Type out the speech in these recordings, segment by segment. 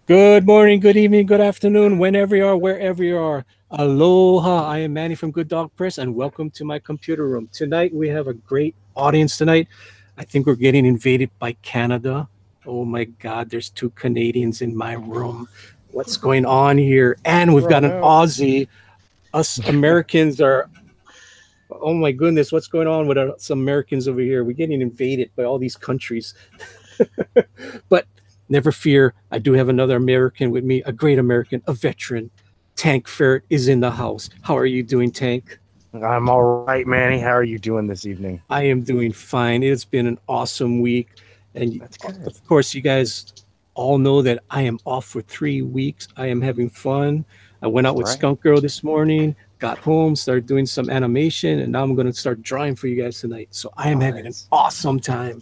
Good morning, good evening, good afternoon, whenever you are, wherever you are. Aloha. I am Manny from Good Dog Press, and welcome to my computer room. Tonight, we have a great audience tonight. I think we're getting invaded by Canada. Oh my God, there's two Canadians in my room. What's going on here? And we've Oh got an no. Aussie. Us Americans are, oh my goodness, what's going on with us Americans over here? We're getting invaded by all these countries. But never fear, I do have another American with me, a great American, a veteran. Tank Ferret is in the house. How are you doing, Tank? I'm all right, Manny. How are you doing this evening? I am doing fine. It's been an awesome week. And That's good. of course, you guys all know that I am off for 3 weeks. I am having fun. I went out That's with right. Skunk Girl this morning, got home, started doing some animation, and now I'm going to start drawing for you guys tonight. So I am Oh, having an awesome time.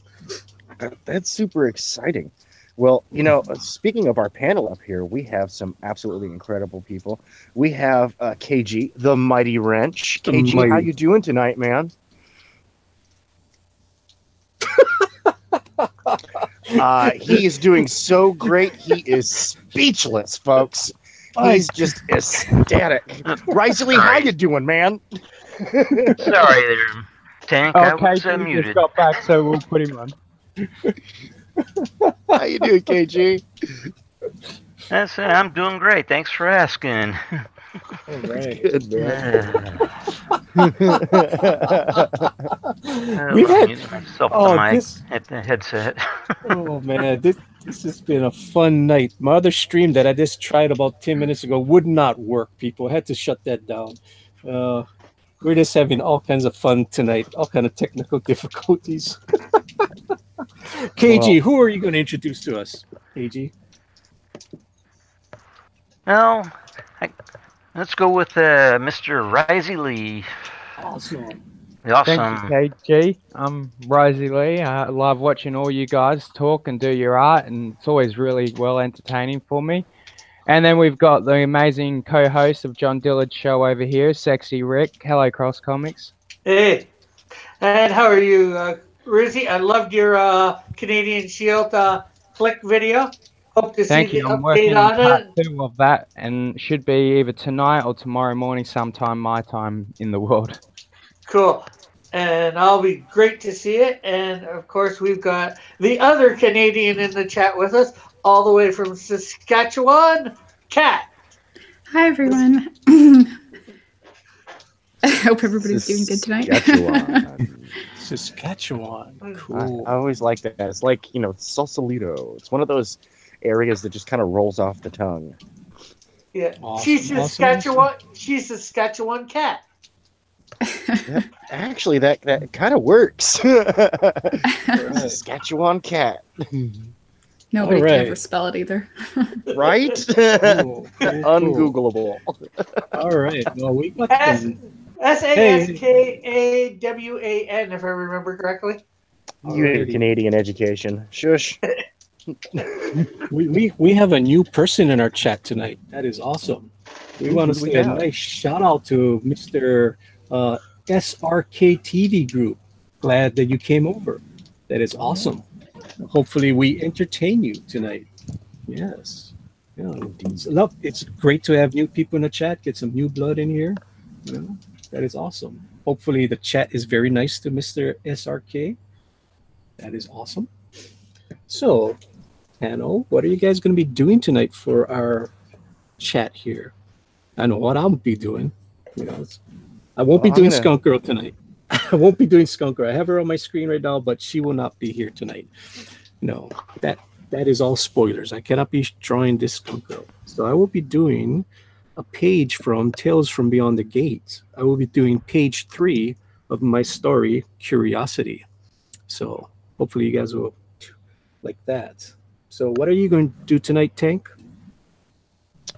that's super exciting. Well, speaking of our panel up here, we have some absolutely incredible people. We have KG, the Mighty Wrench. KG, how My you doing tonight, man? He is doing so great. He is speechless, folks. He's just ecstatic. Risley, how Sorry. you doing, man? Sorry there, Tank. I Okay, was he just muted. got back, so we'll put him on. How you doing, KG? I'm doing great. Thanks for asking. all right. Good, man. We've I'm had muting myself at the oh mic this at the headset. oh man this has been a fun night. My other stream that I just tried about 10 minutes ago would not work. People I had to shut that down. Uh, we're just having all kinds of fun tonight. All kind of technical difficulties. KG, Well, who are you going to introduce to us? KG. Well, I, let's go with Mr. Risey Lee. Awesome. The Thank you, awesome. KG. I'm Rosie Lee. I love watching all you guys talk and do your art, and it's always really well entertaining for me. And then we've got the amazing co-host of John Dillard's show over here, Sexy Rick. Hello, Cross Comics. Hey, and how are you, Rizzy? I loved your Canadian Shield flick video. Hope to see Thank the you. I'm update working on on part it. two of that, and should be either tonight or tomorrow morning, sometime my time in the world. Cool. And I'll be great to see it. And of course, we've got the other Canadian in the chat with us, all the way from Saskatchewan, Kat. Hi, everyone. I hope everybody's doing good tonight. Saskatchewan. Saskatchewan. I Cool. always like that. It's like, Sausalito. It's one of those areas that just kind of rolls off the tongue. Yeah, Awesome, she's awesome, Saskatchewan. She's Saskatchewan Cat. Actually, that kind of works. Right. Saskatchewan cat, Nobody All can right. ever spell it either. right? Cool. Very cool. Ungoogleable. All right. Well, we got S some. Saskawan, if I remember correctly. You need Alrighty. Canadian education. Shush. We have a new person in our chat tonight. That is awesome. We want to Who do we say a have? nice shout out to Mr. SRK TV Group. Glad that you came over. That is awesome. Hopefully, we entertain you tonight. Yes. Yeah. It's great to have new people in the chat. Get some new blood in here. You know, that is awesome. Hopefully, the chat is very nice to Mr. SRK. That is awesome. So, panel, what are you guys going to be doing tonight for our chat here? I know what I'll be doing. You know, I won't be Well, I'm doing gonna- Skunk Girl tonight. I won't be doing Skunk Girl. I have her on my screen right now, but she will not be here tonight. No, that is all spoilers. I cannot be drawing this Skunk Girl. So I will be doing a page from Tales from Beyond the Gates. I will be doing page 3 of my story, Curiosity. So hopefully you guys will like that. So what are you going to do tonight, Tank?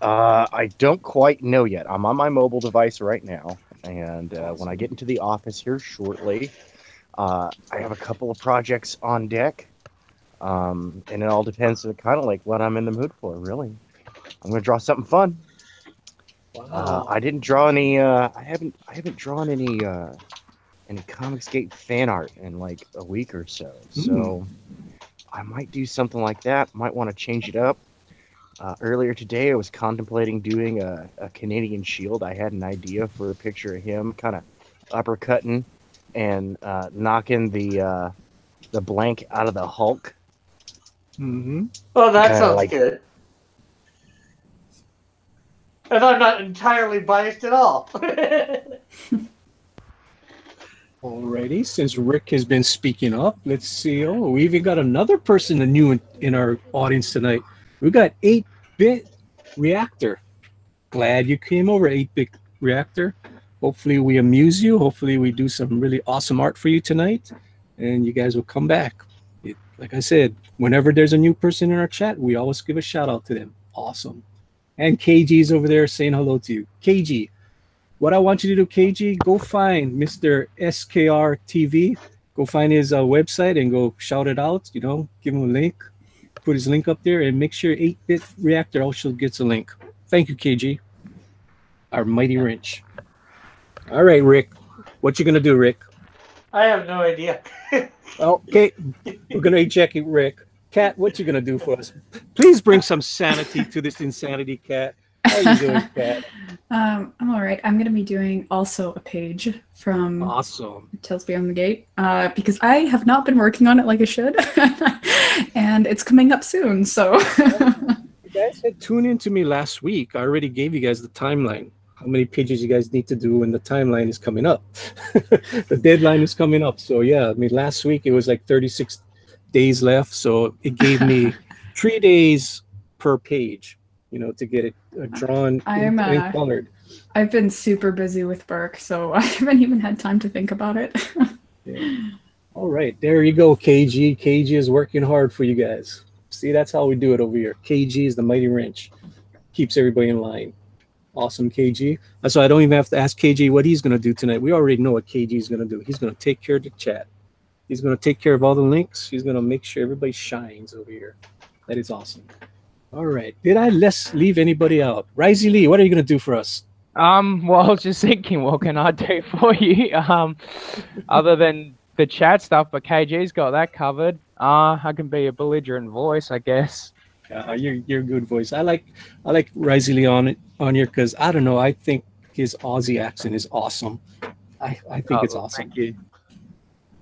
I don't quite know yet. I'm on my mobile device right now, and when I get into the office here shortly, I have a couple of projects on deck, and it all depends on kind of like what I'm in the mood for. Really, I'm gonna draw something fun. I didn't draw any. I haven't drawn any Comicsgate fan art in like a week or so. So I might do something like that. Might want to change it up. Earlier today, I was contemplating doing a Canadian Shield. I had an idea for a picture of him kind of uppercutting and knocking the blank out of the Hulk. Mm-hmm. Oh, that Kinda sounds like- good. And I'm not entirely biased at all. Alrighty, since Rick has been speaking up, let's see. Oh, we even got another person new in our audience tonight. We got 8-Bit Reactor. Glad you came over, 8-Bit Reactor. Hopefully we amuse you. Hopefully we do some really awesome art for you tonight, and you guys will come back. Like I said, whenever there's a new person in our chat, we always give a shout out to them. Awesome. And KG's over there saying hello to you. KG, what I want you to do, KG, go find Mr. SKR TV. Go find his website and go shout it out. You know, give him a link. Put his link up there and make sure 8-Bit Reactor also gets a link. Thank you, KG. Our mighty wrench. All right, Rick. What you gonna do, Rick? I have no idea. Okay, we're gonna eject Rick. Kat, what you gonna do for us? Please bring some sanity to this insanity, Kat. How you doing, Kat? I'm all right. I'm going to be doing also a page from Awesome. Tales Beyond the Gate because I have not been working on it like I should. And it's coming up soon, so. You guys had tuned in to me last week. I already gave you guys the timeline. How many pages you guys need to do when the timeline is coming up. The deadline is coming up. So yeah, I mean, last week it was like 36 days left. So it gave me 3 days per page, you know, to get it drawn and colored. I've been super busy with work, so I haven't even had time to think about it. Yeah. All right, there you go, KG. KG is working hard for you guys. See, that's how we do it over here. KG is the mighty wrench. Keeps everybody in line. Awesome, KG. So I don't even have to ask KG what he's going to do tonight. We already know what KG is going to do. He's going to take care of the chat. He's going to take care of all the links. He's going to make sure everybody shines over here. That is awesome. All right. Did I leave anybody out? Risey Lee, what are you going to do for us? Well, I was just thinking, what can I do for you? Other than the chat stuff, but KG's got that covered. I can be a belligerent voice, I guess. You're a good voice. I like Risey Lee on here because I don't know. I think his Aussie accent is awesome. I think it's awesome. Thank you.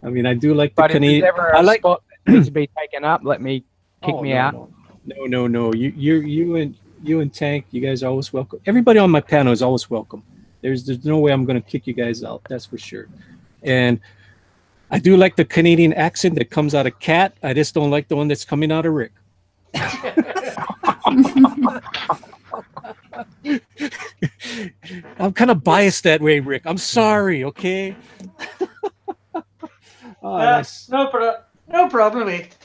I mean, I do like the But if Canadian. there's ever a spot that needs to be taken up, let me kick me out. No. You and Tank, you guys are always welcome. Everybody on my panel is always welcome. There's no way I'm going to kick you guys out. That's for sure. And I do like the Canadian accent that comes out of Kat. I just don't like the one that's coming out of Rick. I'm kind of biased that way, Rick. I'm sorry, okay? Nice. No problem, mate.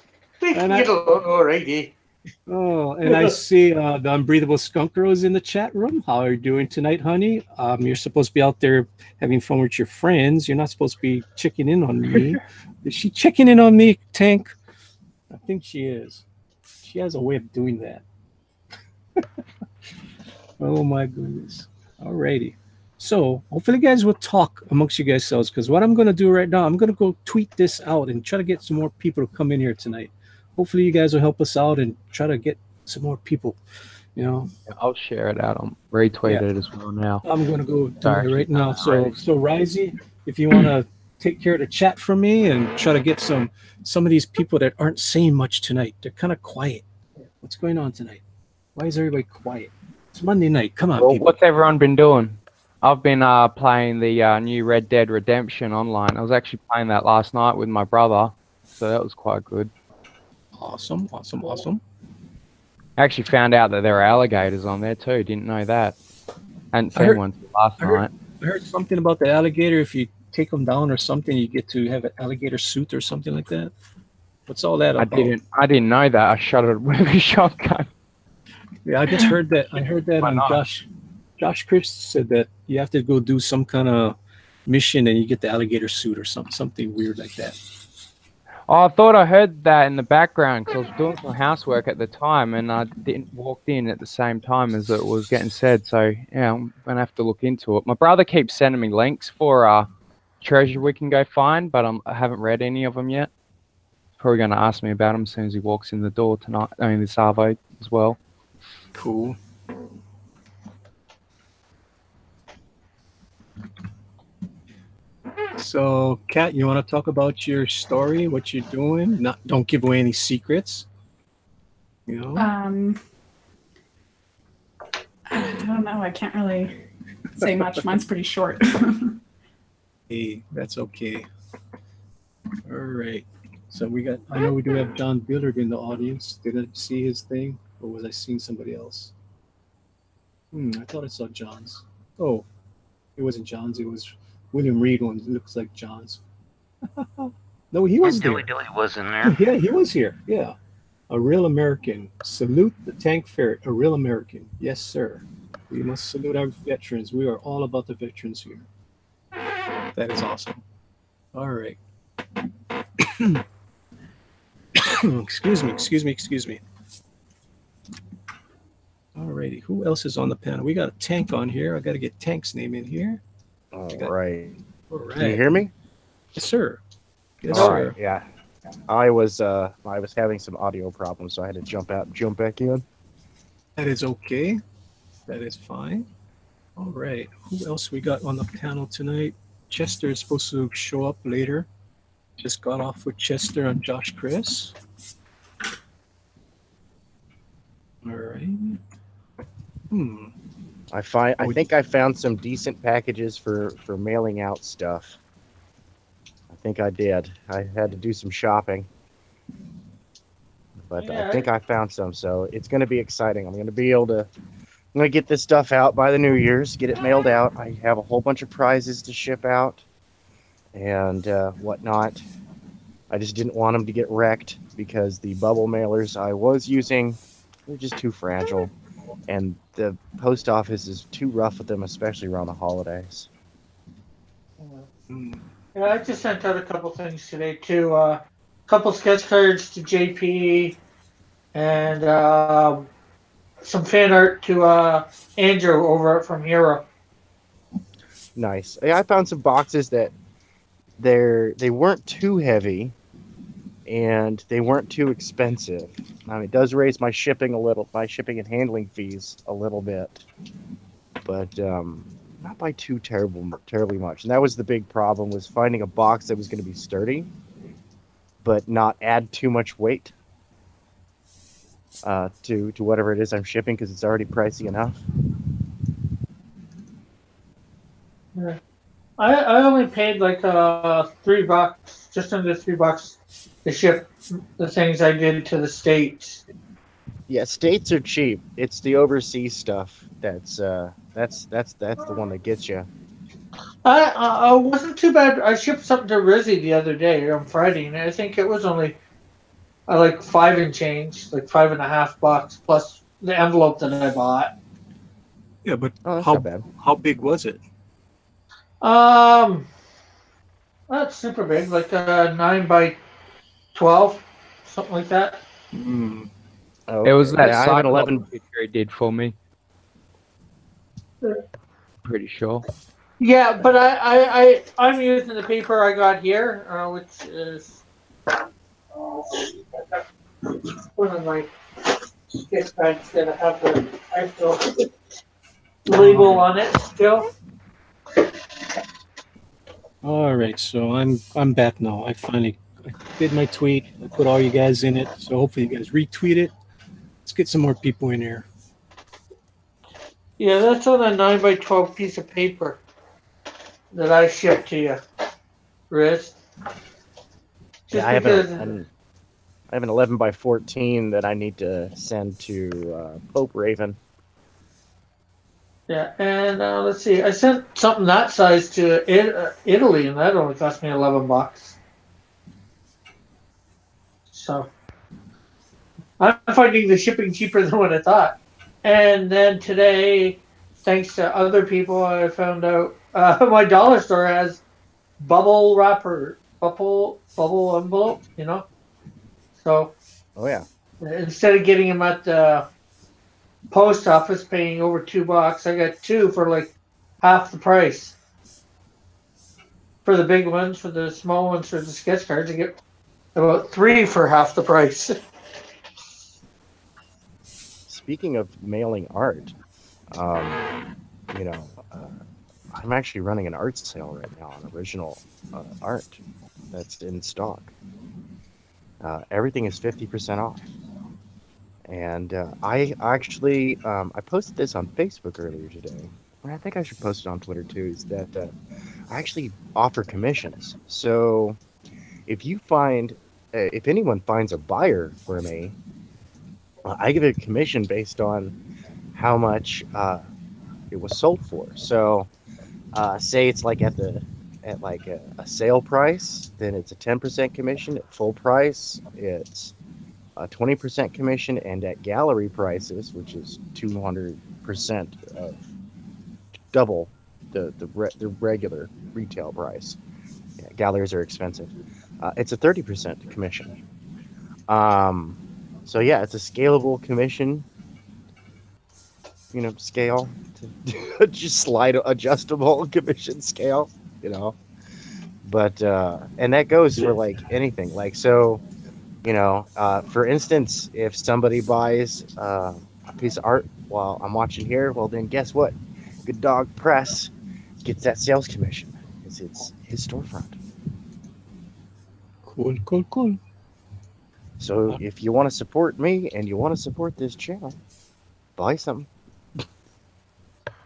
We can get along alrighty. Oh, and I see the Unbreathable Skunkero is in the chat room. How are you doing tonight, honey? You're supposed to be out there having fun with your friends. You're not supposed to be checking in on me. Is she checking in on me, Tank? I think she is. She has a way of doing that. Oh my goodness. Alrighty. So hopefully you guys will talk amongst you guys selves, because what I'm going to do right now, I'm going to go tweet this out and try to get some more people to come in here tonight. Hopefully you guys will help us out and try to get some more people, you know. I'll share it out. I'll retweet it as well now. I'm going to go do it right now. So Risey, if you want to take care of the chat for me and try to get some of these people that aren't saying much tonight. They're kind of quiet. What's going on tonight? Why is everybody quiet? It's Monday night. Come on, Well, people. what's everyone been doing? I've been playing the new Red Dead Redemption online. I was actually playing that last night with my brother, so that was quite good. Awesome. I actually found out that there are alligators on there too. Didn't know that. Hadn't seen one last night. I heard something about the alligator. If you take them down or something, you get to have an alligator suit or something like that. What's all that about? I didn't know that. I shot it with a shotgun. Yeah, I just heard that. I heard that on Josh Chris said that you have to go do some kind of mission and you get the alligator suit or something weird like that. Oh, I thought I heard that in the background because I was doing some housework at the time and I walked in at the same time as it was getting said. So, yeah, I'm going to have to look into it. My brother keeps sending me links for treasure we can go find, but I haven't read any of them yet. Probably going to ask me about them as soon as he walks in the door tonight. I mean, this Arvo as well. Cool. So, Kat, you want to talk about your story, what you're doing? Not, don't give away any secrets. You know. I don't know. I can't really say much. Mine's pretty short. Hey, that's okay. All right. So we got. I know we do have John Billard in the audience. Did I see his thing, or was I seeing somebody else? I thought I saw John's. Oh, it wasn't John's. It was William Reed one. It looks like John's. No, he was there. Dilly Dilly was in there. Yeah, he was here. Yeah. A real American. Salute the tank ferret. A real American. Yes, sir. We must salute our veterans. We are all about the veterans here. That is awesome. All right. Excuse me. All righty. Who else is on the panel? We got a Tank on here. I got to get Tank's name in here. All right. All right. Can you hear me? Yes, sir. Yes, All sir. right. Yeah. I was having some audio problems, so I had to jump out and jump back in. That is okay. That is fine. All right. Who else we got on the panel tonight? Chester is supposed to show up later. Just got off with Chester and Josh Chris. All right. I think I found some decent packages for mailing out stuff. I think I did. I had to do some shopping. But Yeah. I think I found some, so it's going to be exciting. I'm going to get this stuff out by the New Year's, get it mailed out. I have a whole bunch of prizes to ship out and whatnot. I just didn't want them to get wrecked because the bubble mailers I was using were just too fragile. And the post office is too rough with them, especially around the holidays. Yeah, I just sent out a couple things today too. A couple sketch cards to JP, and some fan art to Andrew over from Hero. Nice. Yeah, I found some boxes that they weren't too heavy, and they weren't too expensive. I mean, it does raise my shipping and handling fees a little bit, but not by too terribly much. And that was the big problem, was finding a box that was going to be sturdy, but not add too much weight to whatever it is I'm shipping, because it's already pricey enough. Yeah. I only paid like $3, just under $3 to ship the things I did to the States. Yeah, States are cheap. It's the overseas stuff that's the one that gets you. I wasn't too bad. I shipped something to Rizzy the other day on Friday, and I think it was only like $5 and change, like $5.50 plus the envelope that I bought. Yeah, but That's not bad. how big was it? Not super big, like 9 by 12, something like that. Oh, It was that yeah, I have an Cyclops 11. picture he did for me. Pretty sure. Yeah, but I'm using the paper I got here, which is one of my sketch pads that I have the actual label on it still. All right, so I'm back now. I did my tweet. I put all you guys in it, so hopefully you guys retweet it. Let's get some more people in here. Yeah, that's on a 9 by 12 piece of paper that I shipped to you, Riz. Yeah, I have an 11 by 14 that I need to send to Pope Raven. Yeah, and let's see. I sent something that size to Italy, and that only cost me $11. So I'm finding the shipping cheaper than what I thought. And then today, thanks to other people, I found out my dollar store has bubble wrapper, bubble envelope. You know, so Oh yeah. instead of getting them at the post office paying over $2, I got 2 for like half the price. For the big ones, for the small ones, for the sketch cards, I get about 3 for half the price. speaking of mailing art, you know, I'm actually running an art sale right now on original art that's in stock. Everything is 50% off. And I actually I posted this on Facebook earlier today, and I think I should post it on Twitter too. Is that I actually offer commissions. So if you find, if anyone finds a buyer for me, I give a commission based on how much it was sold for. So say it's like at like a sale price, then it's a 10% commission. At full price, it's a 20% commission, and at gallery prices, which is 200% of double the regular retail price. Yeah, galleries are expensive. It's a 30% commission. So yeah, it's a scalable commission. You know, scale, to just slide adjustable commission scale. You know, but and that goes for like anything. Like so. You know, for instance, if somebody buys a piece of art while I'm watching here, well, then guess what? Good Dog Press gets that sales commission because it's his storefront. Cool. So if you want to support me and you want to support this channel, buy something.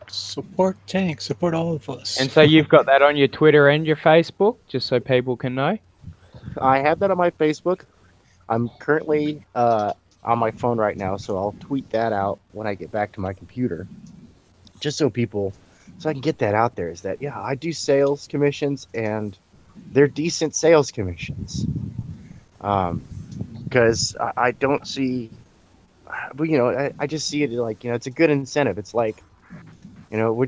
Support Tank. Support all of us. And so you've got that on your Twitter and your Facebook, just so people can know? I have that on my Facebook. I'm currently on my phone right now, so I'll tweet that out when I get back to my computer, just so I can get that out there. Is that, yeah, I do sales commissions, and they're decent sales commissions. Because I don't see, but you know, I just see it like, you know, it's a good incentive. It's like, you know,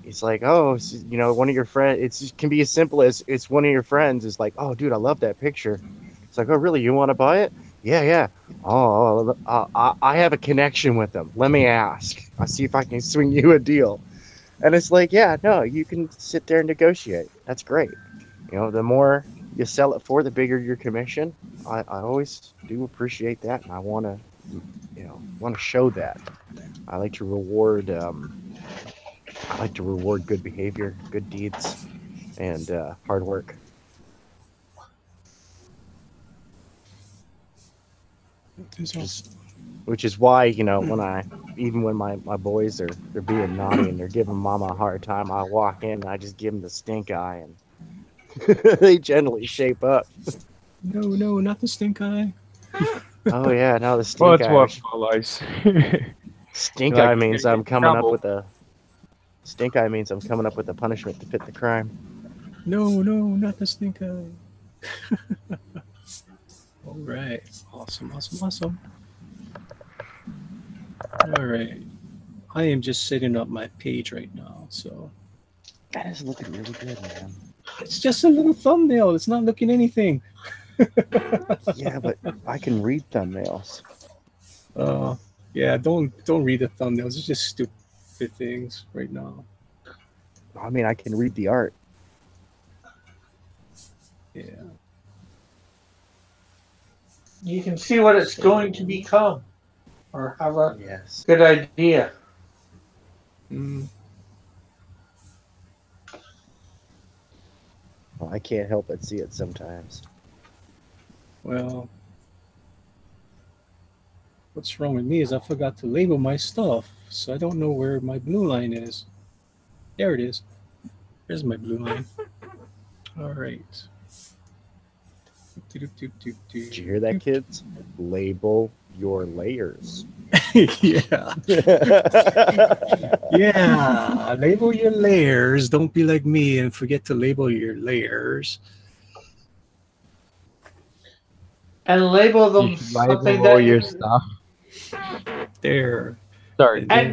it's like, oh, you know, one of your friends. It can be as simple as it's one of your friends is like, oh, dude, I love that picture. It's like, oh, really? You want to buy it? Yeah. Oh, I have a connection with them. Let me ask. I'll see if I can swing you a deal. And it's like, yeah, no, you can sit there and negotiate. That's great. You know, the more you sell it for, the bigger your commission. I always do appreciate that, and I want to, you know, show that. I like to reward. Good behavior, good deeds, and hard work. Which is why, you know, when my boys they're being naughty and they're giving mama a hard time, I walk in and I just give them the stink eye, and they generally shape up. No, not the stink eye. Oh yeah, no, the stink Well, eye. it's what follows. Stink Like, eye means I'm coming trouble. up with a stink eye means I'm coming up with a punishment to fit the crime. No, not the stink eye. All right. Awesome. All right. I am just setting up my page right now, so That is looking really good, man. it's just a little thumbnail. It's not looking anything. Yeah, but I can read thumbnails. Yeah. Don't read the thumbnails. It's just stupid things right now. I mean, I can read the art. Yeah. You can see what it's going to become, or have a Yes. good idea. Mm. Well, I can't help but see it sometimes. Well, what's wrong with me is I forgot to label my stuff, so I don't know where my blue line is. There it is. There's my blue line. All right. Did you hear that, kids? Label your layers. Yeah. Yeah. Label your layers. Don't be like me and forget to label your layers. And label them You should something label all that your stuff. There. Sorry. And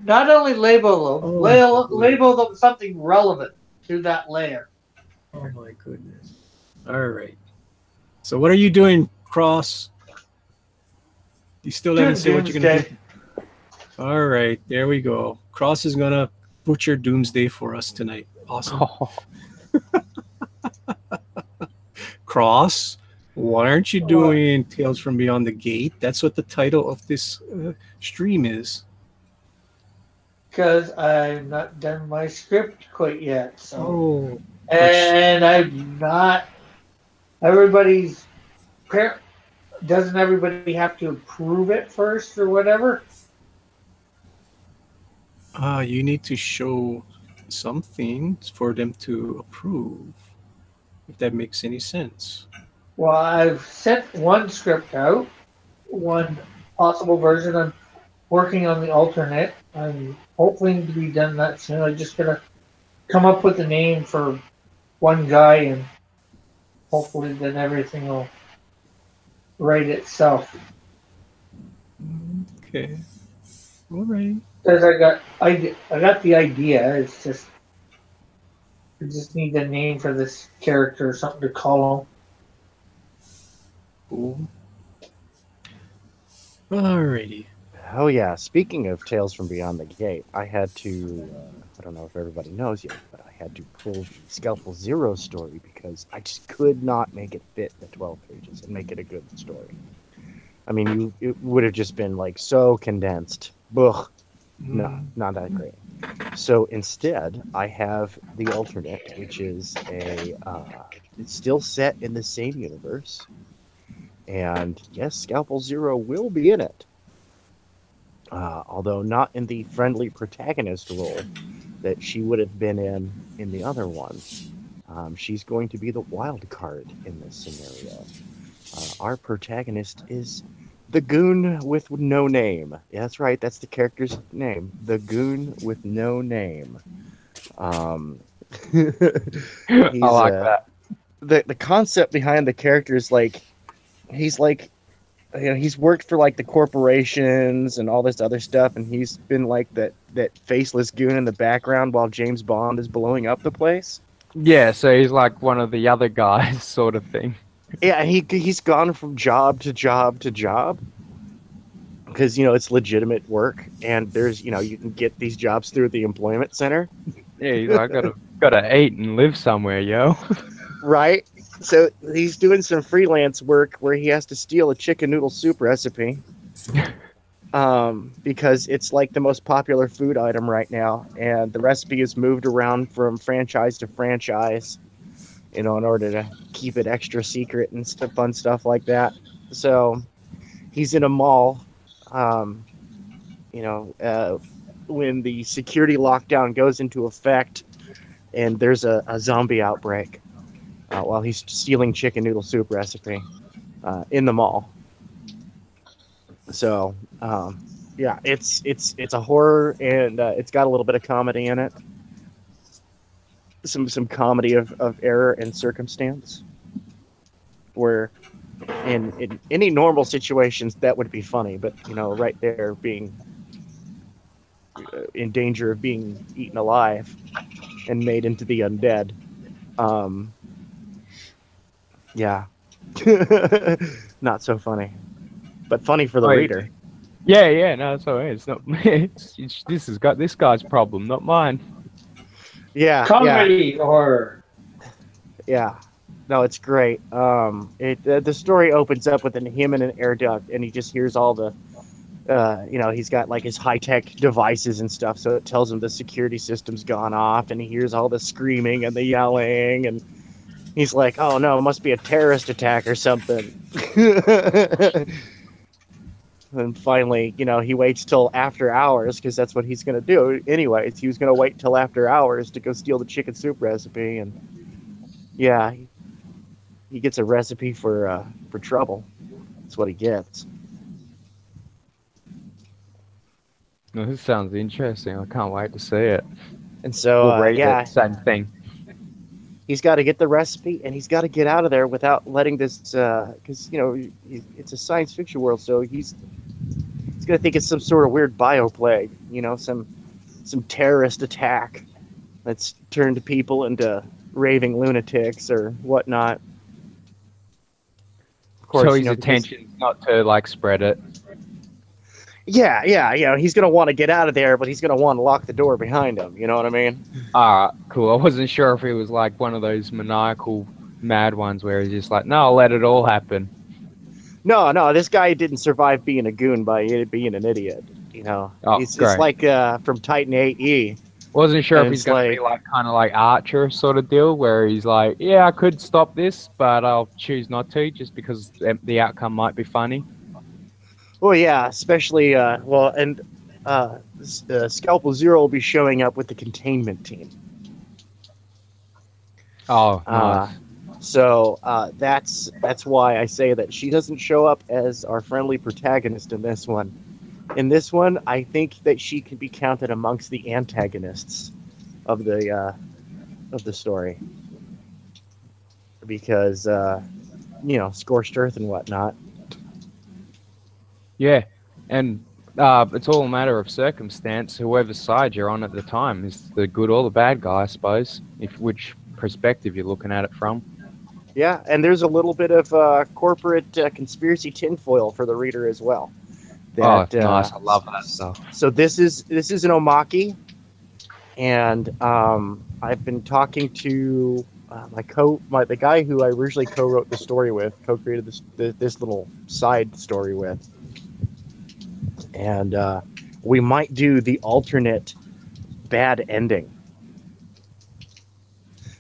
not only label them, label them something relevant to that layer. Oh my goodness. All right. So what are you doing, Cross? You still haven't said what you're gonna do. All right, there we go. Cross is gonna butcher Doomsday for us tonight. Awesome. Oh, Cross, Why aren't you doing Tales from Beyond the Gate? That's what the title of this stream is. Because I've not done my script quite yet. So, Oh, and I'm not. Everybody's. Doesn't everybody have to approve it first or whatever? you need to show something for them to approve, if that makes any sense. Well, I've sent one script out, one possible version. I'm working on the alternate. I'm hoping to be done that soon. I'm just gonna come up with a name for one guy, and hopefully then everything will write itself. Okay. All right. Because I got the idea. It's just I just need a name for this character or something to call him. Cool. Alrighty. Oh yeah, speaking of Tales from Beyond the Gate, I had to, I don't know if everybody knows yet, but I had to pull the Scalpel Zero story because I just could not make it fit the 12 pages and make it a good story. I mean, it would have just been like so condensed. Ugh. No, not that great. So instead, I have the alternate, which is it's still set in the same universe. And yes, Scalpel Zero will be in it. Although not in the friendly protagonist role that she would have been in the other ones. She's going to be the wild card in this scenario. Our protagonist is the Goon with no name. Yeah, that's right, that's the character's name. The Goon with no name. I like that. The concept behind the character is like, he's like, you know, he's worked for like the corporations and all this other stuff, and he's been like that faceless goon in the background while James Bond is blowing up the place. Yeah, so he's like one of the other guys, sort of thing. Yeah, he's gone from job to job to job because, you know, it's legitimate work, and there's, you know, you can get these jobs through the employment center. Yeah, he's like, gotta eat and live somewhere, yo. Right. So he's doing some freelance work where he has to steal a chicken noodle soup recipe because it's like the most popular food item right now, and the recipe is moved around from franchise to franchise, you know, in order to keep it extra secret and fun stuff like that. So he's in a mall, you know, when the security lockdown goes into effect and there's a zombie outbreak. While he's stealing chicken noodle soup recipe in the mall. So, yeah, it's a horror, and it's got a little bit of comedy in it. Some comedy of error and circumstance. Where in any normal situations that would be funny, but you know, right there being in danger of being eaten alive and made into the undead. Yeah. Not so funny. But funny for the reader. Yeah, no, it's alright. It's not this guy's problem, not mine. Yeah. Comedy horror. Yeah. No, it's great. The story opens up with him in an air duct, and he just hears all the you know, he's got like his high-tech devices and stuff, so it tells him the security system's gone off, and he hears all the screaming and the yelling, and he's like, oh no, it must be a terrorist attack or something. And finally, you know, he waits till after hours, because that's what he's going to do. Anyways, he was going to wait till after hours to go steal the chicken soup recipe. And yeah, he gets a recipe for trouble. That's what he gets. Well, this sounds interesting. I can't wait to see it. And so, yeah, same thing. He's got to get the recipe, and he's got to get out of there without letting this, because, you know, it's a science fiction world, so he's going to think it's some sort of weird bioplague, you know, some terrorist attack that's turned people into raving lunatics or whatnot. Of course, so his intention's not to, like, spread it. Yeah, you know, he's going to want to get out of there, but he's going to want to lock the door behind him, you know what I mean? Cool. I wasn't sure if he was like one of those maniacal mad ones where he's just like, no, I'll let it all happen. No, this guy didn't survive being a goon by being an idiot. You know, Oh, it's great. like from Titan 8E. Wasn't sure if And he's it's going to be like kind of like Archer sort of deal, where he's like, yeah, I could stop this, but I'll choose not to, just because the outcome might be funny. Well, yeah, especially Scalpel Zero will be showing up with the containment team. Oh, nice. So that's why I say that she doesn't show up as our friendly protagonist in this one. In this one, I think that she can be counted amongst the antagonists of the story, because scorched earth and whatnot. Yeah, and it's all a matter of circumstance. Whoever's side you're on at the time is the good or the bad guy, I suppose. Which perspective you're looking at it from. Yeah, and there's a little bit of corporate conspiracy tinfoil for the reader as well. Nice! I love that stuff. So this is an omaki, and I've been talking to the guy who I originally co-wrote the story with, co-created this little side story with, and we might do the alternate bad ending.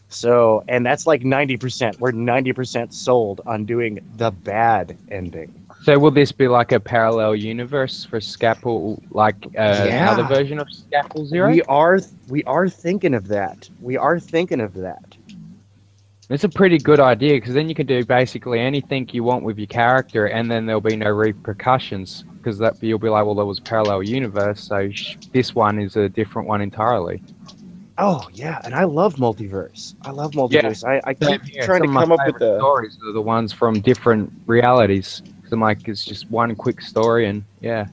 So, and that's like 90%. We're 90% sold on doing the bad ending. So will this be like a parallel universe for Scalpel, like another version of Scalpel Zero? We are thinking of that. It's a pretty good idea, because then you can do basically anything you want with your character, and then there'll be no repercussions, because you'll be like, well, there was a parallel universe, so this one is a different one entirely. Oh yeah, and I love multiverse. Yeah. I keep Yeah, trying to some of come my up with favorite the stories are the ones from different realities. So I'm like, it's just one quick story, and yeah.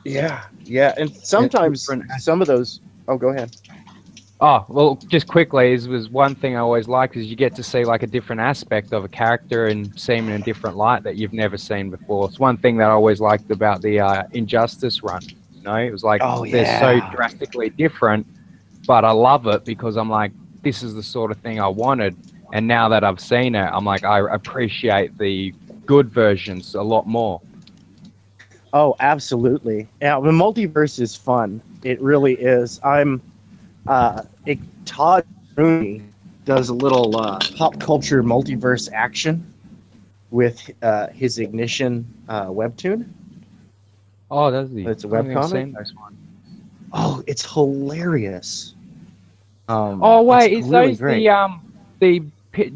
Yeah, and sometimes some of those. Oh, go ahead. Oh, well, just quickly, was one thing I always like is you get to see like a different aspect of a character and see him in a different light that you've never seen before. It's one thing that I always liked about the Injustice run. You know, it was like they're so drastically different, but I love it because I'm like, this is the sort of thing I wanted. And now that I've seen it, I'm like, I appreciate the good versions a lot more. Oh, absolutely. Yeah, the multiverse is fun. It really is. Todd Rooney does a little pop culture multiverse action with his Ignition webtoon. Oh, does he? It's a I haven't webcomic. seen this one. Oh, it's hilarious. Oh wait, it's is really those great. the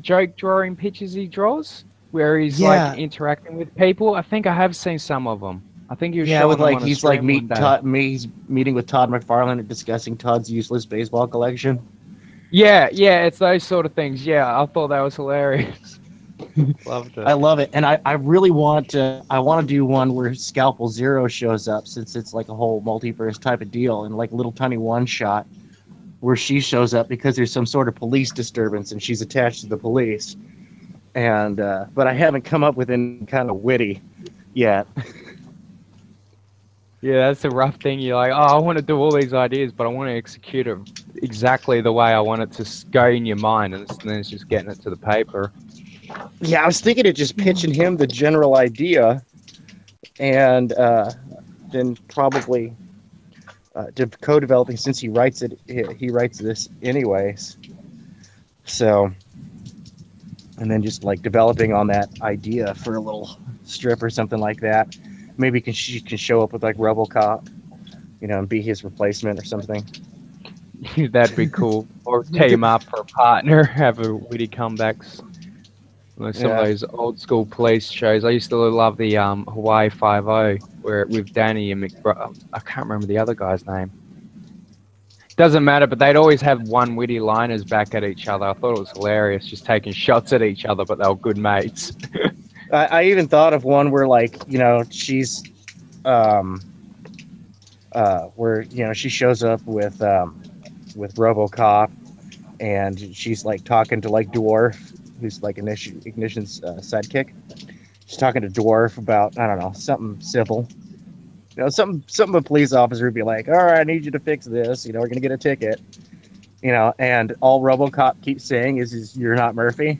joke drawing pictures he draws, where he's like interacting with people? I think I have seen some of them. I think he was showing with them like on a he's like stream one day. he's meeting with Todd McFarlane and discussing Todd's useless baseball collection. Yeah, it's those sort of things. Yeah, I thought that was hilarious. Loved it. I love it, and I really want to do one where Scalpel Zero shows up, since it's like a whole multiverse type of deal, and like a little tiny one shot where she shows up because there's some sort of police disturbance and she's attached to the police. And but I haven't come up with any kind of witty yet. Yeah, that's the rough thing. You're like, oh, I want to do all these ideas, but I want to execute it exactly the way I want it to go in your mind, and then it's just getting it to the paper. Yeah, I was thinking of just pitching him the general idea, and then probably co-developing, since he writes it. He writes this anyways. So, and then just like developing on that idea for a little strip or something like that. Maybe she can show up with like RoboCop, and be his replacement or something. That'd be cool. Or team up for a partner, have a witty comebacks. Like some of those old school police shows. I used to love the Hawaii Five-0, where with Danny and I can't remember the other guy's name. Doesn't matter, but they'd always have one witty liners back at each other. I thought it was hilarious, just taking shots at each other, but they were good mates. I even thought of one where, like, she's, where she shows up with RoboCop, and she's like talking to like Dwarf, who's like Ignition's sidekick. She's talking to Dwarf about, I don't know, something civil. Something a police officer would be like, all right, I need you to fix this. We're gonna get a ticket. And all RoboCop keeps saying is you're not Murphy.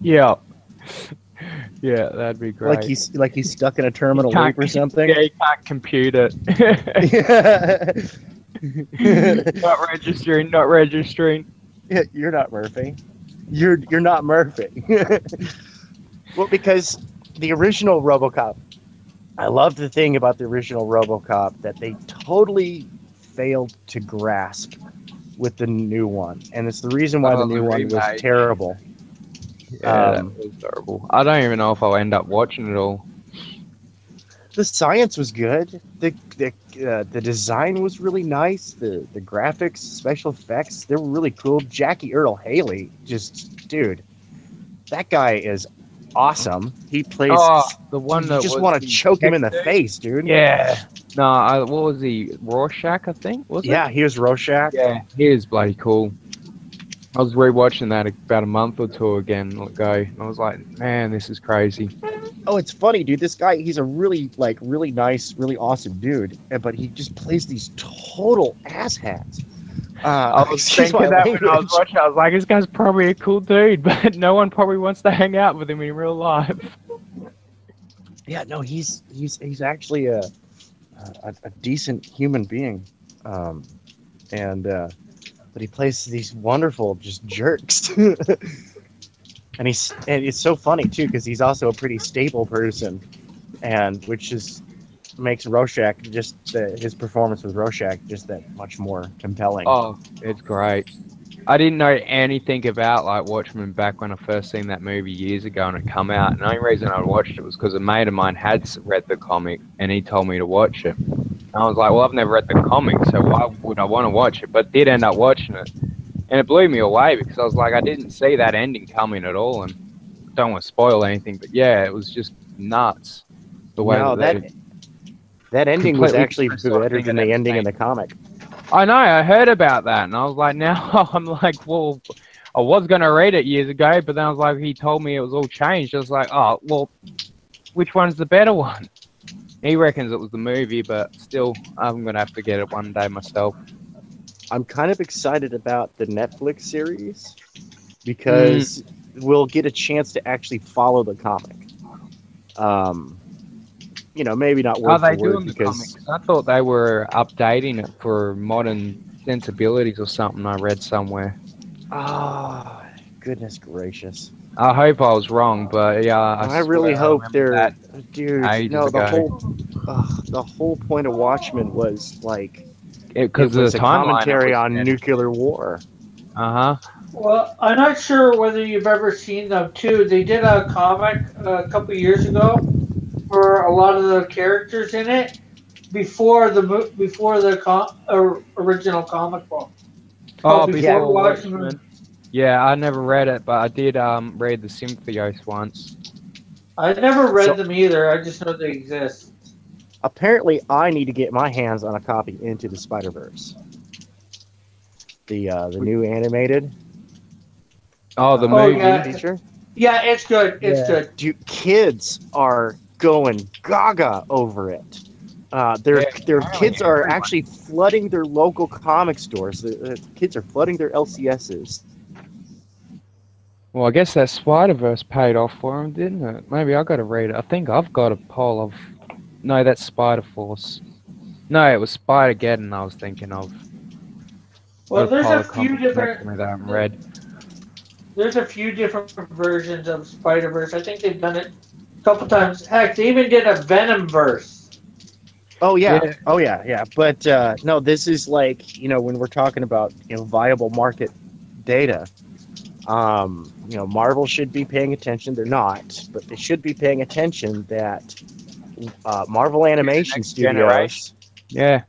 Yeah. Yeah, that'd be great. Like he's stuck in a terminal Can't- loop or something. Yeah, you can't compute it. Yeah. Not registering, not registering. Yeah, you're not Murphy. You're not Murphy. Well, because the original RoboCop, I love the thing about the original RoboCop that they totally failed to grasp with the new one, and it's the reason why Oh, the new the one was remake. terrible. Yeah, that was terrible. I don't even know if I'll end up watching it all. The science was good. The design was really nice. The graphics, special effects, they were really cool. Jackie Earl Haley, dude, that guy is awesome. He plays. Oh, the one you that just was want to the choke him in the detective? face, dude. Yeah. No, what was he? Rorschach, I think. Was it? Yeah, he was Rorschach. Yeah, he is bloody cool. I was rewatching that about a month or two ago, and I was like, man, this is crazy. Oh, it's funny, dude. This guy, he's a really nice, really awesome dude, but he just plays these total asshats. I was excuse thinking my that when I was language. watching, I was like, this guy's probably a cool dude, but no one probably wants to hang out with him in real life. Yeah, no, he's actually a decent human being, but he plays these wonderful just jerks, and it's so funny too because he's also a pretty stable person, and which makes Rorschach his performance with Rorschach just that much more compelling. Oh, it's great. I didn't know anything about like Watchmen back when I first seen that movie years ago and it come out. And the only reason I watched it was because a mate of mine had read the comic and he told me to watch it. And I was like, well, I've never read the comic, so why would I want to watch it? But did end up watching it, and it blew me away because I was like, I didn't see that ending coming at all, and don't want to spoil anything, but yeah, it was just nuts. The way No, that that ending was completely actually different sort of better thing than and the ending in everything. the comic. I know, I heard about that, and I was like, now I'm like, well, I was going to read it years ago, but then I was like, he told me it was all changed. I was like, oh, well, which one's the better one? He reckons it was the movie, but still, I'm going to have to get it one day myself. I'm kind of excited about the Netflix series because we'll get a chance to actually follow the comic. Maybe not word Are they for word doing the because comics? I thought they were updating it for modern sensibilities or something I read somewhere. oh, goodness gracious. I hope I was wrong, but yeah, I really swear I hope remember they're that. dude. ages No, ago. the whole point of Watchmen was like Because it was the a timeline commentary was on set. nuclear war. Uh-huh. Well, I'm not sure whether you've ever seen them too. They did a comic a couple years ago for a lot of the characters in it before the original comic book. Oh, Before before Watchmen. Watchmen. Yeah, I never read it, but I did read the Symbiote once. I never read So- them either. I just know they exist. Apparently, I need to get my hands on a copy Into the Spider-Verse. The new animated Oh, the Oh, movie. yeah. feature. Yeah, it's good. It's good. Dude, kids are going gaga over it. Their Yeah, apparently kids are everyone. actually flooding their local comic stores. The kids are flooding their LCSs. Well, I guess that Spider-Verse paid off for him, didn't it? Maybe I got to read it. I think I've got a pile of... No, that's Spider-Force. No, it was Spider-Geddon I was thinking of. Well, Got there's pile a of few comics next to different. me that I haven't read. There's a few different versions of Spider-Verse. I think they've done it a couple times. Heck, they even did a Venom-verse. Oh yeah. Yeah. Oh yeah. But no, this is like when we're talking about viable market data. Marvel should be paying attention. They're not, but they should be paying attention that Marvel Animation next Studios generation. Yeah.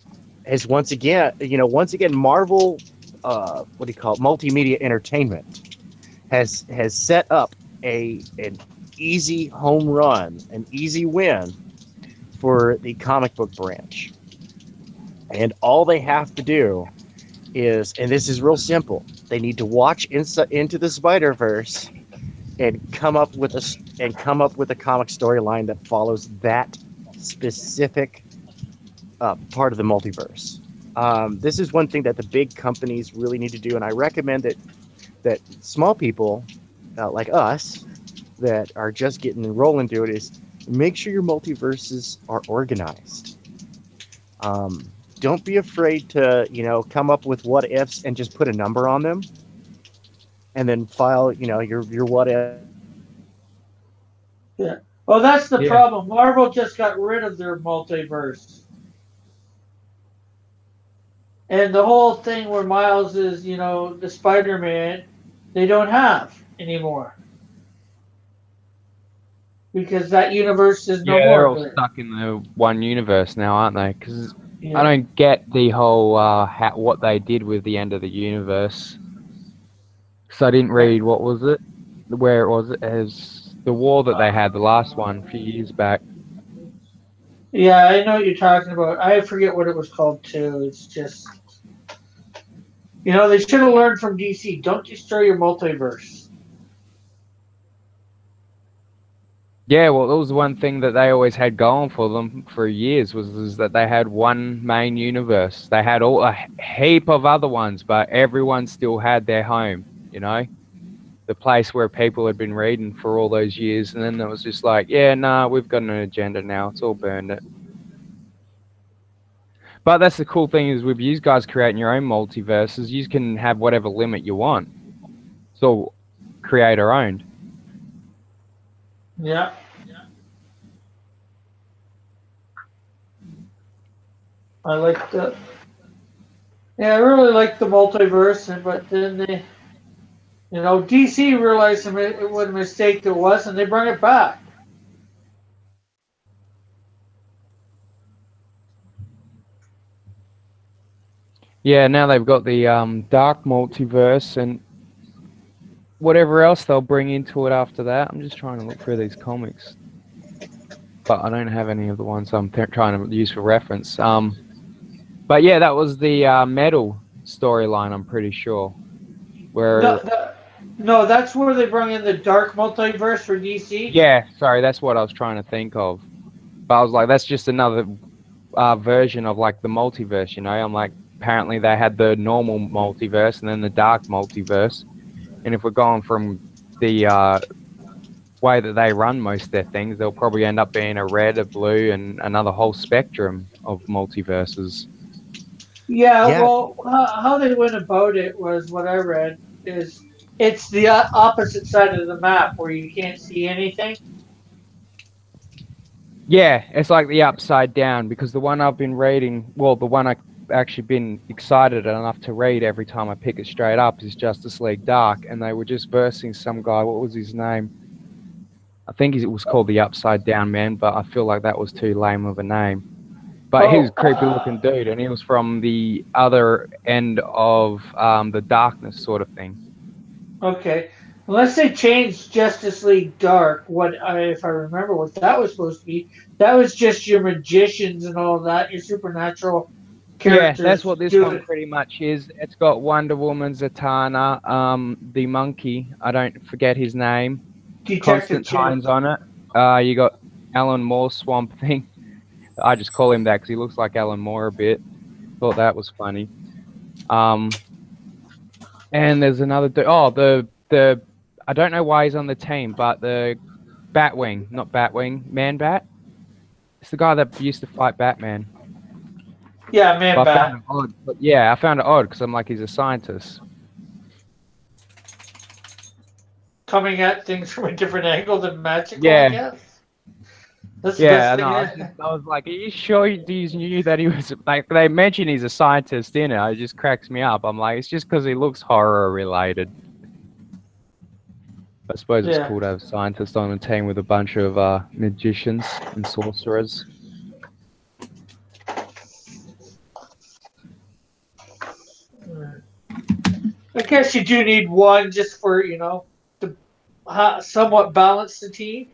is once again Marvel what do you call it, multimedia entertainment has set up an easy home run, an easy win for the comic book branch. And all they have to do is, and this is real simple, they need to watch Into the Spider-Verse and come up with a comic storyline that follows that specific part of the multiverse. This is one thing that the big companies really need to do, and I recommend that small people like us that are just getting rolling to it is make sure your multiverses are organized. Don't be afraid to, come up with what ifs and just put a number on them, and then file, your what if. Yeah. Well, that's the Yeah. problem. Marvel just got rid of their multiverse. And the whole thing where Miles is, the Spider-Man, they don't have anymore. Because that universe is no Yeah, they're all more. stuck in the one universe now, aren't they? Because Yeah. I don't get the whole what they did with the end of the universe. So I didn't read what was it, where it was. It as the war that they had, the last one a few years back. Yeah, I know what you're talking about. I forget what it was called too. It's just, they should have learned from DC. Don't destroy your multiverse. Yeah, well, that was one thing that they always had going for them for years was that they had one main universe. They had a heap of other ones, but everyone still had their home, the place where people had been reading for all those years. And then it was just like, yeah, nah, we've got an agenda now. It's all burned it. But that's the cool thing is with you guys creating your own multiverses, you can have whatever limit you want. It's all creator owned. Yeah. I like the. Yeah, I really like the multiverse, but then they, DC realized what a mistake it was, and they brought it back. Yeah, now they've got the dark multiverse and whatever else they'll bring into it after that. I'm just trying to look through these comics, but I don't have any of the ones I'm trying to use for reference. But yeah, that was the Metal storyline, I'm pretty sure. Where No, that's where they brought in the dark multiverse for DC. Yeah, sorry, that's what I was trying to think of. But I was like, that's just another version of like the multiverse, I'm like, apparently they had the normal multiverse and then the dark multiverse. And if we're going from the way that they run most of their things, they'll probably end up being a red, a blue, and another whole spectrum of multiverses. Yeah. Well, how they went about it was what I read is it's the opposite side of the map where you can't see anything. Yeah, it's like the upside down because the one I've been reading, well, the one I've actually been excited enough to read every time I pick it straight up is Justice League Dark, and they were just versing some guy. What was his name? I think it was called the Upside Down Man, but I feel like that was too lame of a name. But he was a creepy looking dude, and he was from the other end of the darkness sort of thing. Okay. Unless they changed Justice League Dark, if I remember what that was supposed to be, that was just your magicians and all that, your supernatural characters. Yeah, that's what this one pretty much is. It's got Wonder Woman, Zatanna, the monkey, I don't forget his name, Constantine's on it. You got Alan Moore, Swamp Thing. I just call him that because he looks like Alan Moore a bit. Thought that was funny. And there's another dude. Oh, the I don't know why he's on the team, but the Batwing, not Batwing, Man-Bat. It's the guy that used to fight Batman. Yeah, Man-Bat. I found it odd because I'm like, he's a scientist. Coming at things from a different angle than magical, yeah. I guess. That's I was like, are you sure you knew that he was, like, they mention he's a scientist in it. It just cracks me up. I'm like, it's just because he looks horror related. I suppose it's cool to have scientists on a team with a bunch of magicians and sorcerers. I guess you do need one just for, to somewhat balance the team.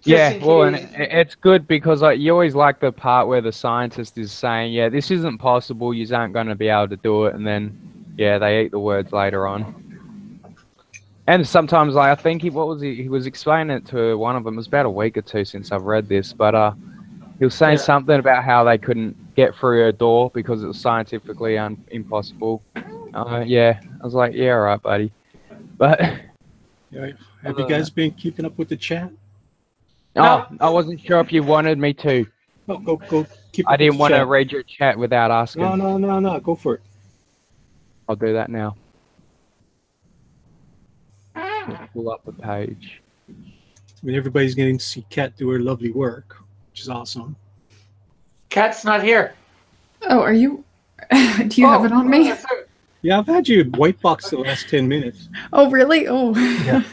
Yeah, well, and it's good because you always like the part where the scientist is saying, yeah, this isn't possible, you aren't going to be able to do it, and then, yeah, they eat the words later on. And sometimes, like, I think he was explaining it to one of them. It was about a week or two since I've read this, but he was saying something about how they couldn't get through a door because it was scientifically impossible. Yeah, I was like, yeah, all right, buddy. But Yeah. Have you guys been keeping up with the chat? Oh, I wasn't sure if you wanted me to. No, go. Keep. I up with didn't the want to chat. read your chat without asking. No. Go for it. I'll do that now. Pull up the page. I mean, everybody's getting to see Kat do her lovely work, which is awesome. Cat's not here. Oh, are you? Do you have it on me? Yeah, I've had you white box the last 10 minutes. Oh, really? Oh. Yeah.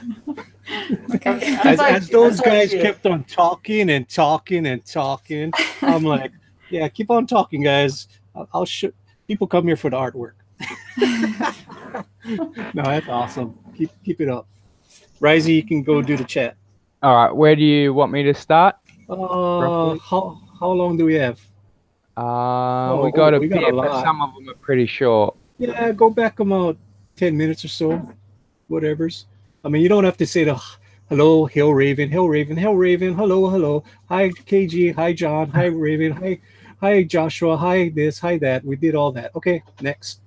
Okay. As those guys kept on talking, I'm like, yeah, keep on talking, guys. I'll show people come here for the artwork. No, that's awesome. Keep it up. Risey, you can go do the chat. All right, where do you want me to start? How long do we have? We got a we got bit, a but lot. some of them are pretty short. Yeah, go back about 10 minutes or so. Whatever's. I mean, you don't have to say the hello, Hill Raven, hello. Hi, KG. Hi, John. Hi, Raven. Hi, Joshua. Hi, this. Hi, that. We did all that. Okay, next.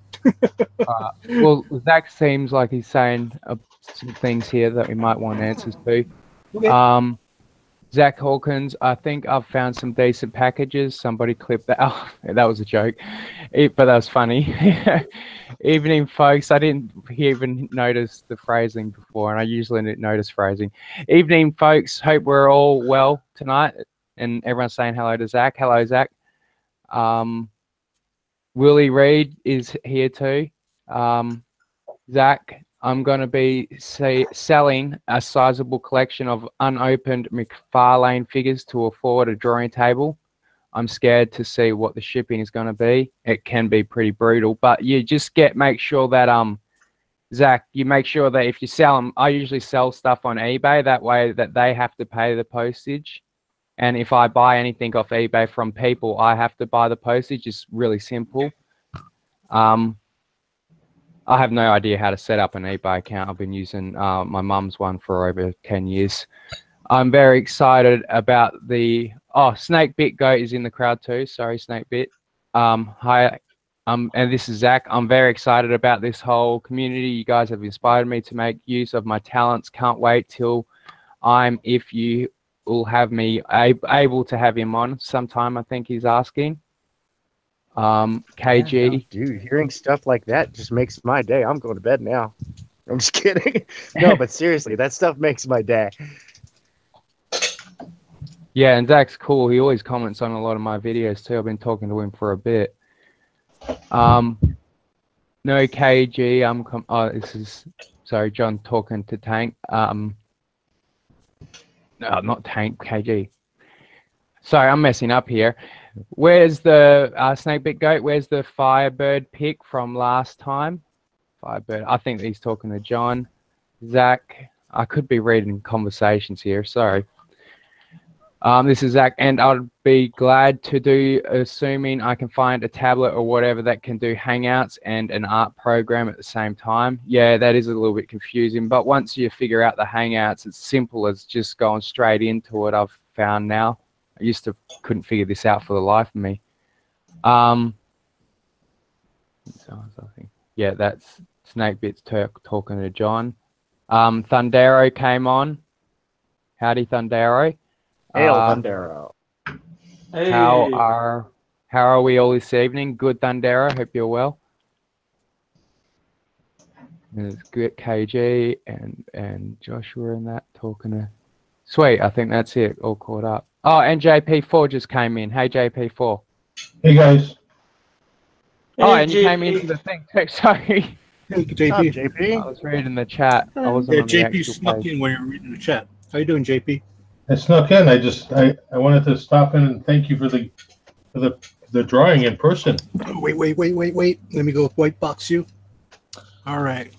Well, Zach seems like he's saying some things here that we might want answers to. Okay. Zach Hawkins, I think I've found some decent packages. Somebody clipped that. Oh, that was a joke, but that was funny. Evening, folks. I didn't even notice the phrasing before, and I usually notice phrasing. Evening, folks. Hope we're all well tonight, and everyone's saying hello to Zach. Hello, Zach. Willie Reed is here too. Zach, I'm going to be selling a sizable collection of unopened McFarlane figures to afford a drawing table. I'm scared to see what the shipping is going to be. It can be pretty brutal, but you just make sure that Zach, you make sure that if you sell them, I usually sell stuff on eBay. That way that they have to pay the postage. And if I buy anything off eBay from people, I have to buy the postage. It's really simple. I have no idea how to set up an eBay account. I've been using my mum's one for over 10 years. I'm very excited about the... Oh, Snakebit Goat is in the crowd too. Sorry, Snakebit. Hi, and this is Zach. I'm very excited about this whole community. You guys have inspired me to make use of my talents. Can't wait till if you will have me able to have him on sometime, I think he's asking. KG. Yeah, no, dude, hearing stuff like that just makes my day. I'm going to bed now. I'm just kidding. No, but seriously, that stuff makes my day. Yeah, and Zach's cool. He always comments on a lot of my videos too. I've been talking to him for a bit. No, KG. This is sorry, John talking to Tank. No, not Tank. KG. Sorry, I'm messing up here. Where's the Snakebit Goat? Where's the Firebird pick from last time? Firebird. I think he's talking to John. Zach. I could be reading conversations here. Sorry. This is Zach, and I'd be glad to do, assuming I can find a tablet or whatever that can do Hangouts and an art program at the same time. Yeah, that is a little bit confusing, but once you figure out the Hangouts, it's simple as just going straight into it. I've found now. I used to couldn't figure this out for the life of me. Yeah, that's Snakebit's talking to John. Thundero came on. Howdy, Thundero. Hail, Thundero. Hey. How are we all this evening? Good, Thundero. Hope you're well. There's good KG and Joshua and that talking to. Sweet, I think that's it. All caught up. Oh, and JP4 just came in. Hey, JP4. Hey, guys. Oh, Hey, and you came into the thing too. Sorry. Hey, What's up, JP. JP? I was reading the chat. I wasn't Yeah, on the JP actual snuck page. in when you were reading the chat. How you doing, JP? I snuck in. I wanted to stop in and thank you for the drawing in person. Oh, wait. Let me go white box you. All right.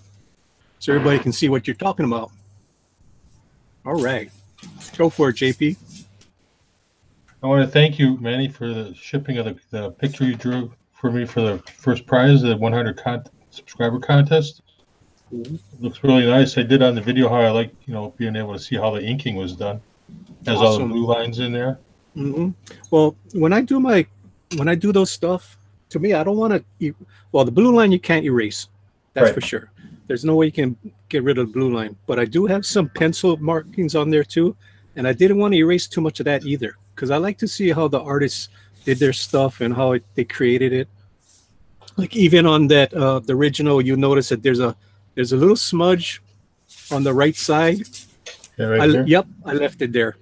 So everybody can see what you're talking about. All right. Go for it, JP. I want to thank you, Manny, for the shipping of the picture you drew for me for the first prize, the 100 subscriber contest. It looks really nice. I did on the video how I like, being able to see how the inking was done. Has all the Awesome. blue lines in there. Mm-hmm. Well, when I do those stuff, to me, I don't want to. Well, the blue line you can't erase. That's Right. for sure. There's no way you can get rid of the blue line, but I do have some pencil markings on there too, and I didn't want to erase too much of that either, because I like to see how the artists did their stuff and how they created it. Like even on that the original, you notice that there's a little smudge on the right side. Yeah, right there. Yep, I left it there.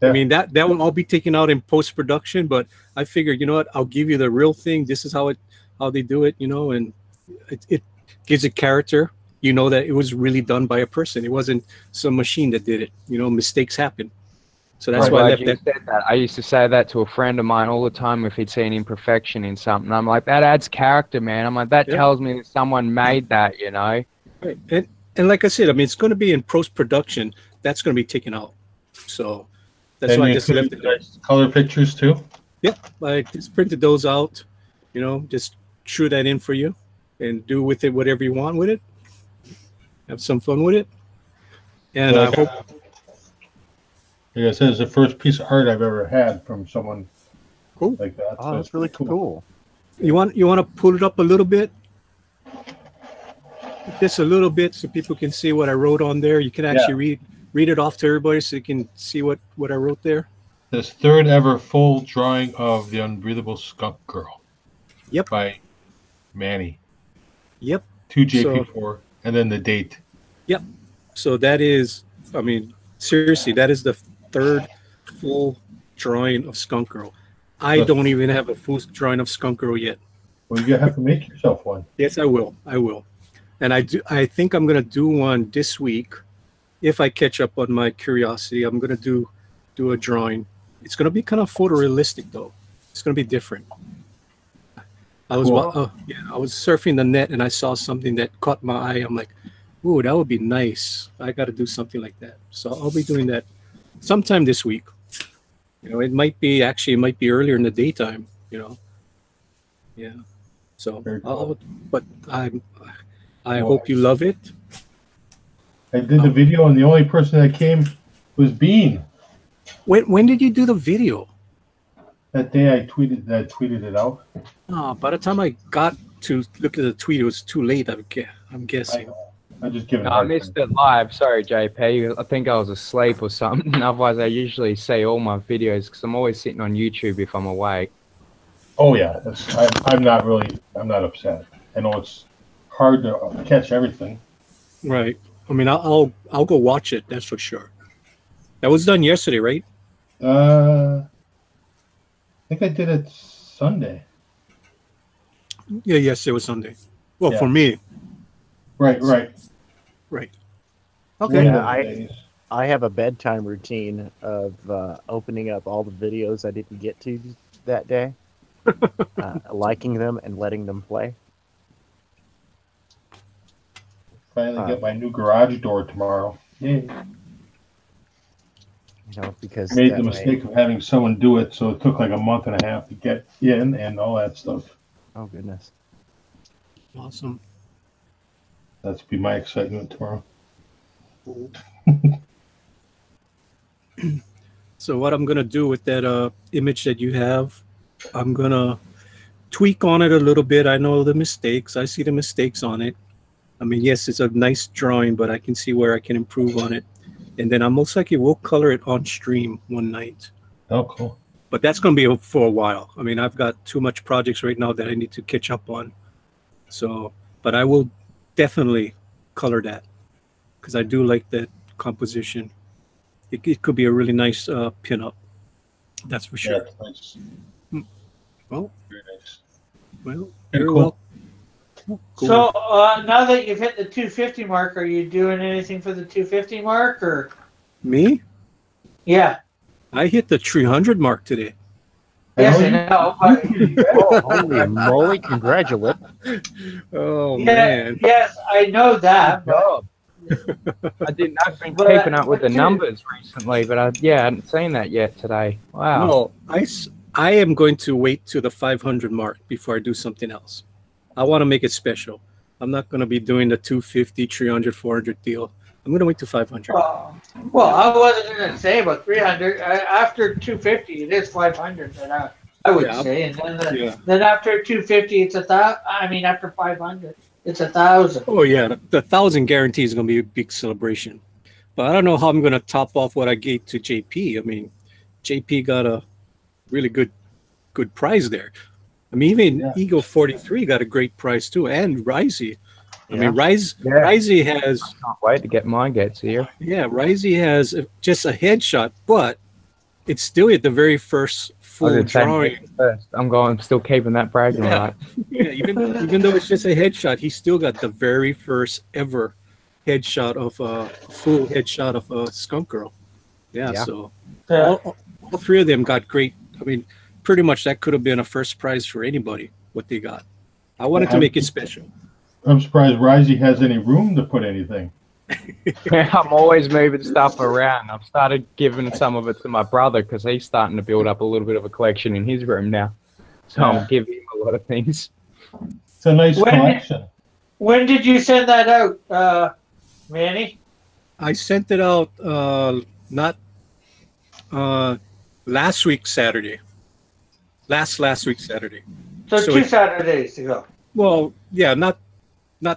Yeah. I mean that will all be taken out in post production, but I figured, you know what, I'll give you the real thing. This is how they do it, you know, and it gives it character. You know that it was really done by a person. It wasn't some machine that did it. You know, mistakes happen. So that's why I left that. Said that. I used to say that to a friend of mine all the time if he'd see an imperfection in something. I'm like, that adds character, man. I'm like, that tells me that someone made that, you know? Right. And like I said, I mean, it's going to be in post-production. That's going to be taken out. So that's why I just left it there. Color pictures too? Yep. I just printed those out, you know, just threw that in for you and do with it whatever you want with it. Have some fun with it. And I hope... Like I said, it's the first piece of art I've ever had from someone like that. Oh, that's really cool. You want to pull it up a little bit? Just a little bit so people can see what I wrote on there. You can actually read it off to everybody so you can see what I wrote there. This third ever full drawing of The Unbreathable Skunk Girl. Yep. By Manny. Yep. 2JP4, and then the date. Yep. So that is, I mean, seriously, that is the third full drawing of Skunk Girl. I don't even have a full drawing of Skunk Girl yet. Well, you have to make yourself one. Yes, I will. I will. And I think I'm going to do one this week. If I catch up on my curiosity, I'm going to do a drawing. It's going to be kind of photorealistic, though. It's going to be different. I was I was surfing the net and I saw something that caught my eye. I'm like, ooh, that would be nice. I got to do something like that. So I'll be doing that sometime this week. You know, it might be earlier in the daytime, you know. Yeah. So, but I hope you love it. I did the video, and the only person that came was Bean. When did you do the video? That day I tweeted it out. Oh, by the time I got to look at the tweet, it was too late. I'm guessing. I just give it. I missed it live. Sorry, JP. I think I was asleep or something. Otherwise, I usually see all my videos because I'm always sitting on YouTube if I'm awake. Oh yeah, I'm not upset. I know it's hard to catch everything. Right. I mean, I'll go watch it. That's for sure. That was done yesterday, right? I think I did it Sunday. Yeah. Yes, it was Sunday. Well, for me. Right. Okay. Yeah, I have a bedtime routine of opening up all the videos I didn't get to that day, liking them and letting them play. Finally get my new garage door tomorrow. Yay. You know, because made the mistake of having someone do it, so it took like a month and a half to get in and all that stuff. Oh goodness. Awesome. That's be my excitement tomorrow. So what I'm gonna do with that image that you have, I'm gonna tweak on it a little bit. I know the mistakes. I see the mistakes on it. I mean, yes, it's a nice drawing, but I can see where I can improve on it. And then I most likely will color it on stream one night. Oh, cool. But that's going to be for a while. I mean, I've got too much projects right now that I need to catch up on. So, but I will definitely color that because I do like that composition. It could be a really nice pin-up. That's for sure. Yeah, nice. Well, very nice. Well, Very very cool. well. Cool. So now that you've hit the 250 mark, are you doing anything for the 250 mark or? Me? Yeah. I hit the 300 mark today. Yes, I know. Oh, holy moly! Congratulations. Oh Yeah, man. yes, I know that. But, I didn't. I've been But- keeping up with the but- numbers recently, but I hadn't seen that yet today. Wow. No, I am going to wait to the 500 mark before I do something else. I want to make it special. I'm not going to be doing the 250, 300, 400 deal. I'm going to wait to 500. well, I wasn't going to say about 300. After 250, it is 500. But I would Yeah, say, and then yeah. then after 250, it's after 500. It's 1,000. Oh yeah, the 1,000 guarantee is going to be a big celebration. But I don't know how I'm going to top off what I gave to JP. I mean, JP got a really good prize there. I mean, even Eagle 43 got a great prize too, and Risey. I mean, Risey has. Can't wait to get mine gets here. Yeah, Risey has just a headshot, but it's still at the very first full drawing. I'm still keeping that bragging right. Yeah, even though it's just a headshot, he still got the very first ever headshot of a full headshot of a skunk girl. Yeah. So all three of them got great. I mean, pretty much that could have been a first prize for anybody. What they got, I wanted to make it special. I'm surprised Risey has any room to put anything. I'm always moving stuff around. I've started giving some of it to my brother because he's starting to build up a little bit of a collection in his room now. So I'm giving him a lot of things. It's a nice collection. When did you send that out, Manny? I sent it out not last week Saturday. Last week Saturday. So 2 Saturdays ago. Well, yeah, not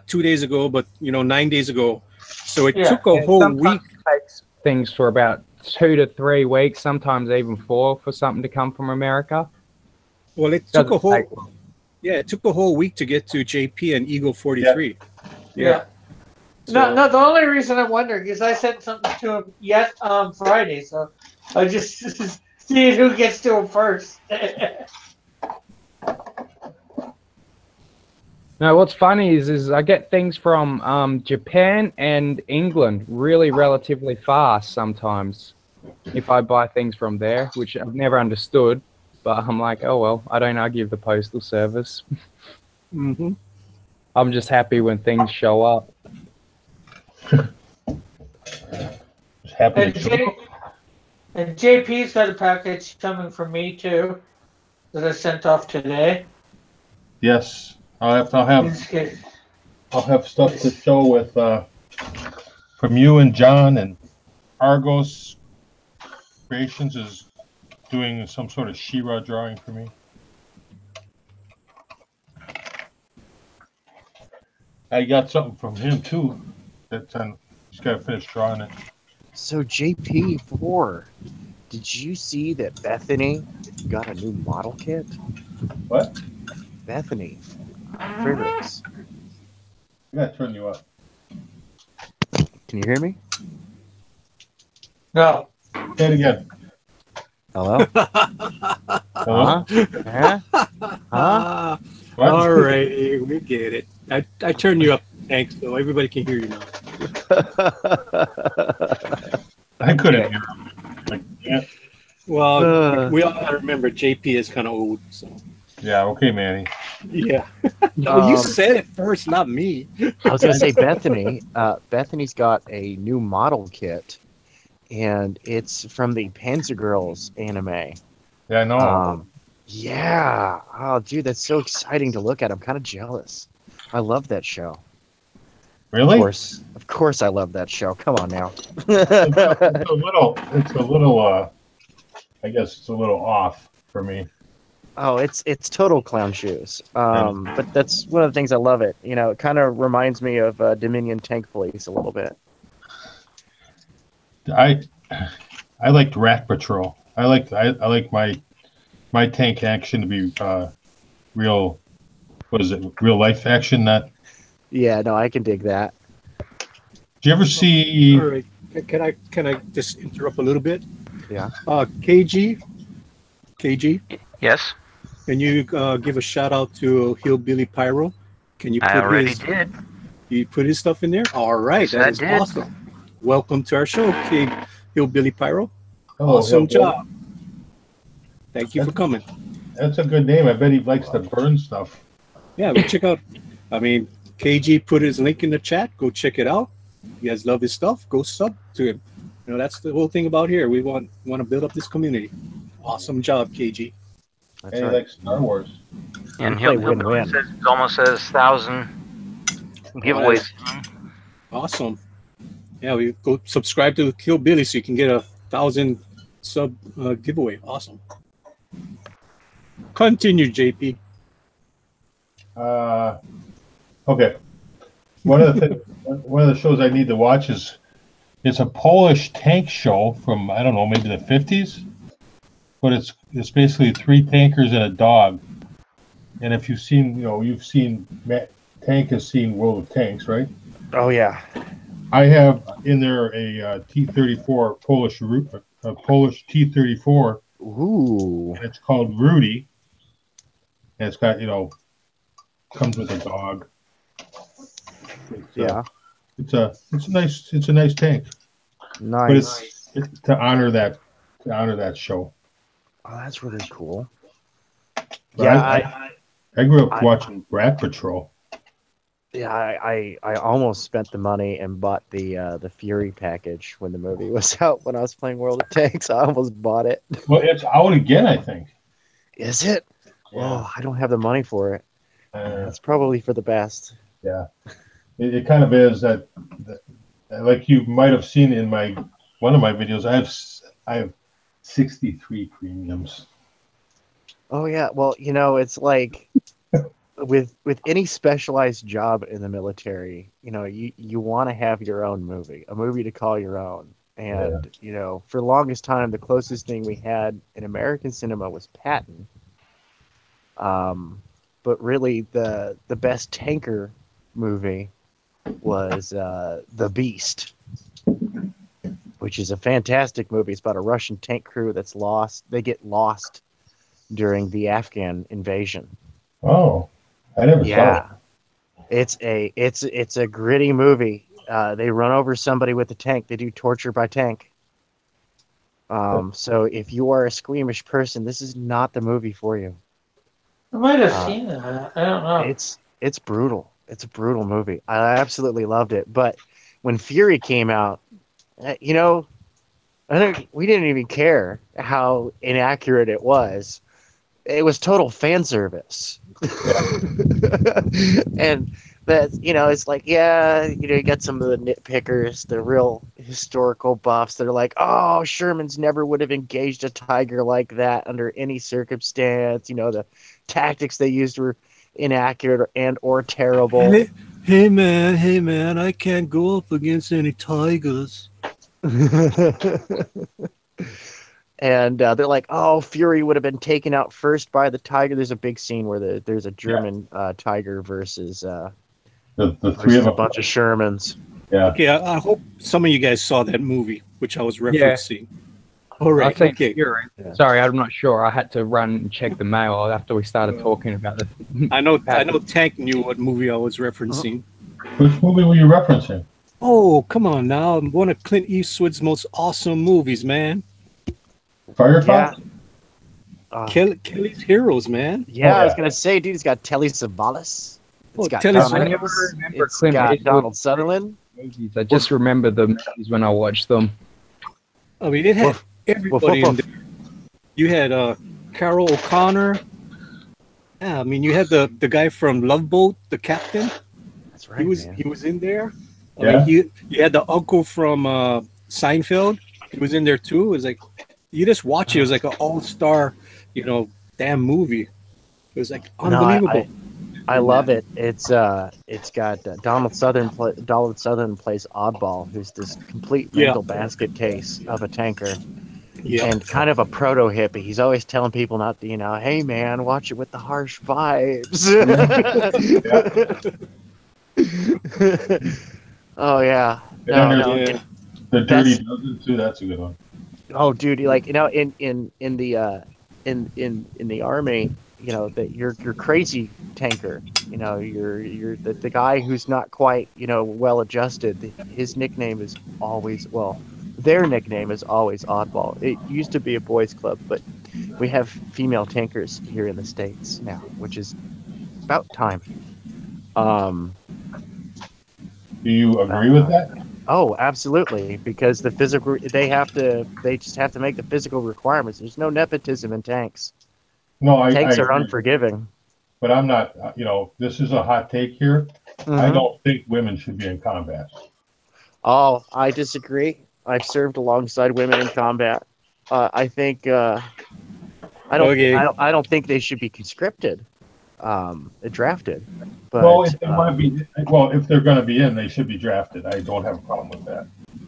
2 days ago, but 9 days ago. So it took a whole week. It takes things for about 2 to 3 weeks, sometimes even 4, for something to come from America. Well, it took a whole week to get to JP and Eagle 43. Yeah. No, the only reason I'm wondering is I sent something to him Friday, so I just see who gets to him first. No, what's funny is I get things from Japan and England really relatively fast sometimes if I buy things from there, which I've never understood. But I'm like, oh, well, I don't argue with the postal service. Mm-hmm. I'm just happy when things show up. And JP's got a package coming from me, too, that I sent off today. Yes. I'll have stuff to show with from you and John, and Argos Creations is doing some sort of She-Ra drawing for me. I got something from him too. He's got to finish drawing it. So JP4, did you see that Bethany got a new model kit? What? Bethany. Favorites. I gotta turn you up. Can you hear me? No. Say it again. Hello? Hello? Huh? What? All right, we get it. I turned you up, thanks, so everybody can hear you now. I couldn't hear him. Well, we all gotta remember JP is kind of old, so. Yeah, okay, Manny. Yeah. No, you said it first, not me. I was going to say Bethany. Bethany's got a new model kit, and it's from the Panzer Girls anime. Yeah, I know. Yeah. Oh, dude, that's so exciting to look at. I'm kind of jealous. I love that show. Really? Of course I love that show. Come on now. It's a little, I guess it's a little off for me. Oh, it's total clown shoes. But that's one of the things I love it. It kind of reminds me of Dominion Tank Police a little bit. I liked Rat Patrol. I like my tank action to be real. What is it? Real life action, not. Yeah, no, I can dig that. Do you ever see? All right. Can I just interrupt a little bit? Yeah. KG. Yes, Can you give a shout out to Hillbilly Pyro? Can you put I already did. You put his stuff in there? All right, Yes, that I is did. awesome. Welcome to our show, King Hillbilly Pyro. Oh, Awesome Hillbilly. job. Thank you for coming. That's a good name. I bet he likes to burn stuff. Yeah, go check out. I mean, KG put his link in the chat. Go check it out. You guys love his stuff. Go sub to him. That's the whole thing about here. We want to build up this community. Awesome job, KG. That's And he right. likes Star Wars. And Play he'll win-win. says it's almost at 1,000 giveaways. Awesome. Yeah, we go subscribe to Hillbilly so you can get 1,000 sub giveaway. Awesome. Continue, JP. Okay. one of the shows I need to watch is it's a Polish tank show from I don't know maybe the 50s, but it's basically 3 tankers and a dog. And if you've seen Tank has seen World of Tanks, right? Oh yeah. I have in there a T-34 a Polish T-34. Ooh. And it's called Rudy. And it's got comes with a dog. It's a nice tank. Nice. But it's to honor that show. Oh, that's really cool. But Yeah, I grew up watching Rat Patrol. Yeah, I almost spent the money and bought the Fury package when the movie was out. When I was playing World of Tanks, I almost bought it. Well, it's out again, I think. Is it? Yeah. Oh, I don't have the money for it. That's probably for the best. Yeah, it kind of is that like you might have seen in one of my videos. I have 63 premiums. Oh yeah, well it's like with any specialized job in the military, you want to have your own movie, a movie to call your own. And for the longest time, the closest thing we had in American cinema was Patton. But really, the best tanker movie was The Beast, which is a fantastic movie. It's about a Russian tank crew that's lost. They get lost during the Afghan invasion. Oh, I never saw it. It's a gritty movie. They run over somebody with a tank. They do torture by tank. So if you are a squeamish person, this is not the movie for you. I might have seen that. I don't know. It's brutal. It's a brutal movie. I absolutely loved it. But when Fury came out, I think we didn't even care how inaccurate it was. It was total fan service. And that, it's like, you got some of the nitpickers, the real historical buffs that are like, oh, Sherman's never would have engaged a tiger like that under any circumstance. The tactics they used were inaccurate or terrible. Hey man, I can't go up against any tigers. And they're like, oh, Fury would have been taken out first by the tiger. There's a big scene where there's a German tiger versus the three of a bunch of Shermans. Yeah. Okay, I hope some of you guys saw that movie, which I was referencing. All right. I think Okay. Fury. Sorry, I'm not sure. I had to run and check the mail after we started talking about this. I know Tank knew what movie I was referencing. Which movie were you referencing? Oh, come on now. One of Clint Eastwood's most awesome movies, man. Firefox? Kelly's Heroes, man. Yeah, I was going to say, dude, it's got Telly Savalas. It's got Telly Tom I Hanks. never remember It's Clint got Eastwood Donald Sutherland. movies. I just remember the movies when I watched them. I mean, it had everybody in there. You had Carol O'Connor. Yeah, I mean, you had the guy from Love Boat, the captain. That's right, He was in there. Yeah. I mean, you had the uncle from Seinfeld. He was in there too. It was like you just watch it. It was like an all-star, damn movie. It was like unbelievable. I love it. It's got Donald Sutherland plays Oddball, who's this complete mental basket case of a tanker. Yeah. And kind of a proto hippie. He's always telling people not to, hey man, watch it with the harsh vibes. Oh yeah. The Dirty Dozen too. That's a good one. Oh, dude, in the army, that you're crazy tanker. You're the guy who's not quite well adjusted. His nickname is always their nickname is always Oddball. It used to be a boys' club, but we have female tankers here in the States now, which is about time. Do you agree with that? Oh, absolutely, because they just have to make the physical requirements. There's no nepotism in tanks. No, Tanks I are agree. unforgiving. But I'm not. This is a hot take here. I don't think women should be in combat. Oh, I disagree. I've served alongside women in combat. I think I don't think they should be conscripted. drafted. But Well, if they want to be, well, if they're going to be in, they should be drafted. I don't have a problem with that.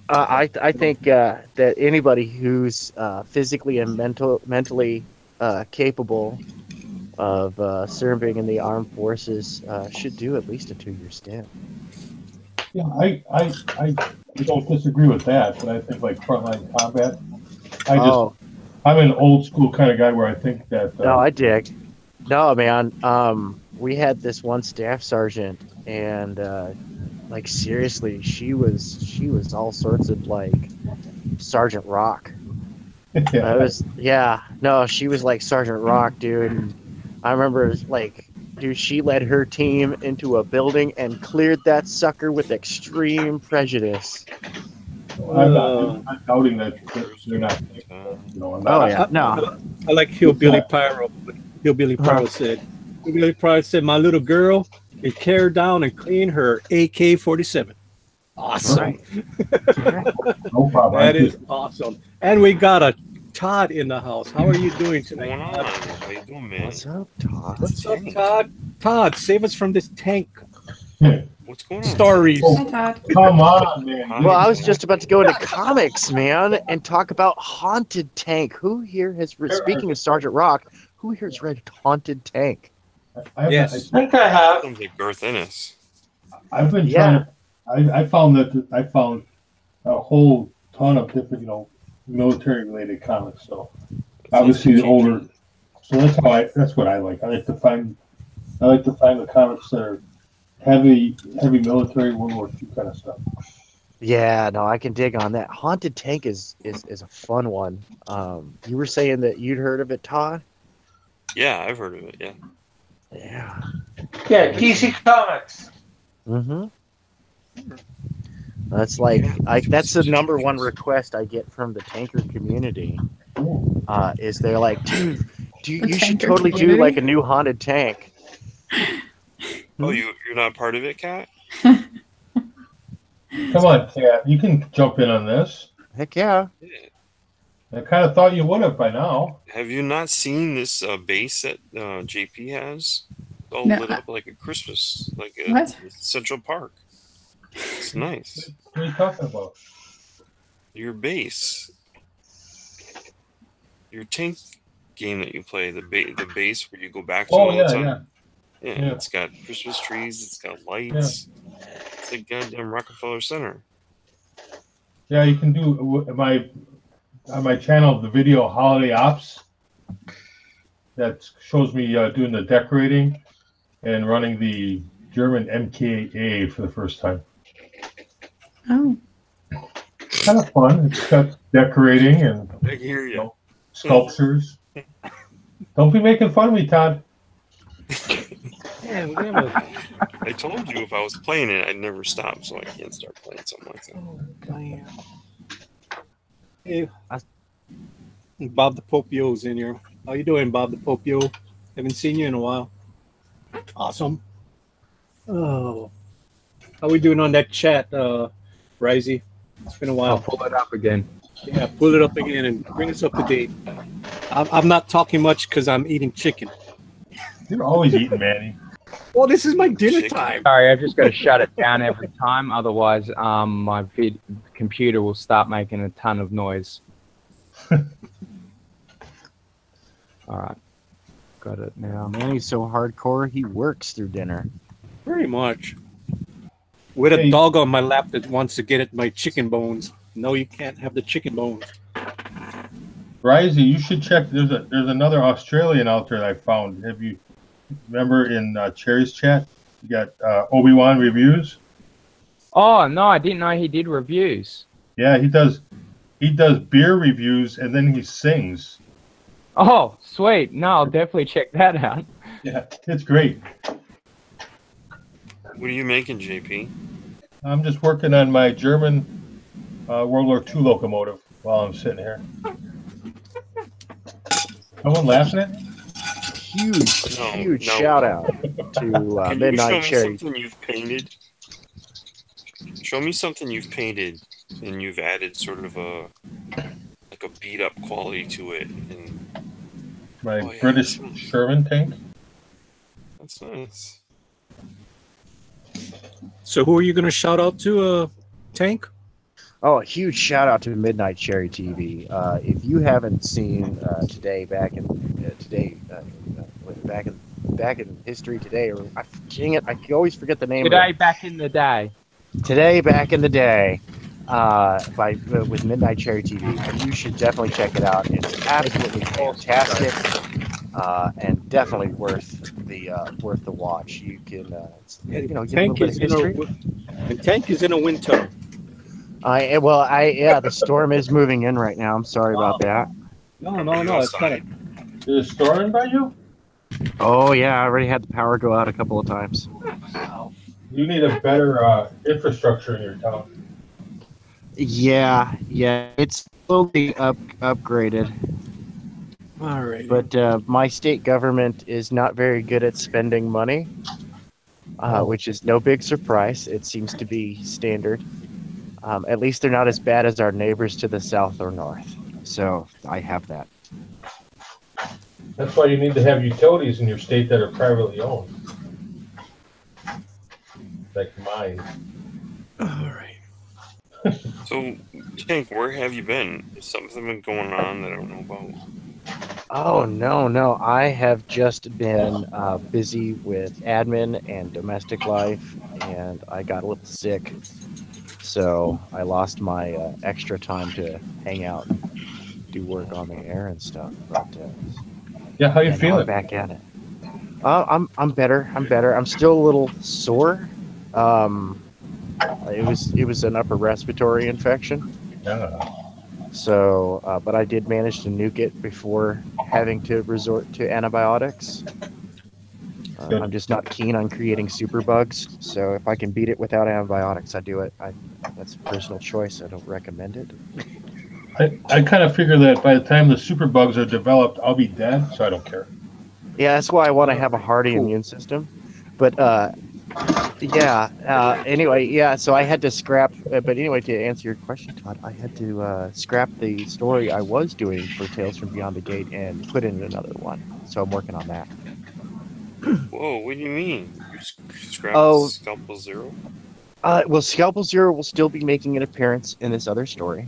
I think that anybody who's physically and mentally capable of serving in the armed forces should do at least a 2-year stint. Yeah, I don't disagree with that, but I think like frontline combat, I'm an old school kind of guy where I think that. No, I dig. No, man. We had this one staff sergeant, and like seriously, she was all sorts of like Sergeant Rock. She was like Sergeant Rock, dude. And I remember like, dude, she led her team into a building and cleared that sucker with extreme prejudice. I'm not doubting that they're not. You know, I'm not. No. I like Hillbilly Pyro. Hillbilly Pyro said, Hillbilly Pyro said, my little girl can tear down and clean her AK-47. Awesome. Right. No problem. That is awesome. And we got a Todd in the house. How are you doing tonight? What's going on? How you doing, man? What's up, Todd? What's up, Todd? Todd, save us from this tank. What's going on? Stories. Hi, Todd. Come on, man. Well, I was just about to go into comics, man, and talk about Haunted Tank. Who here has, speaking of Sergeant Rock, who here has read Haunted Tank? Yes. I think I have. Sounds like Garth Ennis. I've been trying. I found a whole ton of different, military-related comics. So obviously the older. So that's what I like. I like to find the comics that are heavy military, World War II kind of stuff. Yeah, no, I can dig on that. Haunted Tank is a fun one. You were saying that you'd heard of it, Todd? Yeah, I've heard of it. Yeah. Yeah. Yeah, DC Comics. Mm-hmm. That's that's the number one request I get from the tanker community. Is they're like, dude, you should totally do like a new Haunted Tank. Oh, you're not part of it, Kat? Come on, Kat, you can jump in on this. Heck yeah. I kind of thought you would have by now. Have you not seen this base that JP has? It's all No, lit up like a Christmas, like a What? Central Park. It's nice. What are you talking about? Your base, your tank game that you play, the base where you go back to Oh, all the yeah, time. yeah. Yeah, it's got Christmas trees, it's got lights. It's like goddamn Rockefeller Center. Yeah, you can do on my channel the video Holiday Ops. That shows me doing the decorating and running the German MKA for the first time. Oh. Kind of fun. It's got decorating and I hear you. Sculptures. Don't be making fun of me, Todd. Yeah, we have a I told you if I was playing it, I'd never stop, so I can't start playing something like that. Hey, Bob the Popio's in here. How you doing, Bob the Popio? Haven't seen you in a while. Awesome. Oh, how we doing on that chat, Risey? It's been a I'll while. pull it up again. Yeah, pull it up again and bring us up to date. I'm not talking much because I'm eating chicken. You're always eating, Manny. Well, this is my dinner Chicken. time. Sorry, I've just got to shut it down every time. Otherwise, my computer will start making a ton of noise. All right. Got it now. Manny's so hardcore, he works through dinner. Pretty much. With a Hey. dog on my lap that wants to get at my chicken bones. No, you can't have the chicken bones. Risey, you should check. There's another Australian out there that I found. Have you remember in Cherry's chat? You got Obi-Wan reviews. Oh, no, I didn't know he did reviews. Yeah, he does beer reviews and then he sings. Oh, sweet. No, I'll definitely check that out. Yeah, it's great. What are you making, JP? I'm just working on my German World War II locomotive while I'm sitting here. Someone laughing at me? Huge No. shout out to Can you Midnight show Cherry. me something you've painted? Show me something you've painted and you've added sort of a beat up quality to it. And My Oh, yeah, British that's- Sherman tank. That's nice. So who are you going to shout out to, Tank? Oh, a huge shout out to Midnight Cherry TV. If you haven't seen back in history today, or dang it, I always forget the name. Today, back in the day. Today, back in the day, with Midnight Cherry TV. You should definitely check it out. It's absolutely fantastic, and definitely worth the watch. You can, get a little bit of history. Tank is in a wind tunnel. The storm is moving in right now. I'm sorry about that. No. It's kind of. Is it storming by you? Oh yeah, I already had the power go out a couple of times. You need a better infrastructure in your town. Yeah, it's slowly upgraded. All right. But my state government is not very good at spending money, which is no big surprise. It seems to be standard. At least they're not as bad as our neighbors to the south or north. So I have that. That's why you need to have utilities in your state that are privately owned. Like mine. All right. So, Tank, where have you been? Has something been going on that I don't know about? Oh, no. I have just been busy with admin and domestic life, and I got a little sick. So I lost my extra time to hang out and do work on the air and stuff. But yeah, how you I'm feeling? back at it. I'm better. I'm still a little sore. It was an upper respiratory infection. Yeah. So, but I did manage to nuke it before having to resort to antibiotics. I'm just not keen on creating superbugs. So if I can beat it without antibiotics, I do it. That's a personal choice. I don't recommend it. I kind of figure that by the time the superbugs are developed, I'll be dead, so I don't care. Yeah, that's why I want to have a hardy immune system. But anyway, yeah. So I had to scrap. But anyway, to answer your question, Todd, I had to scrap the story I was doing for Tales from Beyond the Gate and put in another one. So I'm working on that. Whoa, what do you mean? You scrapped Scalpel Zero? Well, Scalpel Zero will still be making an appearance in this other story,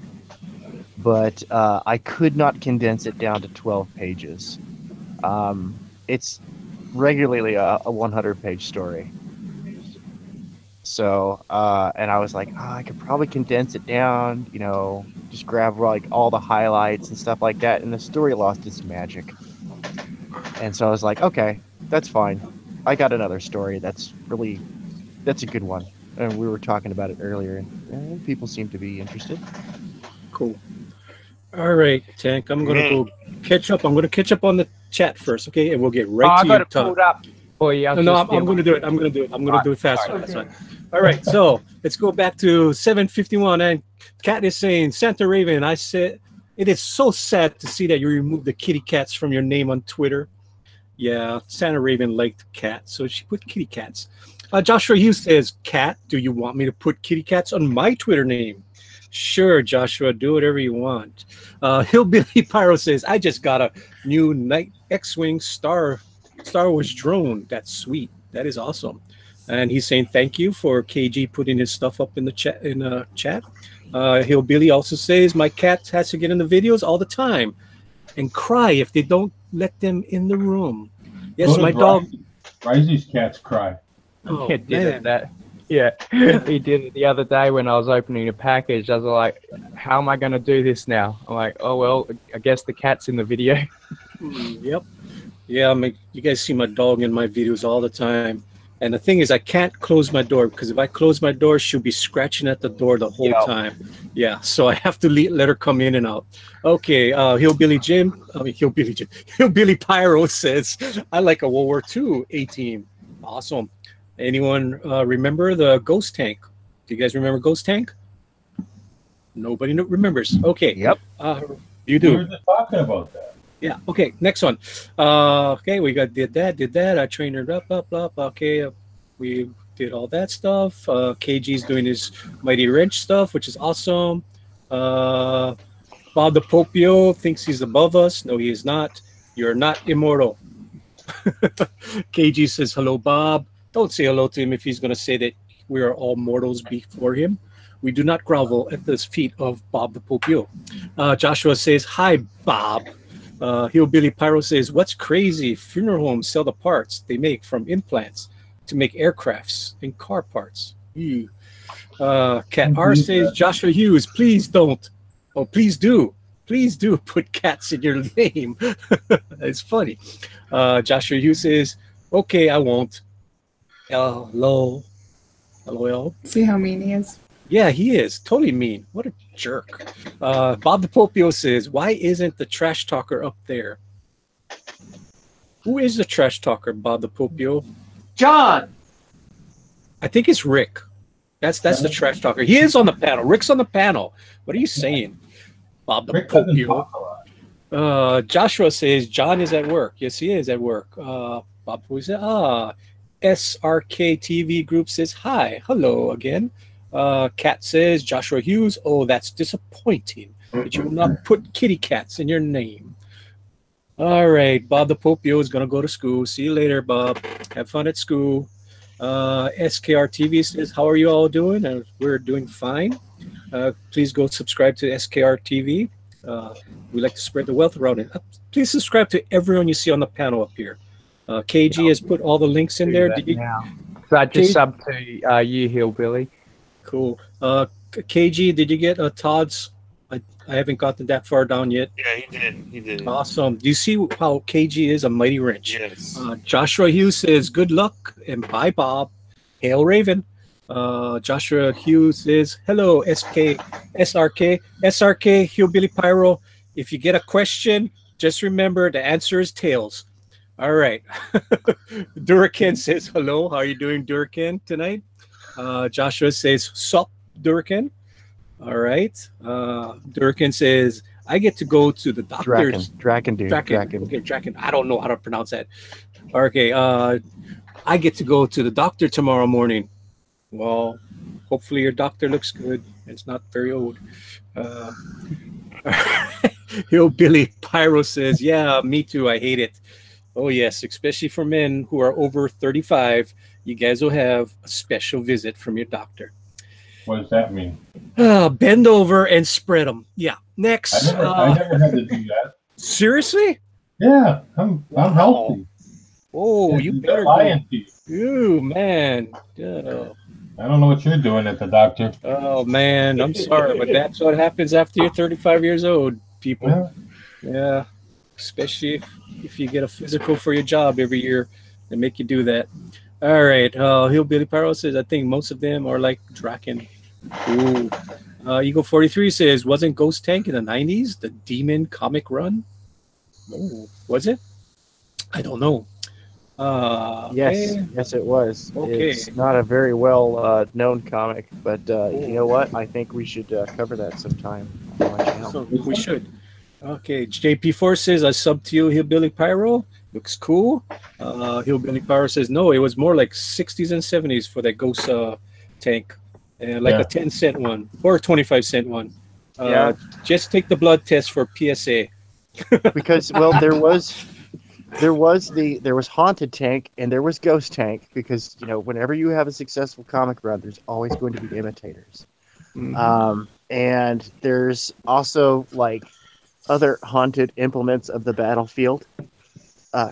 but I could not condense it down to 12 pages. It's regularly a 100-page story. So, and I was like, I could probably condense it down, just grab like all the highlights and stuff like that, and the story lost its magic. And so I was like, okay, that's fine. I got another story that's a good one. And we were talking about it earlier, and people seem to be interested. Cool. All right, Tank, I'm going to go catch up. I'm going to catch up on the chat first, okay? And we'll get right to you. I got it pulled up for you. I'm going to do it. I'm going to do it faster. Right. That's fine. All right, so let's go back to 7:51. And Cat is saying, Santa Raven, I said, it is so sad to see that you removed the kitty cats from your name on Twitter. Yeah, Santa Raven liked cats, so she put kitty cats. Joshua Hughes says, Cat, do you want me to put kitty cats on my Twitter name? Sure, Joshua, do whatever you want. Hillbilly Pyro says, I just got a new Night X-Wing Star Wars drone. That's sweet. That is awesome. And he's saying thank you for KG putting his stuff up in the chat. Hillbilly also says, my cat has to get in the videos all the time and cry if they don't let them in the room. Yes, my dog. Risey's cats cry. Oh, he did that. Yeah, he did it the other day when I was opening a package. I was like, how am I going to do this now? I'm like, oh, well, I guess the cat's in the video. Yep. Yeah, you guys see my dog in my videos all the time. And the thing is, I can't close my door because if I close my door, she'll be scratching at the door the whole time. Yeah, so I have to let her come in and out. Okay, Hillbilly Pyro says, I like a World War II A-Team. Awesome. Anyone remember the Ghost Tank? Do you guys remember Ghost Tank? Nobody remembers. Okay. Yep. You do. We were just talking about that. Yeah. Okay. Next one. Okay. We did that. I trained her up. Okay. We did all that stuff. KG's doing his Mighty Wrench stuff, which is awesome. Bob the Popio thinks he's above us. No, he is not. You're not immortal. KG says, hello, Bob. Don't say hello to him if he's going to say that we are all mortals before him. We do not grovel at the feet of Bob the Popio. Joshua says, hi, Bob. Hillbilly Pyro says, what's crazy? Funeral homes sell the parts they make from implants to make aircrafts and car parts. Ew. Cat R says, Joshua Hughes, please don't. Oh, please do. Please do put cats in your name. It's funny. Joshua Hughes says, okay, I won't. LOL. LOL. See how mean he is? Yeah, he is. Totally mean. What a jerk. Bob the Popio says, why isn't the trash talker up there? Who is the trash talker, Bob the Popio? John. I think it's Rick. That's the trash talker. He is on the panel. Rick's on the panel. What are you saying, Bob the Rick doesn't Popio? talk a lot. Joshua says, John is at work. Yes, he is at work. Bob says, SRK TV Group says, hi. Hello again. Cat says, Joshua Hughes, oh, that's disappointing that you will not put kitty cats in your name. All right, Bob the Popio is going to go to school. See you later, Bob. Have fun at school. SKR TV says, how are you all doing? We're doing fine. Please go subscribe to SKR TV. We like to spread the wealth around it. Please subscribe to everyone you see on the panel up here. KG has put all the links in there. Did you? So I just subbed to you, Hillbilly. Cool. KG, did you get Todd's? I haven't gotten that far down yet. Yeah, he did. He did. Awesome. Do you see how KG is a mighty wrench? Yes. Joshua Hughes says, good luck and bye, Bob. Hail Raven. Joshua Hughes says, hello, SRK, Hillbilly Pyro. If you get a question, just remember the answer is tails. All right. Duraken says, hello. How are you doing, Duraken, tonight? Joshua says, sup, Duraken. All right. Durkin says, I get to go to the doctor's. Draken, dude. Draken. Okay, Draken. I don't know how to pronounce that. Okay. I get to go to the doctor tomorrow morning. Well, hopefully your doctor looks good. It's not very old. Hillbilly Pyro says, yeah, me too. I hate it. Oh, yes, especially for men who are over 35. You guys will have a special visit from your doctor. What does that mean? Bend over and spread them. Yeah. Next. I never had to do that. Seriously? Yeah, I'm healthy. Oh, you better lying to you. You man. Oh. I don't know what you're doing at the doctor. Oh man, I'm sorry, but that's what happens after you're 35 years old, people. Yeah. Especially if you get a physical for your job every year, they make you do that. All right. Hillbilly Pyro says, I think most of them are like Draken. Ooh. Eagle 43 says, wasn't Ghost Tank in the 90s the Demon comic run? Oh, was it? I don't know. Yes, it was. Okay. It's not a very well known comic, but you know what? I think we should cover that sometime on my channel. So we should. Okay, JP4 says, I sub to you, Hillbilly Pyro. Looks cool. Hillbilly Pyro says, no, it was more like 60s and 70s for that Ghost tank. Like a 10-cent one or a 25-cent one. Just take the blood test for PSA. Because, well, there was Haunted Tank and there was Ghost Tank, because, you know, whenever you have a successful comic run, there's always going to be imitators. Mm-hmm. And there's also, like, other haunted implements of the battlefield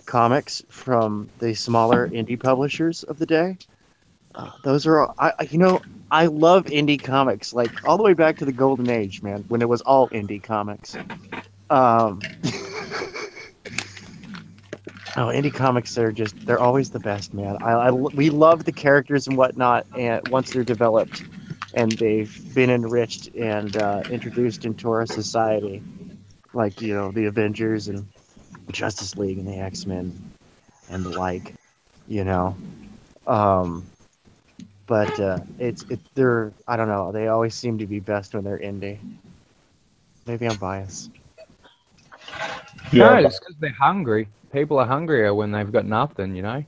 comics from the smaller indie publishers of the day. Those are, I love indie comics, like all the way back to the golden age, man, when it was all indie comics. Indie comics, they're always the best, man. We love the characters and whatnot, and once they're developed and they've been enriched and introduced into our society, like, you know, the Avengers and Justice League and the X-Men and the like, you know. But they're, I don't know, they always seem to be best when they're indie. Maybe I'm biased. No, it's because they're hungry. People are hungrier when they've got nothing, you know.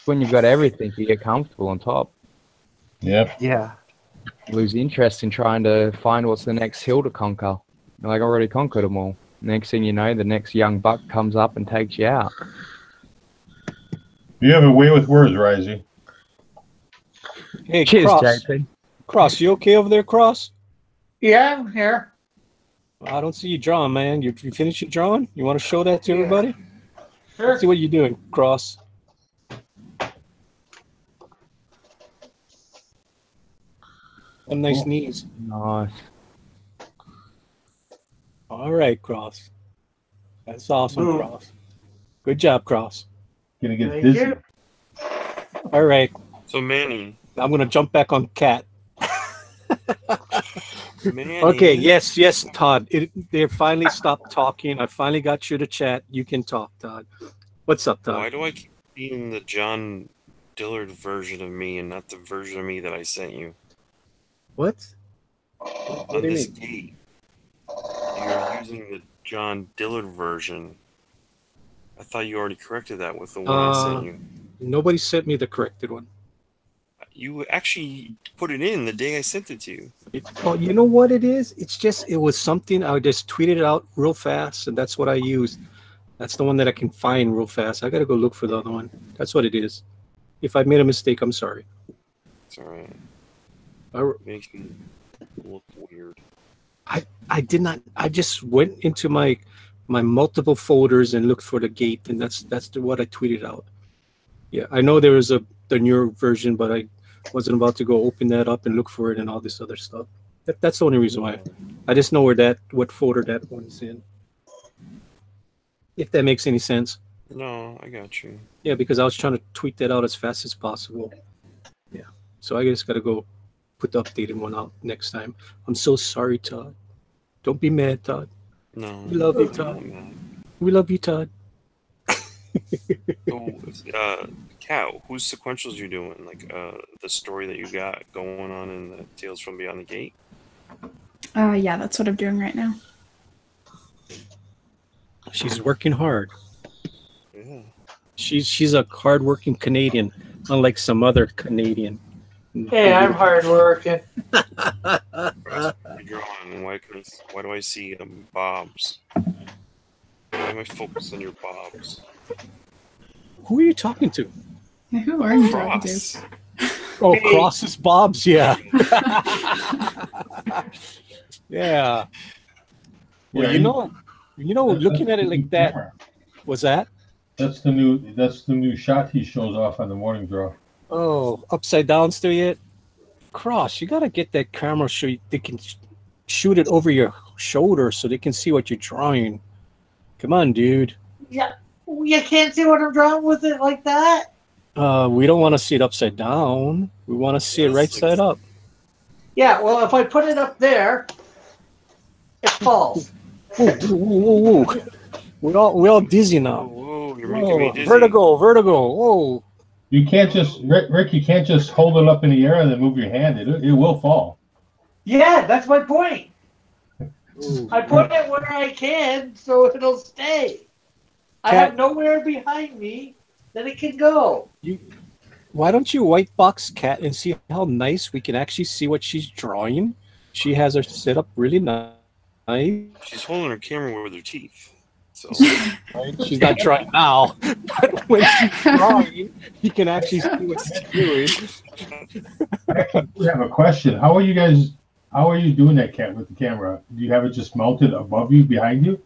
When you've got everything, you get comfortable on top. Yep. Yeah. Lose interest in trying to find what's the next hill to conquer. You're like, I already conquered them all. Next thing you know, the next young buck comes up and takes you out. You have a way with words, Risey. Hey, Cheers, Cross. JP. Cross, you okay over there, Cross? Yeah, I'm here. I don't see you drawing, man. You finished your drawing? You want to show that to Yeah. everybody? Sure. Let's see what you're doing, Cross. Some nice knees. Nice. All right, Cross. That's awesome, Boom. Cross. Good job, Cross. Gonna get Thank dizzy. you. All right, So Manny, I'm gonna jump back on Cat. Manny. Okay, yes, Todd. They finally stopped talking. I finally got you to chat. You can talk, Todd. What's up, Todd? Why do I keep seeing the John Dillard version of me and not the version of me that I sent you What? on do you this mean? date? You're using the John Dillard version. I thought you already corrected that with the one I sent you. Nobody sent me the corrected one. You actually put it in the day I sent it to you. Oh, you know what it is? It was something I just tweeted it out real fast, and that's what I used. That's the one that I can find real fast. I gotta go look for the other one. That's what it is. If I made a mistake, I'm sorry. It's alright. I, Makes me look weird. I did not. I just went into my multiple folders and looked for the gate, and that's what I tweeted out. Yeah, I know there was the newer version, but I wasn't about to go open that up and look for it and all this other stuff. That's the only reason why. I just know what folder that one's in. If that makes any sense. No, I got you. Yeah, because I was trying to tweet that out as fast as possible. Yeah, so I just gotta go put the updated one out next time. I'm so sorry, Todd. Don't be mad, Todd. No. We love you, I'm Todd. not mad. We love you, Todd. So, Kat, whose sequentials you doing? Like the story that you got going on in the Tales from Beyond the Gate? Yeah, that's what I'm doing right now. She's working hard. Yeah. She's a hard-working Canadian, unlike some other Canadian. Hey, I'm hard working. You're drawing. Why do I see bobs? Why am I focused on your bobs? Who are you talking to? Yeah, who are you talking to? Cross. Oh, Hey. Cross's Bobs, yeah. Yeah. Well, Yeah, you know, looking at it like that, Camera. was that? That's the new shot he shows off on the morning draw. Oh, upside down still yet? Cross, you gotta get that camera so they can shoot it over your shoulder so they can see what you're drawing. Come on, dude. Yeah, you can't see what I'm drawing with it like that. We don't want to see it upside down. We want to see it right side up. Yeah, well, if I put it up there, it falls. Whoa, whoa, whoa. We're all dizzy now. Whoa, you're making me Whoa, dizzy. vertigo. Whoa. You can't just Rick. You can't just hold it up in the air and then move your hand. It will fall. Yeah, that's my point. Ooh. I put it where I can so it'll stay. I Cat- have nowhere behind me that it can go. Why don't you white box Cat and see how nice we can actually see what she's drawing? She has her set up really nice. She's holding her camera with her teeth. So Right? She's not drawing now, but when she's drawing, you can actually see what she's doing. I have a question. How are you doing that, Cat, with the camera? Do you have it just mounted above you, behind you?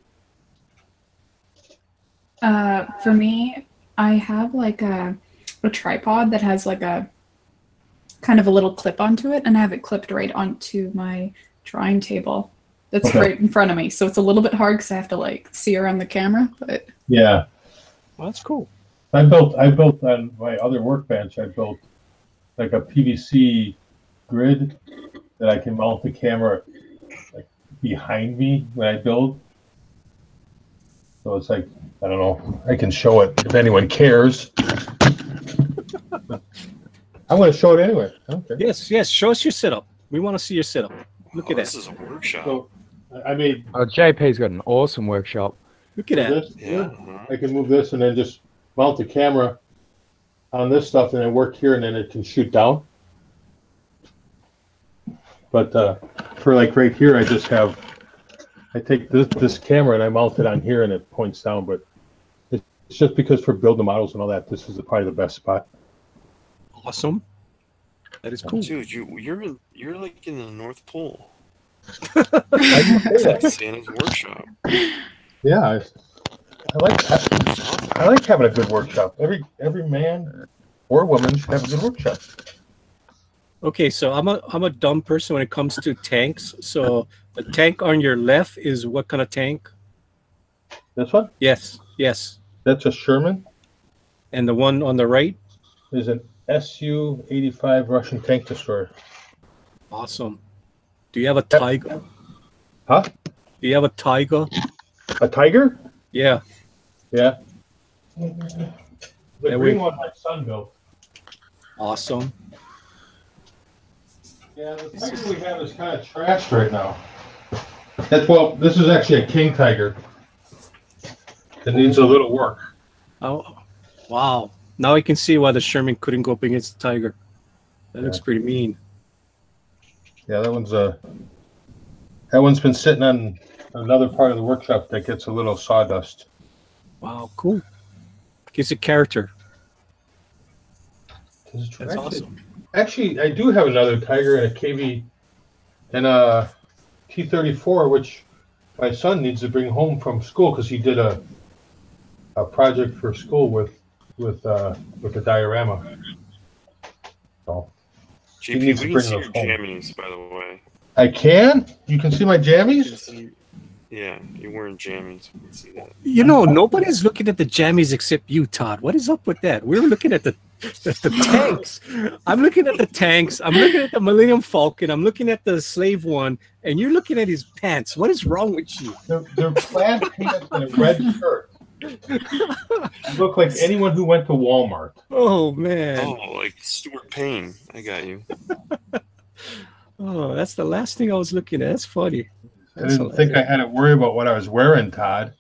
For me, I have like a tripod that has like a kind of a little clip onto it, and I have it clipped right onto my drawing table. That's Okay. right in front of me, so it's a little bit hard because I have to like see around the camera. But Yeah. Well, that's cool. I built on my other workbench. I built like a PVC grid that I can mount the camera like behind me when I build. So it's like, I don't know. I can show it if anyone cares. I'm going to show it anyway. I don't care. Yes. Show us your setup. We want to see your setup. Look at this that. is a workshop. So I made Oh, JP's got an awesome workshop. Look at that. this. Yeah. I can move this and then just mount the camera on this stuff and then work here and then it can shoot down. But for like right here, I take this camera and I mount it on here and it points down, but it's It's just because for build the models and all that, this is probably the best spot. Awesome. That is cool. Dude, you're like in the North Pole. I didn't say that. Santa's workshop. Yeah, I like that. I like having a good workshop. Every man or woman should have a good workshop. Okay, so I'm a dumb person when it comes to tanks. So the tank on your left is what kind of tank? This one? Yes, yes. That's a Sherman. And the one on the right? Is an Su-85 Russian tank destroyer. Awesome. Do you have a Tiger? Huh? Do you have a Tiger? A Tiger? Yeah. Yeah. The green one my son built. Awesome. Yeah, the Tiger we have is kind of trashed right now. This is actually a King Tiger. It needs a little work. Oh, wow. Now I can see why the Sherman couldn't go up against the Tiger. That looks pretty mean. Yeah, that one's been sitting on another part of the workshop that gets a little sawdust. Wow, cool. Gives it character. That's awesome. Actually, I do have another Tiger and a KV and a T-34, which my son needs to bring home from school because he did a project for school with a diorama. So JP, we can see your jammies, by the way. I can? You can see my jammies? Yeah, you're wearing jammies. We can see that. You know, nobody's looking at the jammies except you, Todd. What is up with that? We're looking at the tanks. I'm looking at the tanks. I'm looking at the Millennium Falcon. I'm looking at the Slave One, and you're looking at his pants. What is wrong with you? They're plaid pants and a red shirt. You look like anyone who went to Walmart. Oh, man. Oh, like Stuart Payne. I got you. Oh, that's the last thing I was looking at. That's funny. I didn't think I had to worry about what I was wearing, Todd.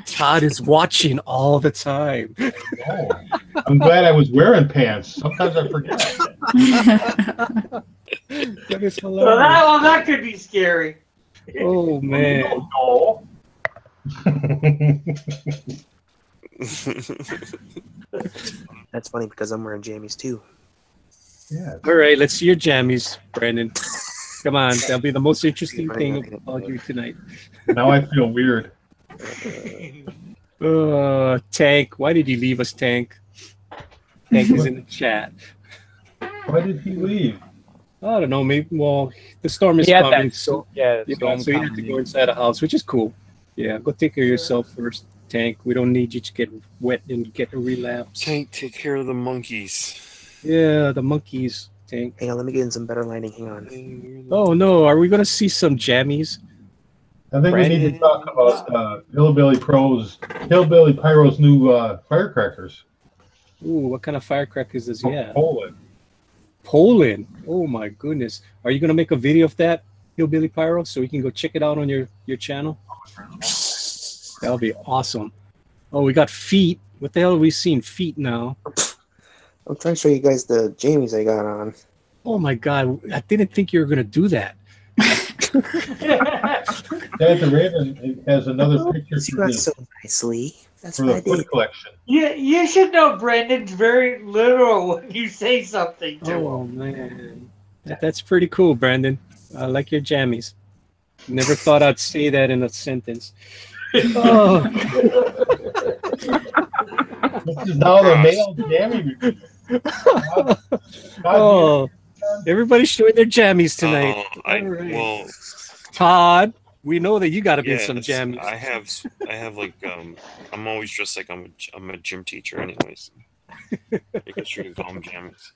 Todd is watching all the time. Oh, I'm glad I was wearing pants. Sometimes I forget. That is So hilarious. that could be scary. Oh, man. Oh, That's funny because I'm wearing jammies too. yeah. All right, let's see your jammies, Brandon. Come on, that'll be the most interesting thing about you tonight. Now I feel weird. Tank, why did you leave us, Tank? Tank is in the chat. Why did he leave? I don't know, maybe, well, the storm is Yeah, coming, that's- so, yeah, the you know, storm so you have to coming. go inside the house, which is cool. Yeah, go take care of yourself first, Tank. We don't need you to get wet and get a relapse. Tank, take care of the monkeys. Yeah, the monkeys, Tank. Hang on, let me get in some better lighting. Hang on. Oh, no, are we going to see some jammies? I think we need to talk about Hillbilly Pyro's new firecrackers. Ooh, what kind of firecrackers does he have? Poland. Poland. Oh my goodness. Are you gonna make a video of that, Hillbilly Pyro, so we can go check it out on your channel? That'll be awesome. Oh, we got feet. What the hell are we seeing feet now? I'm trying to show you guys the jammies I got on. Oh my god, I didn't think you were gonna do that. Dad the Raven has another picture You got so nicely. That's for what I the foot did. collection. You should know Brandon's very literal when you say something to Oh him. man. That's pretty cool, Brandon. I like your jammies. Never thought I'd say that in a sentence. Oh. This is now the male jammy review. Oh, everybody's showing their jammies tonight. Well, Todd, we know that you got to be in some yes, jammies. I have like I'm always dressed like I'm a gym teacher, anyways. Making sure to call them jammies.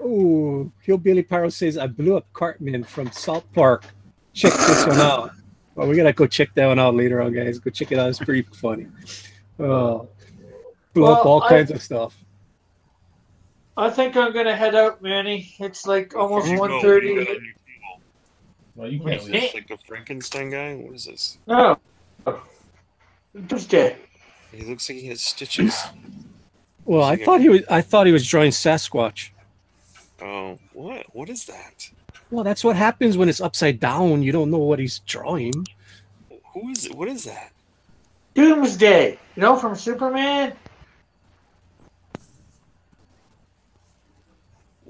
Oh, Hillbilly Pyro says I blew up Cartman from South Park. Check this one out. Well, we gotta go check that one out later on, guys. Go check it out. It's pretty funny. Blew up all kinds of stuff. I think I'm gonna head out, Manny. It's like almost You go, 1:30. you got a new tool. Well, you What can't is leave. this, like a Frankenstein guy? What is this? No. Just dead. He looks like he has stitches. Well, I thought he was drawing Sasquatch. Oh, what? What is that? Well, that's what happens when it's upside down. You don't know what he's drawing. Who is it? What is that? Doomsday. You know, from Superman?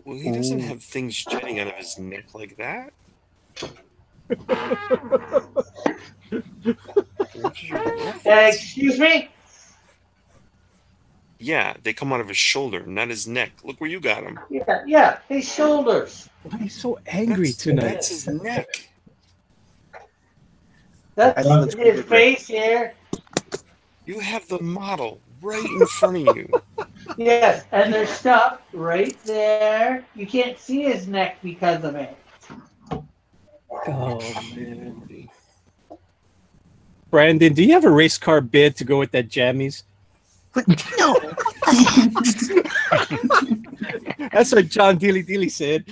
Well, he doesn't have things jutting out of his neck like that. Excuse me? Yeah, they come out of his shoulder, not his neck. Look where you got him. Yeah, his shoulders. Why are you so angry tonight? That's his neck. That's his face here. You have the model right in front of you. Yes, and there's stuff right there. You can't see his neck because of it. Oh, man. Brandon, do you have a race car bid to go with that jammies? No. That's what John Dilly Dilly said.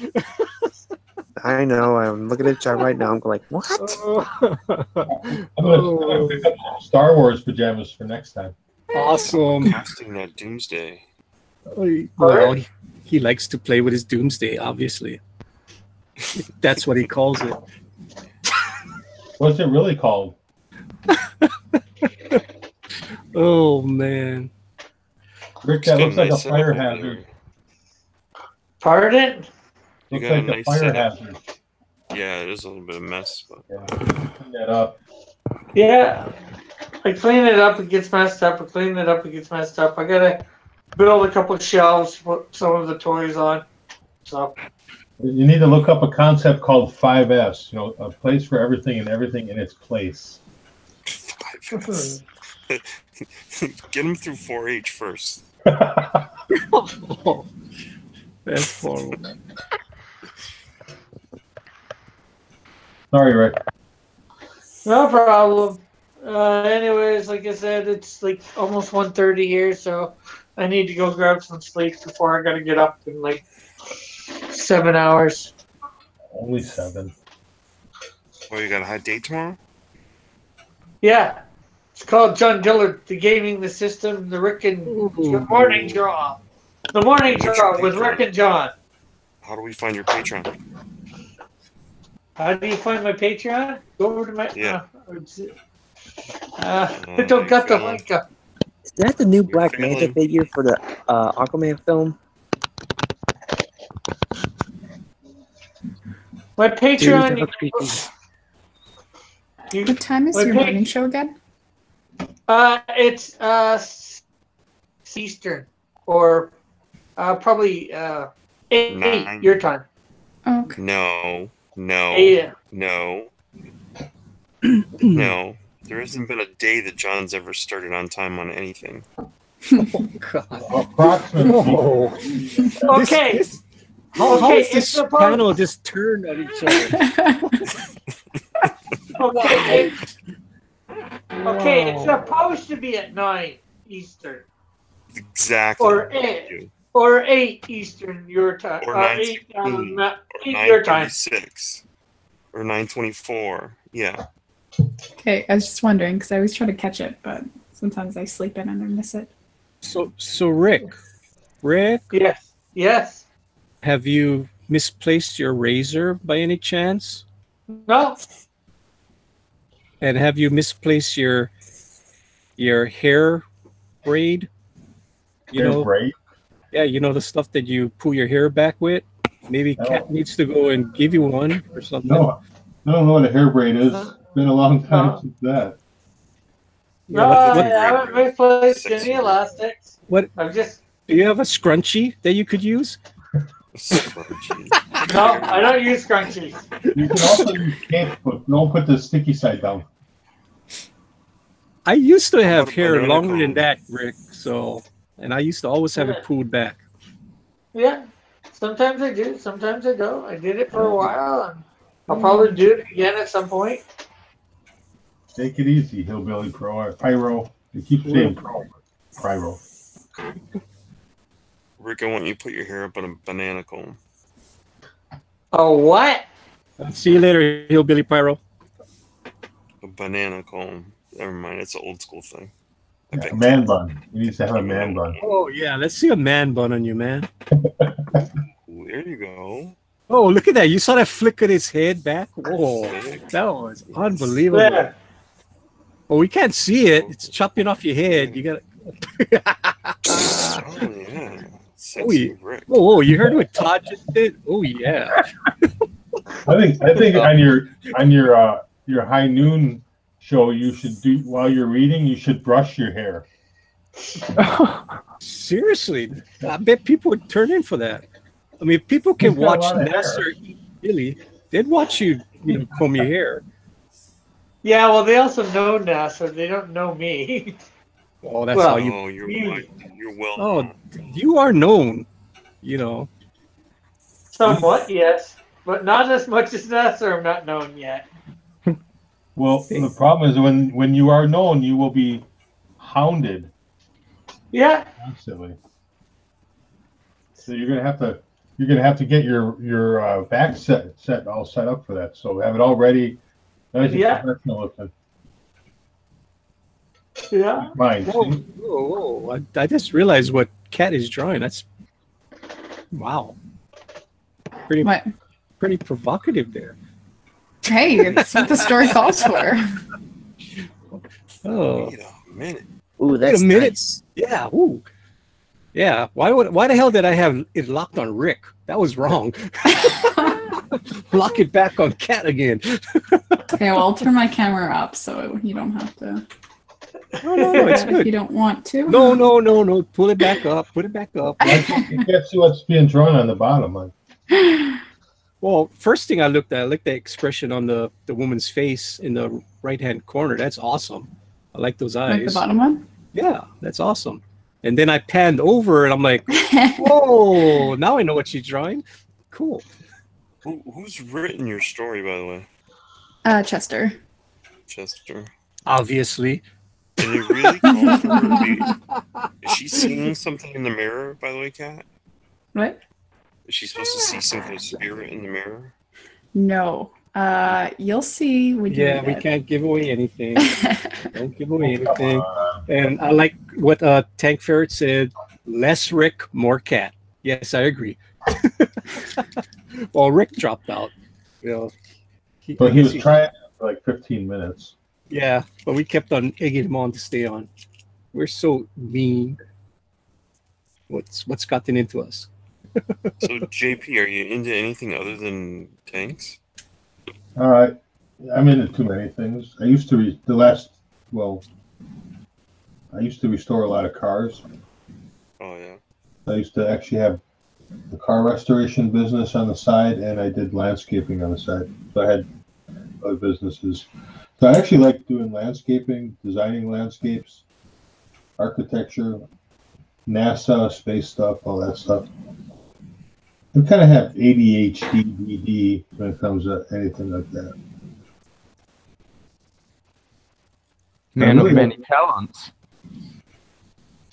I know. I'm looking at the chart right now. I'm going like, what? I'm gonna pick up some Star Wars pajamas for next time. Awesome. Casting that Doomsday. Well, he likes to play with his Doomsday, obviously. That's what he calls it. What's it really called? Oh, man. Rick, that looks like a fire hazard. Pardon? You Looks got a like a nice fire setup. hazard. Yeah, it is a little bit of a mess, but Yeah, clean that up. Yeah. I clean it up, it gets messed up. I clean it up, it gets messed up. I gotta build a couple of shelves to put some of the toys on. So You need to look up a concept called 5S. You know, a place for everything and everything in its place. 5S. Get him through 4-H first. Oh, that's horrible. Sorry, Rick. no problem. Anyways, like I said, it's like almost 1:30 here, so I need to go grab some sleep before I gotta get up in like 7 hours. Only 7. Oh, you got a hot date tomorrow? Yeah. It's called John Dillard, the Gaming the System, the Rick and the Morning Draw. The Morning Draw with Rick and John. How do we find your Patreon? How do you find my Patreon? Go over to my. Yeah. I don't got the link up. Is that the new Black Manta figure for the Aquaman film? My Patreon. What time is my your pa- morning show again? It's Eastern or probably 8 9. your time. Oh, okay. No. 8. No. No. There hasn't been a day that John's ever started on time on anything. Oh, God. Approximately. Oh. Okay. How Okay, is this it's supposed- panel just turned on each other? Okay. Okay, it's Wow. supposed to be at 9 Eastern Exactly. or 8 Eastern your time. Or 8 9:16. 8 your time. 9:36. Or 9:24. Yeah. Okay, I was just wondering because I always try to catch it, but sometimes I sleep in and I miss it. So Rick, Yes. have you misplaced your razor by any chance? No. And have you misplaced your hair braid? You Hair know, braid? yeah, you know the stuff that you pull your hair back with. Maybe Kat needs to go and give you one or something. No, I don't know what a hair braid is. It's been a long time since that. No, I haven't misplaced any elastics. What? I've just Do you have a scrunchie that you could use? no, I don't use scrunchies. You can also use tape, but don't put the sticky side down. I used to have What hair about longer Unicom? than that, Rick. So, and I used to always have it pulled back. Yeah. Sometimes I do, sometimes I don't. I did it for a while and I'll probably do it again at some point. Take it easy, Hillbilly Pro. Pyro. You keep saying pro. Pyro. Rick, I want you to put your hair up on a banana comb. Oh, what? See you later, Hillbilly Pyro. A banana comb. Never mind, it's an old school thing. I Yeah, bet a man bun. You need to have a man bun. Oh yeah, let's see a man bun on you, man. There you go. Oh, look at that! You saw that flick of his head back. Whoa, that was unbelievable. There. Well, we can't see it. It's chopping off your head. You got Oh yeah. Oh, Sexy yeah. Rick. Oh, you heard what Todd just did? Oh, yeah. I think on your high noon show, you should do while you're reading. You should brush your hair. Seriously, I bet people would turn in for that. I mean, if people can He's got a watch lot of hair. Nasser eat Billy, they'd watch you, comb your hair. Yeah, well, they also know Nasser. They don't know me. Oh, that's Well, how you. Oh, you're well. Oh, you are known. Somewhat, yes. But not as much as Nasser. I'm not known yet. Well, the problem is when you are known, you will be hounded Yeah. constantly. So you're gonna have to get your back set all set up for that. So have it all ready. Nice and Yeah. professional looking. Yeah. Mine. Whoa, See? whoa. I just realized what Cat is drawing. That's wow. What? Pretty provocative there. Hey, that's what the story calls for. Oh, Wait a minute. Ooh, that's a minute. nice. yeah. Ooh. Yeah. Why the hell did I have it locked on Rick? That was wrong. Lock it back on Cat again. Okay, well, I'll turn my camera up so you don't have to. No, it's if good. you don't want to. No. Pull it back up. Put it back up. You can't see what's being drawn on the bottom. Like, Well, first thing I looked at, I looked at the expression on the woman's face in the right-hand corner. That's awesome. I like those eyes. Like the bottom one? Yeah, that's awesome. And then I panned over and I'm like, whoa, now I know what she's drawing. Cool. Who's written your story, by the way? Chester. Chester. Obviously. Can you really call for her? Is she seeing something in the mirror, by the way, Kat? What? Is she supposed to see some kind of spirit in the mirror? No. You'll see when you Yeah, read we it. can't give away anything. Don't give away anything. And I like what Tank Ferret said, less Rick, more Cat. Yes, I agree. Well, Rick dropped out. but he was trying for like 15 minutes. Yeah, but we kept on egging him on to stay on. We're so mean. What's gotten into us? So, JP, are you into anything other than tanks? I'm into too many things. I used to I used to restore a lot of cars. Oh, yeah. I used to actually have the car restoration business on the side, and I did landscaping on the side. So I had other businesses. So I actually like doing landscaping, designing landscapes, architecture, NASA, space stuff, all that stuff. I kind of have ADHD, BD when it comes to anything like that. Man of really many talents.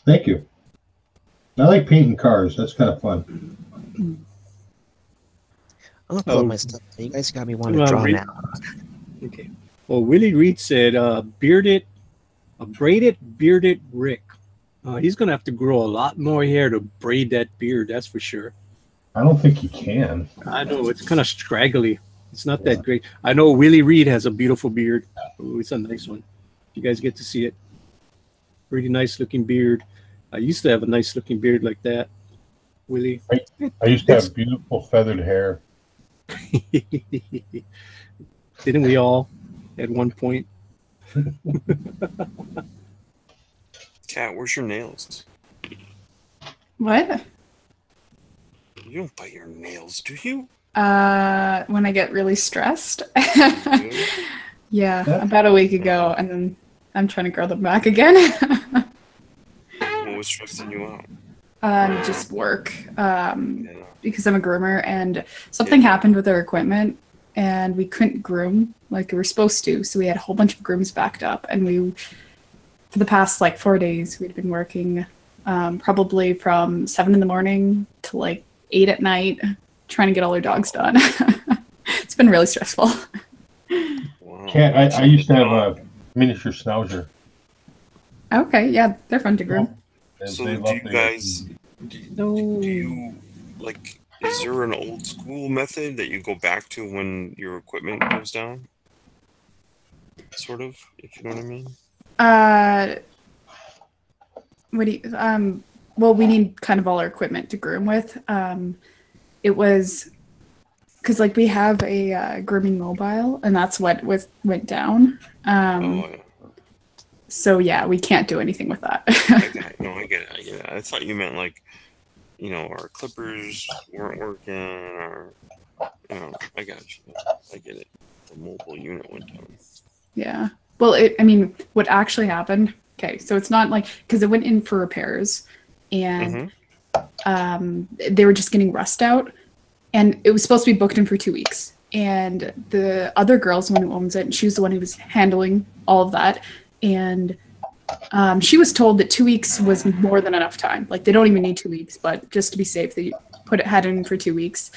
Thank you. I like painting cars. That's kind of fun. I'm gonna pull up my stuff. You guys got me wanting to Well, draw read- now. Okay. Well, Willie Reed said, a braided, bearded Rick. He's going to have to grow a lot more hair to braid that beard, that's for sure. I don't think you can. I know, it's kind of straggly. It's not that great. I know Willie Reed has a beautiful beard. Ooh, it's a nice one. You guys get to see it. Pretty nice looking beard. I used to have a nice looking beard like that. Willie. I used to have beautiful feathered hair. Didn't we all at one point? Kat, where's your nails? What? You don't bite your nails, do you? When I get really stressed. Yeah, about a week ago, and then I'm trying to grow them back again. What was stressing you out? Just work. Because I'm a groomer, and something happened with our equipment, and we couldn't groom like we were supposed to. So we had a whole bunch of grooms backed up, and for the past 4 days, we'd been working probably from 7 in the morning to 8 at night, trying to get all our dogs done. It's been really stressful. Wow. Cat, I used to have a miniature schnauzer. Okay, yeah, they're fun to groom. And So they do love you the- guys, do you, is there an old school method that you go back to when your equipment goes down? Sort of, if you know what I mean? What do you, well, we need kind of all our equipment to groom with. It was because like we have a grooming mobile, and that's what went down. So yeah, we can't do anything with that. I get it. I thought you meant like, our clippers weren't working, or I got you. I get it. The mobile unit went down. Yeah. Well, what actually happened? Okay, so it's not like because it went in for repairs, and they were just getting rust out, and it was supposed to be booked in for 2 weeks. And the other girl's the one who owns it, and she was the one who was handling all of that. And she was told that 2 weeks was more than enough time. Like they don't even need 2 weeks, but just to be safe, they had it in for 2 weeks.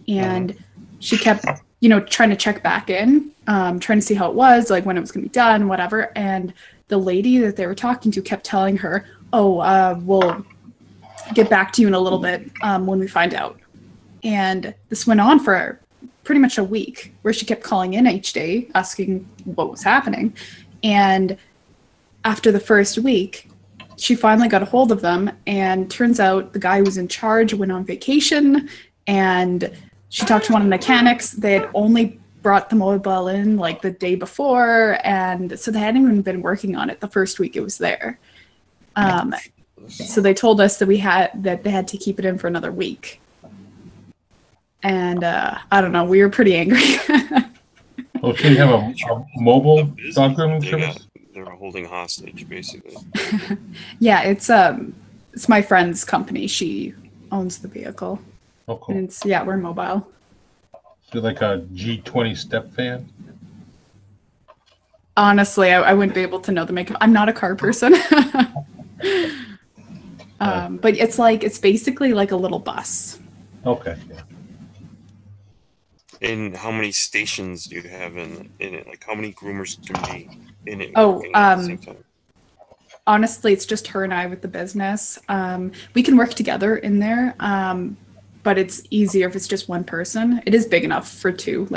And she kept, trying to check back in, trying to see how it was, like when it was going to be done, whatever. And the lady that they were talking to kept telling her, we'll get back to you in a little bit when we find out. And this went on for pretty much a week, where she kept calling in each day asking what was happening. And after the first week, she finally got a hold of them, and turns out the guy who was in charge went on vacation, and she talked to one of the mechanics. They had only brought the mobile in like the day before, and so they hadn't even been working on it the first week it was there. So they told us that they had to keep it in for another week. And I don't know, we were pretty angry. Oh, so you have a mobile dog grooming service? They're holding hostage, basically. Yeah, it's my friend's company. She owns the vehicle. Oh, cool. And we're mobile. So like a G20 step fan? Honestly, I wouldn't be able to know the makeup. I'm not a car person. But it's basically like a little bus. Okay. Yeah. And how many stations do you have in it? Like how many groomers can be in it? Honestly, it's just her and I with the business. We can work together in there, but it's easier if it's just one person. It is big enough for two.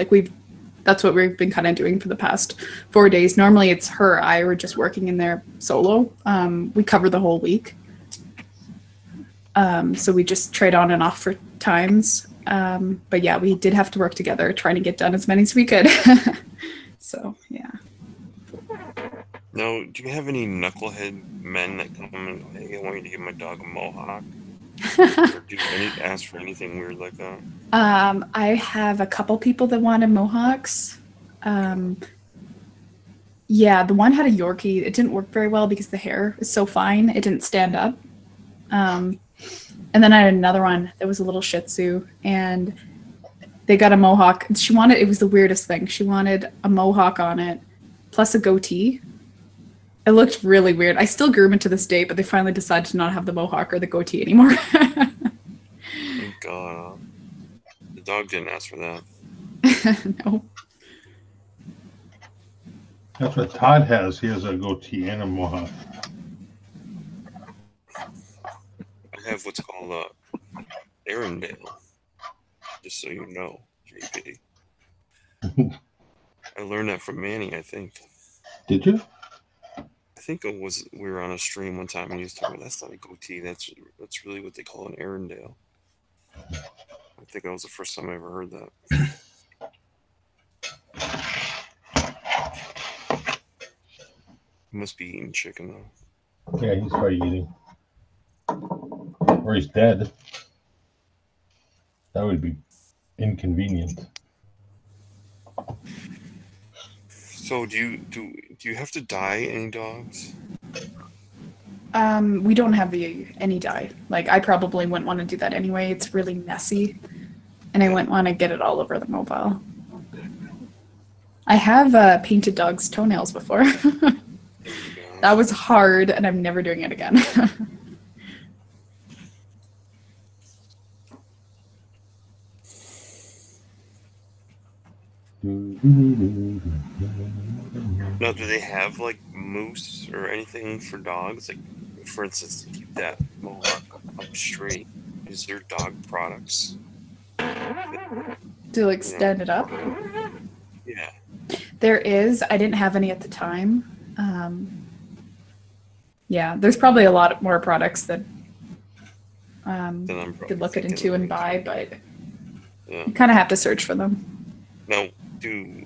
That's what we've been kind of doing for the past 4 days. Normally it's her or I were just working in there solo. We cover the whole week. So we just trade on and off for times. But yeah, we did have to work together trying to get done as many as we could. So yeah. Now, do you have any knucklehead men that come and go, hey, I want you to give my dog a mohawk? Or do you ask for anything weird like that? I have a couple people that wanted mohawks. Yeah, the one had a Yorkie. It didn't work very well because the hair is so fine. It didn't stand up. And then I had another one that was a little Shih Tzu, and they got a mohawk. It was the weirdest thing. She wanted a mohawk on it, plus a goatee. It looked really weird. I still groom it to this day, but they finally decided to not have the mohawk or the goatee anymore. Thank God. The dog didn't ask for that. No. That's what Todd has. He has a goatee and a mohawk. I have what's called Arendelle, just so you know, JP. I learned that from Manny, I think. Did you? I think we were on a stream one time and he was talking about that's not a goatee, that's really what they call an Arendelle. I think that was the first time I ever heard that. He must be eating chicken though. Yeah, he's probably eating. Or he's dead. That would be inconvenient. So do you have to dye any dogs? We don't have any dye. I probably wouldn't want to do that anyway. It's really messy, and I wouldn't want to get it all over the mobile. I have painted dogs' toenails before. That was hard, and I'm never doing it again. Now, do they have mousse or anything for dogs? For instance, to keep that mohawk up straight. Is there dog products? To stand it up? Yeah. There is. I didn't have any at the time. Yeah, there's probably a lot more products that Then I'm you probably could look thinking into and of- buy, but Yeah. you kind of have to search for them. Now, do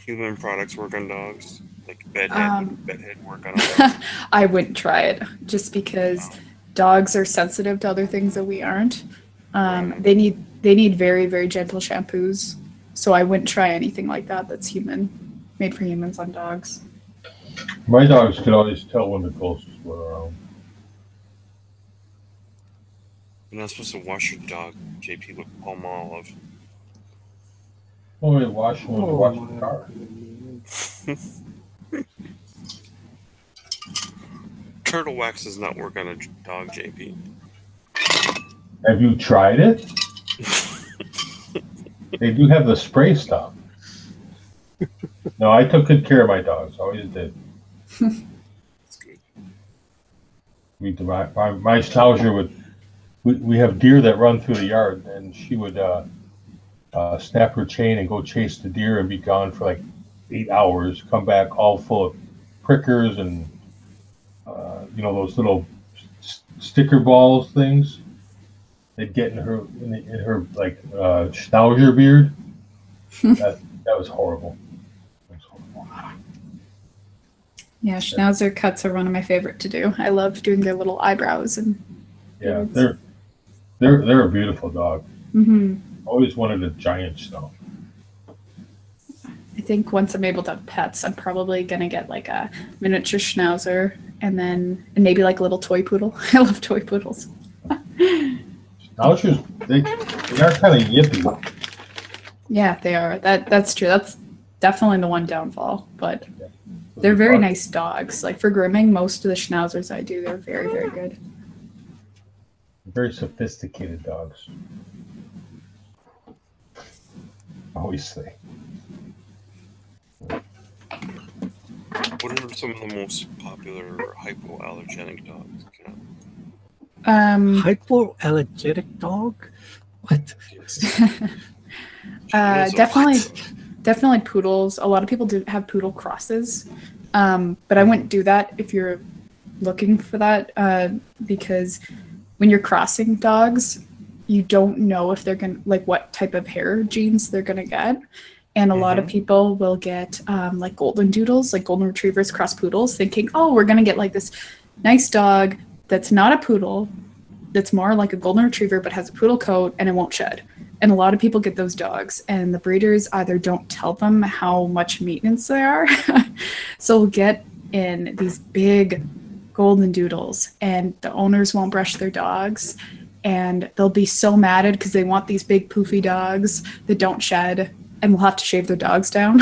human products work on dogs? Like bedhead work on dogs? I wouldn't try it just because dogs are sensitive to other things that we aren't. Right. They need very, very gentle shampoos. So I wouldn't try anything like that that's made for humans on dogs. My dogs can always tell when the ghosts were around. You're not supposed to wash your dog, JP, with palm olive. Oh, they wash when they wash the car. Turtle wax does not work on a dog, JP. Have you tried it? They do have the spray stuff. No, I took good care of my dogs. Always did. That's good. My Schnauzer would. We have deer that run through the yard, and she would snap her chain and go chase the deer and be gone for like 8 hours. Come back all full of prickers and those little sticker balls things. They'd get in her Schnauzer beard. That was horrible. Yeah, Schnauzer cuts are one of my favorite to do. I love doing their little eyebrows and. Yeah, they're a beautiful dog. Mm-hmm. Always wanted a giant Schnauzer. I think once I'm able to have pets, I'm probably gonna get like a miniature Schnauzer and maybe like a little toy poodle. I love toy poodles. Schnauzers, they are kind of yippy. Yeah, they are. That's true. That's definitely the one downfall, but they're very nice dogs. Like for grooming, most of the Schnauzers I do, they're very, very good. Very sophisticated dogs. Obviously. What are some of the most popular hypoallergenic dogs? Hypoallergenic dog? What? Definitely poodles. A lot of people do have poodle crosses, but I wouldn't do that if you're looking for that because when you're crossing dogs, you don't know if they're gonna what type of hair genes they're gonna get. And a lot of people will get like golden doodles, like golden retrievers cross poodles, thinking, oh, we're gonna get like this nice dog that's not a poodle, that's more like a golden retriever but has a poodle coat and it won't shed. And a lot of people get those dogs and the breeders either don't tell them how much maintenance they are. So we'll get in these big golden doodles and the owners won't brush their dogs and they'll be so mad because they want these big poofy dogs that don't shed and will have to shave their dogs down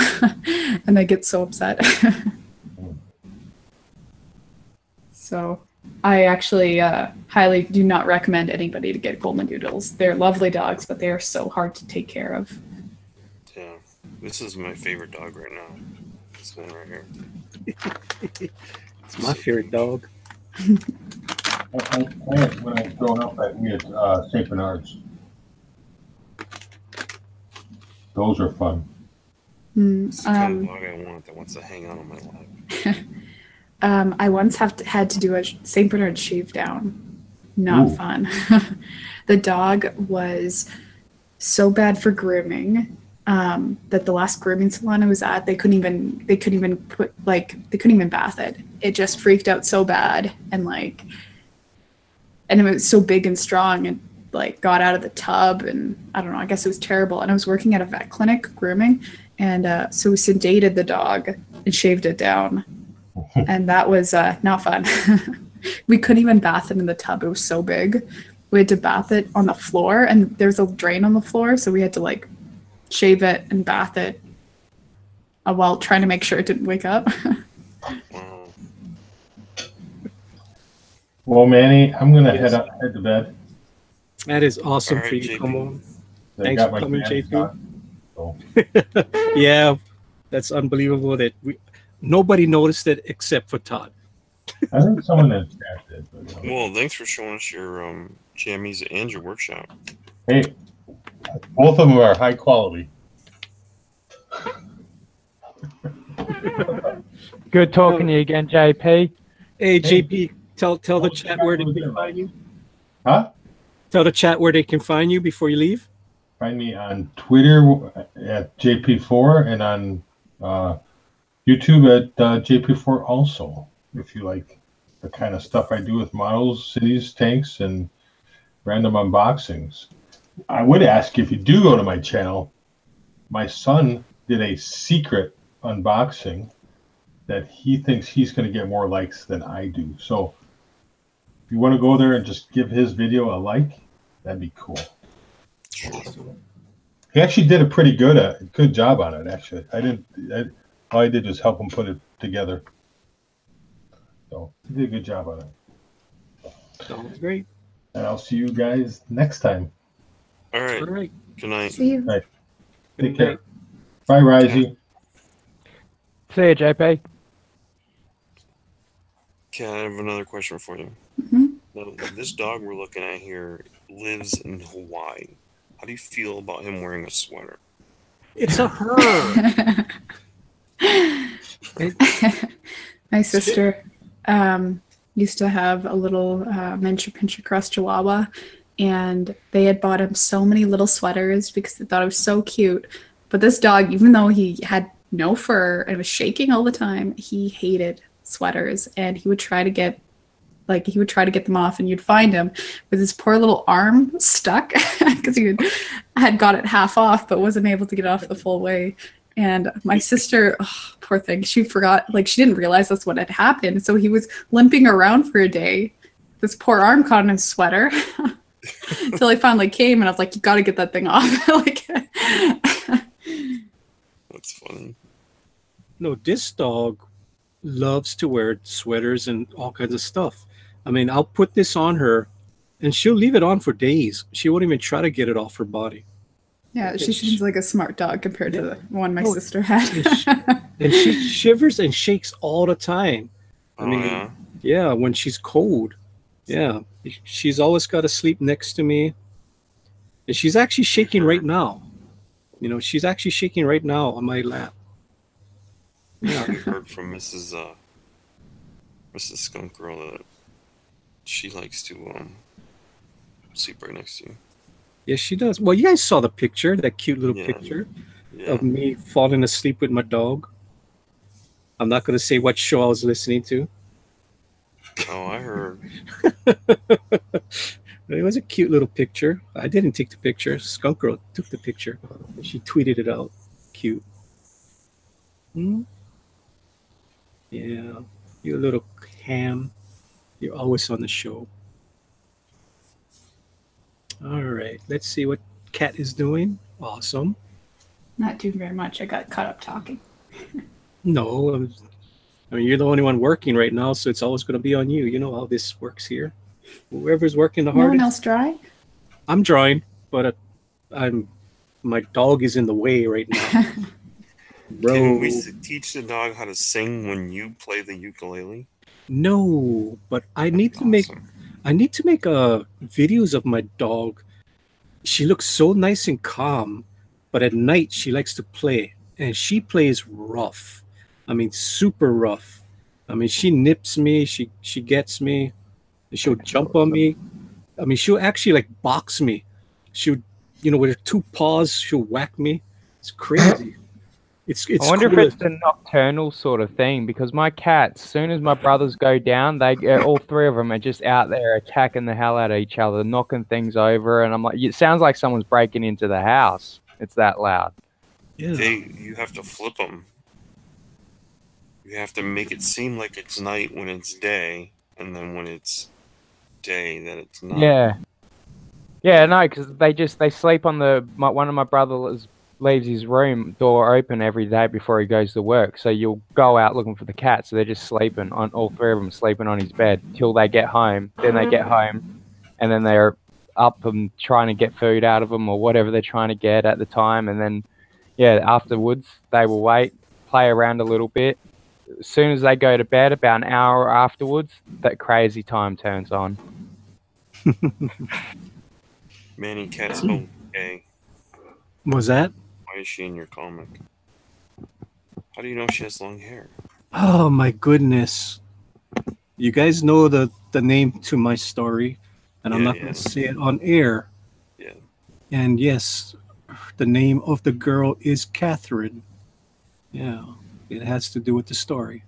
and they get so upset. So I actually highly do not recommend anybody to get golden doodles. They're lovely dogs, but they are so hard to take care of. Yeah, this is my favorite dog right now. This one right here. It's my favorite dog. When I was growing up, we had St. Bernards. Those are fun. It's the kind of dog I want that wants to hang out on my lap. I once had to do a St. Bernard shave down. Not fun. The dog was so bad for grooming that the last grooming salon I was at, they couldn't even bath it. It just freaked out so bad and it was so big and strong and got out of the tub and I don't know, I guess it was terrible. And I was working at a vet clinic grooming and so we sedated the dog and shaved it down. And that was not fun. We couldn't even bath it in the tub. It was so big. We had to bath it on the floor and there's a drain on the floor. So we had to shave it and bath it while trying to make sure it didn't wake up. Wow. Well, Manny, I'm going to head to bed. That is awesome All right, for you to JP. come on. I Thanks got for my coming, glasses JP. on, so. Yeah, that's unbelievable that nobody noticed it except for Todd. I think someone in the chat did. But, Well, thanks for showing us your jammies and your workshop. hey, both of them are high quality. Good talking to you again, JP. Hey, JP, tell the chat where they can find you. Huh? Tell the chat where they can find you before you leave. Find me on Twitter at JP4 and on YouTube at JP4 also, if you like the kind of stuff I do with models, cities, tanks, and random unboxings. I would ask if you do go to my channel, my son did a secret unboxing that he thinks he's going to get more likes than I do. So if you want to go there and just give his video a like, that'd be cool. He actually did a pretty good job on it. Actually, all I did was help him put it together. So he did a good job on it. Sounds great. And I'll see you guys next time. All right. All right. Good night. See you. Right. Take care. Bye, Risey. See you, JP. Okay, I have another question for you. Mhm. Now, this dog we're looking at here lives in Hawaii. How do you feel about him wearing a sweater? It's a her. My sister used to have a little miniature Pinscher Cross Chihuahua, and they had bought him so many little sweaters because they thought it was so cute. But this dog, even though he had no fur and was shaking all the time, he hated sweaters, and he would try to get them off, and you'd find him with his poor little arm stuck because he had got it half off but wasn't able to get off the full way. And my sister, oh, poor thing, she forgot, she didn't realize that's what had happened. So he was limping around for a day. This poor arm caught in his sweater. Until I finally came, and I was like, you got to get that thing off. That's funny. No, this dog loves to wear sweaters and all kinds of stuff. I mean, I'll put this on her, and she'll leave it on for days. She won't even try to get it off her body. Yeah, she seems like a smart dog compared to the one my sister had. And she shivers and shakes all the time. I mean, yeah. Yeah, when she's cold. Yeah, she's always got to sleep next to me. And she's actually shaking right now. She's actually shaking right now on my lap. Yeah, we heard from Mrs. Skunk Girl that she likes to sleep right next to you. Yes, she does. Well, you guys saw the picture, that cute little picture of me falling asleep with my dog. I'm not going to say what show I was listening to. Oh, I heard. It was a cute little picture. I didn't take the picture. Skunk Girl took the picture. She tweeted it out. Cute. Hmm? Yeah. You little ham. You're always on the show. All right. Let's see what Kat is doing. Awesome. Not doing very much. I got caught up talking. No. I mean, you're the only one working right now, so it's always going to be on you. You know how this works here. Whoever's working the hardest. No one else drawing? I'm drawing, but my dog is in the way right now. Can we teach the dog how to sing when you play the ukulele? No, but I need to make videos of my dog. She looks so nice and calm, but at night she likes to play, and she plays rough. I mean, super rough. I mean, she nips me, she gets me, she'll jump on me. I mean, she'll actually box me. She'll, with her two paws, she'll whack me. It's crazy. It's I wonder cool. if it's a nocturnal sort of thing, because my cats, as soon as my brothers go down, all three of them are just out there attacking the hell out of each other, knocking things over, and I'm like, it sounds like someone's breaking into the house. It's that loud. Yeah. You have to flip them. You have to make it seem like it's night when it's day, and then when it's day, that it's night. Yeah. Yeah, no, because they sleep on one of my brothers leaves his room door open every day before he goes to work. So you'll go out looking for the cat. So they're just sleeping on, all three of them sleeping on his bed till they get home. Then they get home, and then they're up and trying to get food out of them or whatever they're trying to get at the time. And then, afterwards they will wait, play around a little bit. As soon as they go to bed, about an hour afterwards, that crazy time turns on. Manny Cat's okay. What was that? Why is she in your comic? How do you know she has long hair? Oh my goodness. You guys know the name to my story, and I'm Yeah, not yeah. going to say it on air. Yeah. And yes, the name of the girl is Catherine. Yeah, it has to do with the story.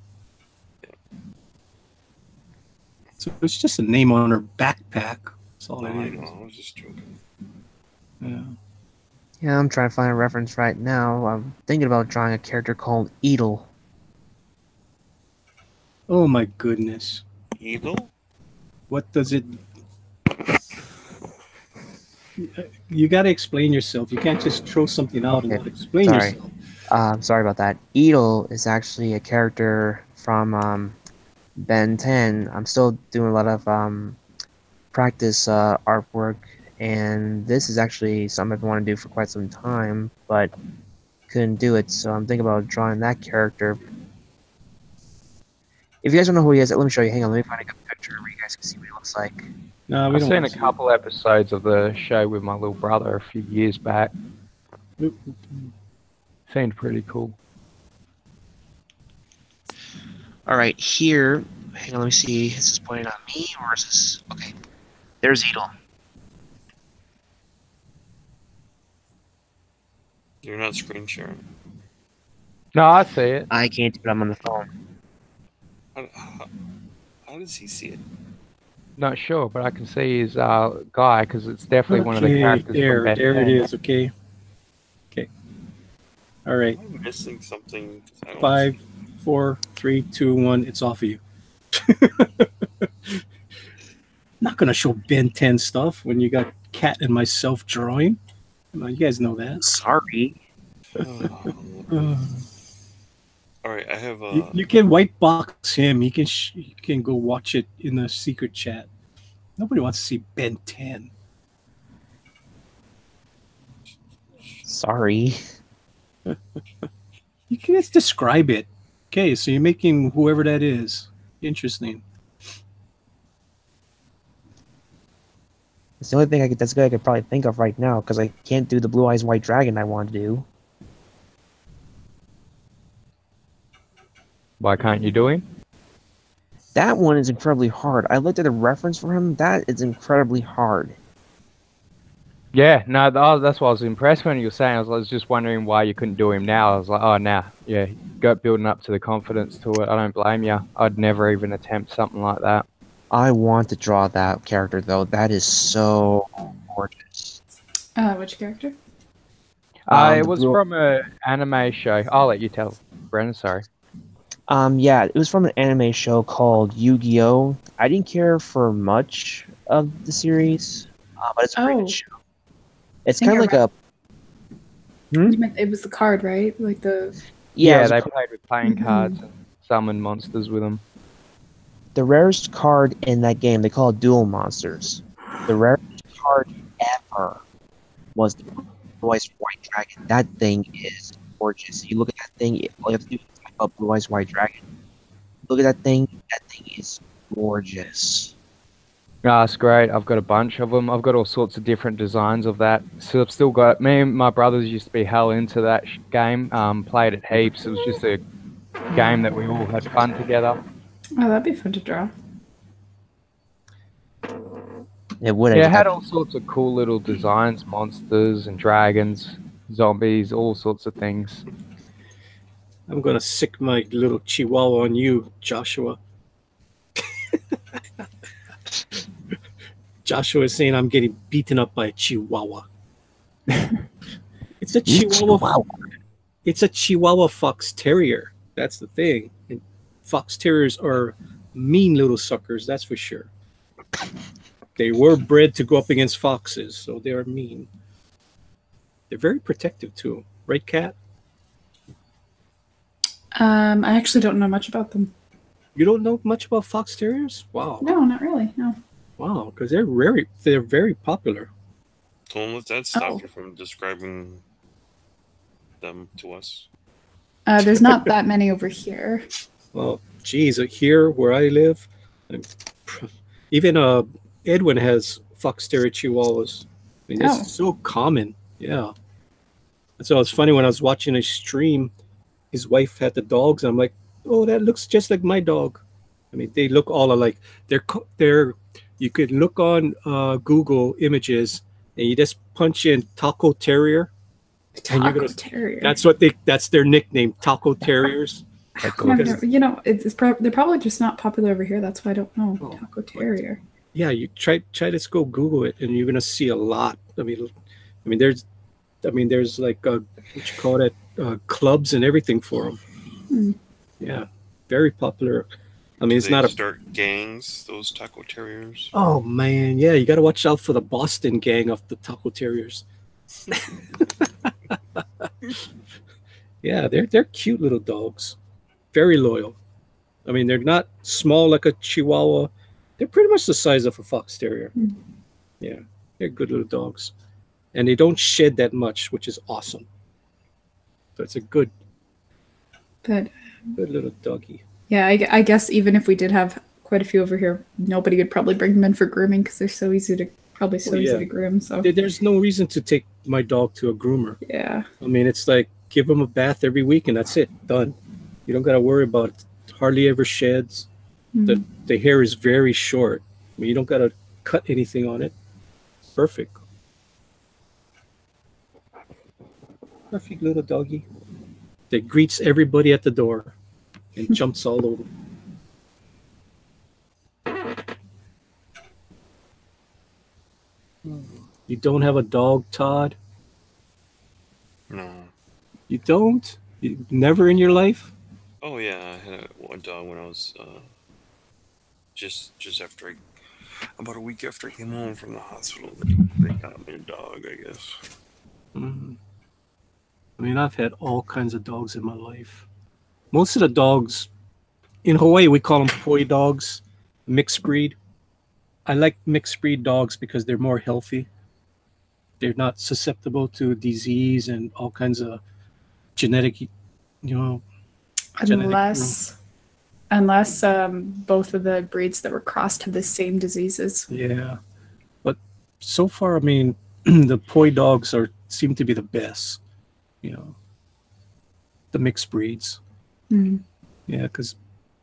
So it's just a name on her backpack. That's all No, it I is. know. I was just joking. Yeah. Yeah, I'm trying to find a reference right now. I'm thinking about drawing a character called Edel. Oh my goodness. Evil? What does it? You got to explain yourself. You can't just throw something out and Okay, not explain sorry. yourself. Sorry about that. Edel is actually a character from Ben 10. I'm still doing a lot of practice artwork, and this is actually something I've been wanting to do for quite some time, but couldn't do it. So I'm thinking about drawing that character. If you guys don't know who he is, let me show you. Hang on, let me find a good picture where you guys can see what he looks like. No, we I've don't seen want a to see couple episodes of the show with my little brother a few years back. it. Seemed pretty cool. Alright, here, hang on, let me see. Is this pointing at me, or is this... Okay, there's Edel. You're not screen sharing. No, I see it. I can't do it, I'm on the phone. How does he see it? Not sure, but I can see his guy because it's definitely one of the Okay, characters there, from Ben there it 10. is. Okay. Okay. All right. I'm missing something. 'Cause I don't 5, see- 4, 3, 2, 1. It's off of you. Not gonna show Ben 10 stuff when you got Cat and myself drawing. Come on, you guys know that. Sorry. All right, I have You can white box him. He can go watch it in the secret chat. Nobody wants to see Ben 10. Sorry. You can just describe it. Okay, so you're making whoever that is. Interesting. It's the only thing that's good I could probably think of right now, because I can't do the Blue Eyes White Dragon I want to do. Why can't you do him? That one is incredibly hard. I looked at the reference for him. That is incredibly hard. Yeah, no, that's why I was impressed when you were saying. I was just wondering why you couldn't do him now. I was like, oh, nah, yeah, got building up to the confidence to it. I don't blame you. I'd never even attempt something like that. I want to draw that character, though. That is so gorgeous. Which character? It the was blue- from a anime show. I'll let you tell, Brennan. Sorry. Yeah, it was from an anime show called Yu-Gi-Oh! I didn't care for much of the series, but it's a pretty Oh. good show. It's think kind I of like a... You meant it was the card, right? Like the. Yeah, it was they a- played with playing Mhm. cards and summoned monsters with them. the rarest card in that game, they call it Duel Monsters. The rarest card ever was the Blue Eyes White Dragon. That thing is gorgeous. You look at that thing, all you have to do is type up Blue Eyes White Dragon. Look at that thing is gorgeous. That's great. I've got a bunch of them. I've got all sorts of different designs of that. So I've still got, me and my brothers used to be hell into that game. Played it heaps. It was just a game that we all had fun together. Oh, that'd be fun to draw. It would Yeah, it have had all sorts of cool little designs, monsters and dragons, zombies, all sorts of things. I'm gonna sick my little chihuahua on you, Joshua. Joshua is saying I'm getting beaten up by a chihuahua. It's a chihuahua. It's a Chihuahua Fox Terrier. That's the thing. And Fox Terriers are mean little suckers, that's for sure. They were bred to go up against foxes, so they are mean. They're very protective too, right, Kat? I actually don't know much about them. You don't know much about Fox Terriers? Wow, No, not really. No. wow, because they're very popular. Don't let that stop Oh. you from describing them to us. There's not that many over here. Well, geez, here where I live, even Edwin has Fox Terrier Chihuahuas. I mean, Oh. it's so common. Yeah. And so it's funny when I was watching a stream, his wife had the dogs. And I'm like, oh, that looks just like my dog. I mean, they look all alike. They're you could look on Google Images and you just punch in Taco Terrier, and you're Taco gonna. Terrier. That's their nickname, Taco Terriers. I've never, you know, they're probably just not popular over here. That's why I don't know. Oh. Taco Terrier. Yeah, you try to go Google it, and you're gonna see a lot. I mean, there's like what you call it, clubs and everything for them. Hmm. Yeah, very popular. I mean, Do it's they not a. start gangs, those Taco Terriers. Oh man, yeah, you got to watch out for the Boston gang of the Taco Terriers. Yeah, they're cute little dogs, very loyal. I mean, they're not small like a Chihuahua. They're pretty much the size of a Fox Terrier. Mm. Yeah, they're good little dogs, and they don't shed that much, which is awesome. So it's a good But little doggy. yeah, I guess even if we did have quite a few over here, nobody would probably bring them in for grooming because they're so easy to yeah. groom. So There's no reason to take my dog to a groomer. yeah, I mean, it's like give them a bath every week and that's it, done. You don't got to worry about it. Hardly ever sheds. Mhm. The hair is very short. I mean, you don't got to cut anything on it. Perfect. Perfect little doggy that greets everybody at the door and jumps all over. You don't have a dog, Todd? No. You don't? You, never in your life? Oh yeah, I had one dog when I was just after about a week after I came home from the hospital. They got me a dog, I guess. Mhm. I mean, I've had all kinds of dogs in my life. Most of the dogs in Hawaii, we call them poi dogs, mixed breed. I like mixed breed dogs because they're more healthy. They're not susceptible to disease and all kinds of genetic, you know. unless both of the breeds that were crossed have the same diseases. Yeah, but so far, I mean, the poi dogs seem to be the best. You know, the mixed breeds. Mhm. Yeah, because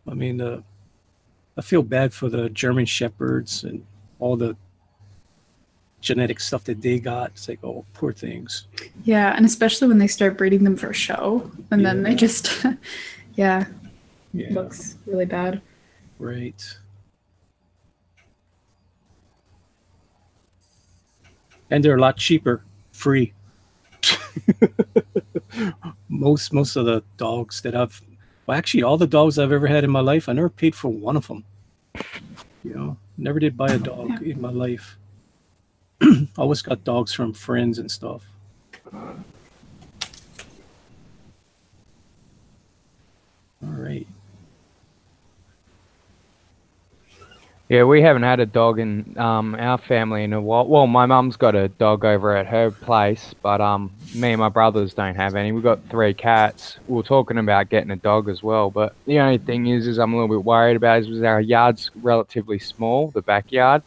I mean, I feel bad for the German shepherds and all the genetic stuff that they got. It's like, oh, poor things. Yeah, and especially when they start breeding them for show, and then they Yeah. just, yeah, Yeah, looks really bad. right. And they're a lot cheaper, free. most of the dogs that well, actually, all the dogs I've ever had in my life, I never paid for one of them. You know, never did buy a dog in my life. Always got dogs from friends and stuff. All right. Yeah, we haven't had a dog in our family in a while. Well, my mum's got a dog over at her place, but me and my brothers don't have any. We've got 3 cats. We were talking about getting a dog as well, but the only thing is I'm a little bit worried about is our yard's relatively small, the backyard.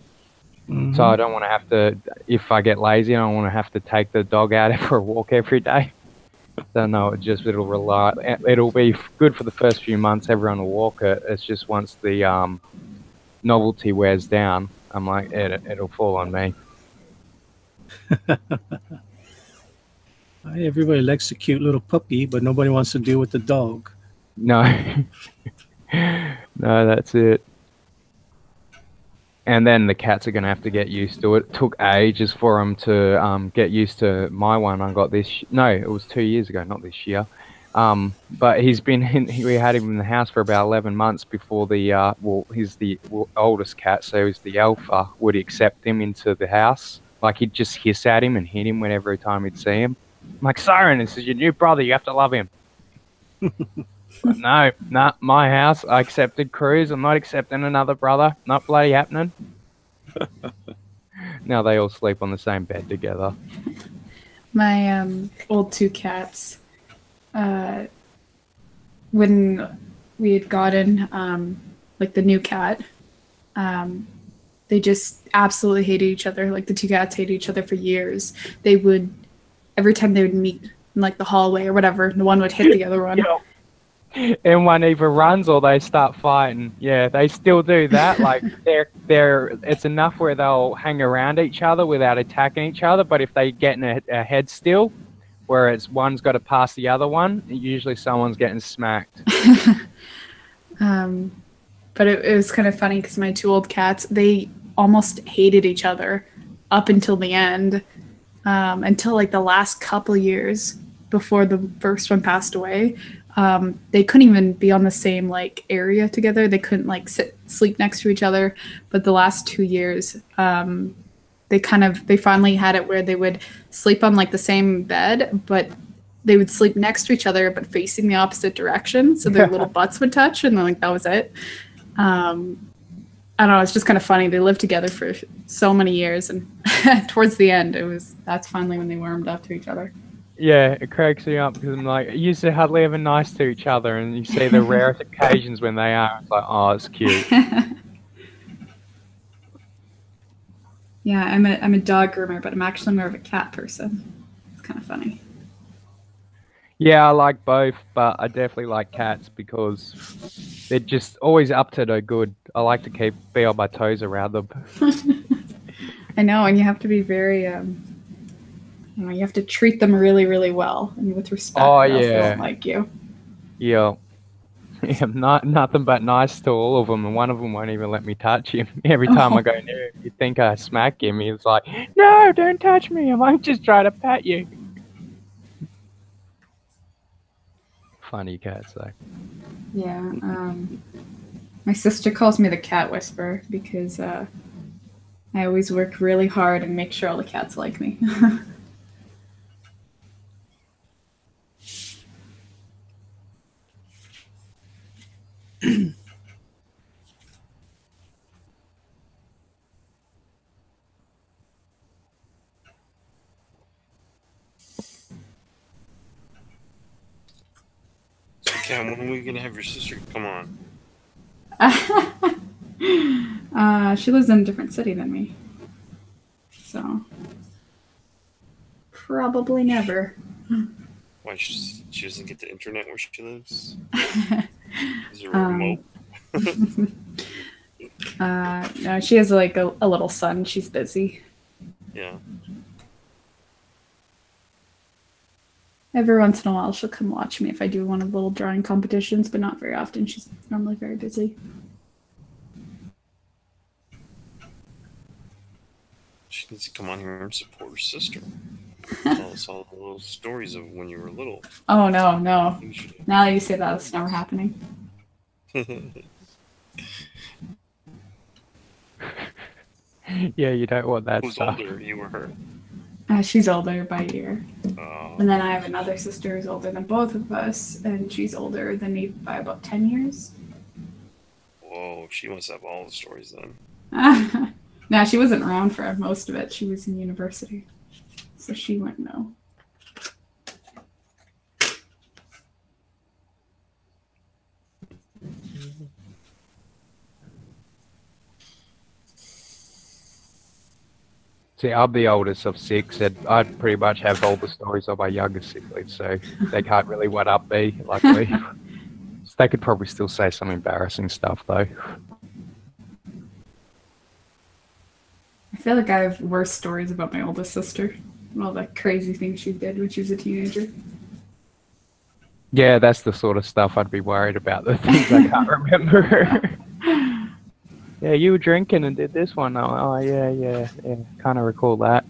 So I don't want to have to, if I get lazy, I don't want to have to take the dog out for a walk every day. So no, it'll be good for the first few months. Everyone will walk it. It's just once the novelty wears down, I'm like, it'll fall on me. Everybody likes a cute little puppy, but nobody wants to deal with the dog. No, no, that's it. And then the cats are going to have to get used to it. It took ages for them to get used to my one. I got this. No, it was 2 years ago, not this year. But we had him in the house for about 11 months before he's the oldest cat, so he's the alpha, would accept him into the house. Like, he'd just hiss at him and hit him whenever time he'd see him. I'm like, Siren, this is your new brother, you have to love him. No, my house, I accepted Cruz, I'm not accepting another brother, not bloody happening. Now they all sleep on the same bed together. My old 2 cats, when we had gotten like the new cat, they just absolutely hated each other. Like, the 2 cats hated each other for years. They would, every time they would meet in like the hallway or whatever, the one would hit the other one. and one either runs or they start fighting. Yeah, they still do that. Like it's enough where they'll hang around each other without attacking each other. But if they get in a head still, where it's one's got to pass the other one, usually someone's getting smacked. But it was kind of funny because my two old cats, they almost hated each other up until the end, until like the last couple years before the first one passed away. They couldn't even be on the same like area together. They couldn't like sleep next to each other. But the last 2 years, they finally had it where they would sleep on like the same bed, but they would sleep next to each other but facing the opposite direction, so their little butts would touch, and then like that was it. I don't know, it's just kind of funny. They lived together for so many years, and towards the end that's finally when they warmed up to each other. Yeah, it cracks me up because I'm like, you used to hardly ever nice to each other, and you see the rarest occasions when they are. It's like, oh, it's cute. Yeah, I'm a dog groomer, but I'm actually more of a cat person. It's kind of funny. Yeah, I like both, but I definitely like cats because they're just always up to no good. I like to be on my toes around them. I know, and you have to be very, you have to treat them really, really well and with respect. Oh, or else they yeah. won't like you. Yeah. Yeah, nothing but nice to all of them, and one of them won't even let me touch him. Every time I go near him, you think I smack him. He's like, no, don't touch me. I might just try to pat you. Funny cats, though. Yeah. My sister calls me the cat whisperer because I always work really hard and make sure all the cats like me. So, Cam, when are we gonna have your sister come on? She lives in a different city than me, so probably never. Why she doesn't get the internet where she lives? Is there a remote? No, she has like a little son. She's busy. Yeah. Every once in a while, she'll come watch me if I do one of the little drawing competitions, but not very often. She's normally very busy. She needs to come on here and support her sister. Tell us all the little stories of when you were little. Oh, no. Now that you say that, it's never happening. Yeah, you don't want that Who's stuff. older, you or her? She's older by a year. Oh. And then I have another sister who's older than both of us, and she's older than me by about 10 years. Whoa, she must have all the stories then. No, she wasn't around for most of it. She was in university, so she wouldn't know. See, I'm the oldest of 6, and I pretty much have all the stories of my younger siblings, so they can't really one-up me, luckily. They could probably still say some embarrassing stuff, though. I feel like I have worse stories about my oldest sister. All the crazy things she did when she was a teenager. Yeah, that's the sort of stuff I'd be worried about, the things I can't remember. Yeah, you were drinking and did this one. Oh, yeah. Kind of recall that.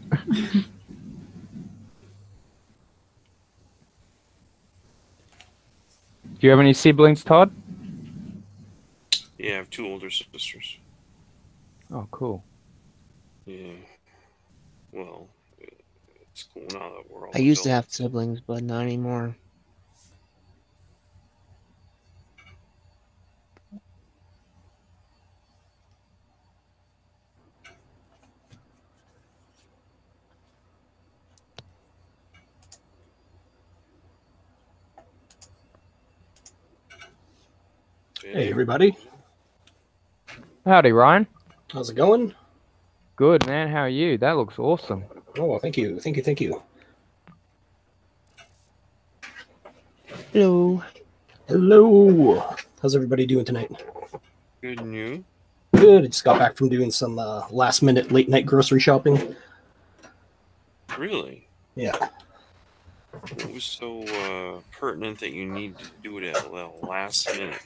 Do you have any siblings, Todd? Yeah, I have 2 older sisters. Oh, cool. Yeah. Well, it's cool now that we're all I used to have adults. siblings, but not anymore. Hey, everybody. Howdy, Ryan. How's it going? Good, man. How are you? That looks awesome. Oh, well, thank you. Thank you. Hello. Hello. How's everybody doing tonight? Good news. Good. I just got back from doing some last-minute late-night grocery shopping. Really? Yeah. It was so pertinent that you need to do it at the last minute.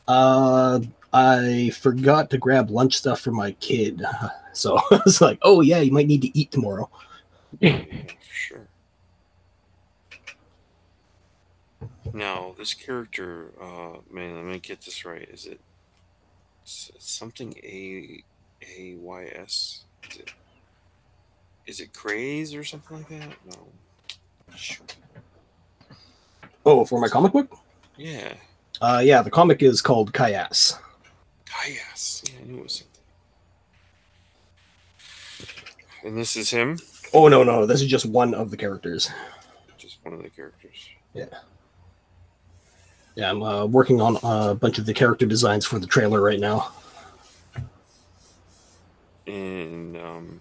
I forgot to grab lunch stuff for my kid, so I was like, "Oh yeah, you might need to eat tomorrow." Yeah, for sure. Now, this character, man, let me get this right. Is it something AYS? Is it Craze or something like that? No. Shoot. Oh, for my comic book? Yeah. Yeah, the comic is called Kayas. Kayas. Yeah, I knew it was something. And this is him? Oh no, this is just one of the characters. Just one of the characters. Yeah. Yeah, I'm working on a bunch of the character designs for the trailer right now. And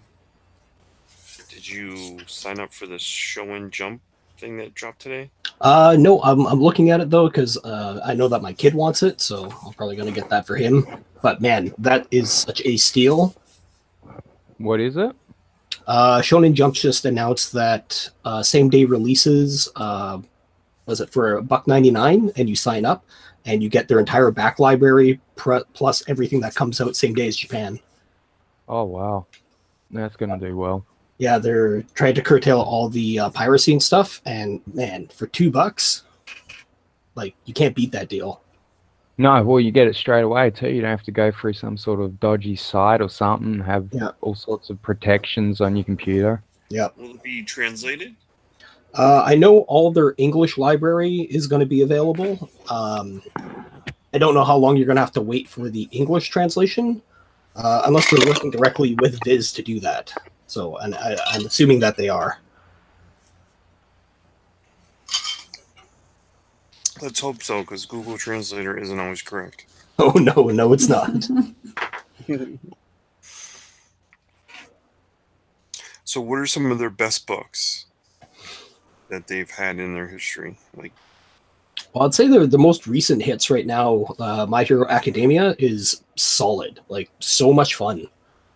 did you sign up for this Show and Jump thing that dropped today? No, I'm looking at it though because I know that my kid wants it, so I'm probably gonna get that for him. But man, that is such a steal. What is it? Shonen Jump just announced that same day releases. Was it for $1.99, and you sign up and you get their entire back library plus everything that comes out same day as Japan. Oh wow, that's gonna do well. Yeah, they're trying to curtail all the piracy and stuff, and man, for $2, like you can't beat that deal. No, well, you get it straight away too. You don't have to go through some sort of dodgy site or something. Have all sorts of protections on your computer. Yeah. Will it be translated? I know all their English library is going to be available. I don't know how long you're going to have to wait for the English translation, unless they're working directly with Viz to do that. So, and I'm assuming that they are. Let's hope so, because Google Translator isn't always correct. Oh no, it's not. So, what are some of their best books that they've had in their history? Like, Well, I'd say the most recent hits right now, My Hero Academia is solid. Like, so much fun.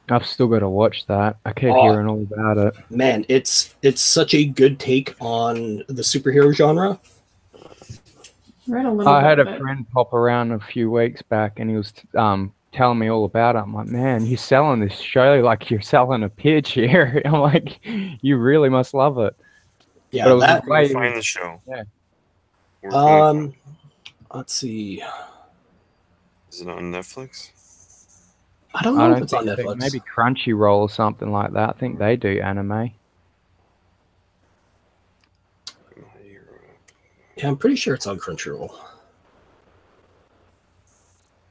I've still got to watch that. I keep hearing all about it. Man, it's such a good take on the superhero genre. Read a little I bit had of a it. friend pop around a few weeks back, and he was telling me all about it. I'm like, man, you're selling this show like you're selling a pitch here. I'm like, you really must love it. Yeah, But it was that. where do you find the show? Yeah. Where can we find it? Let's see. Is it on Netflix? I don't know if it's on think so. Netflix. Maybe Crunchyroll or something like that. I think they do anime. Yeah, I'm pretty sure it's on Crunchyroll.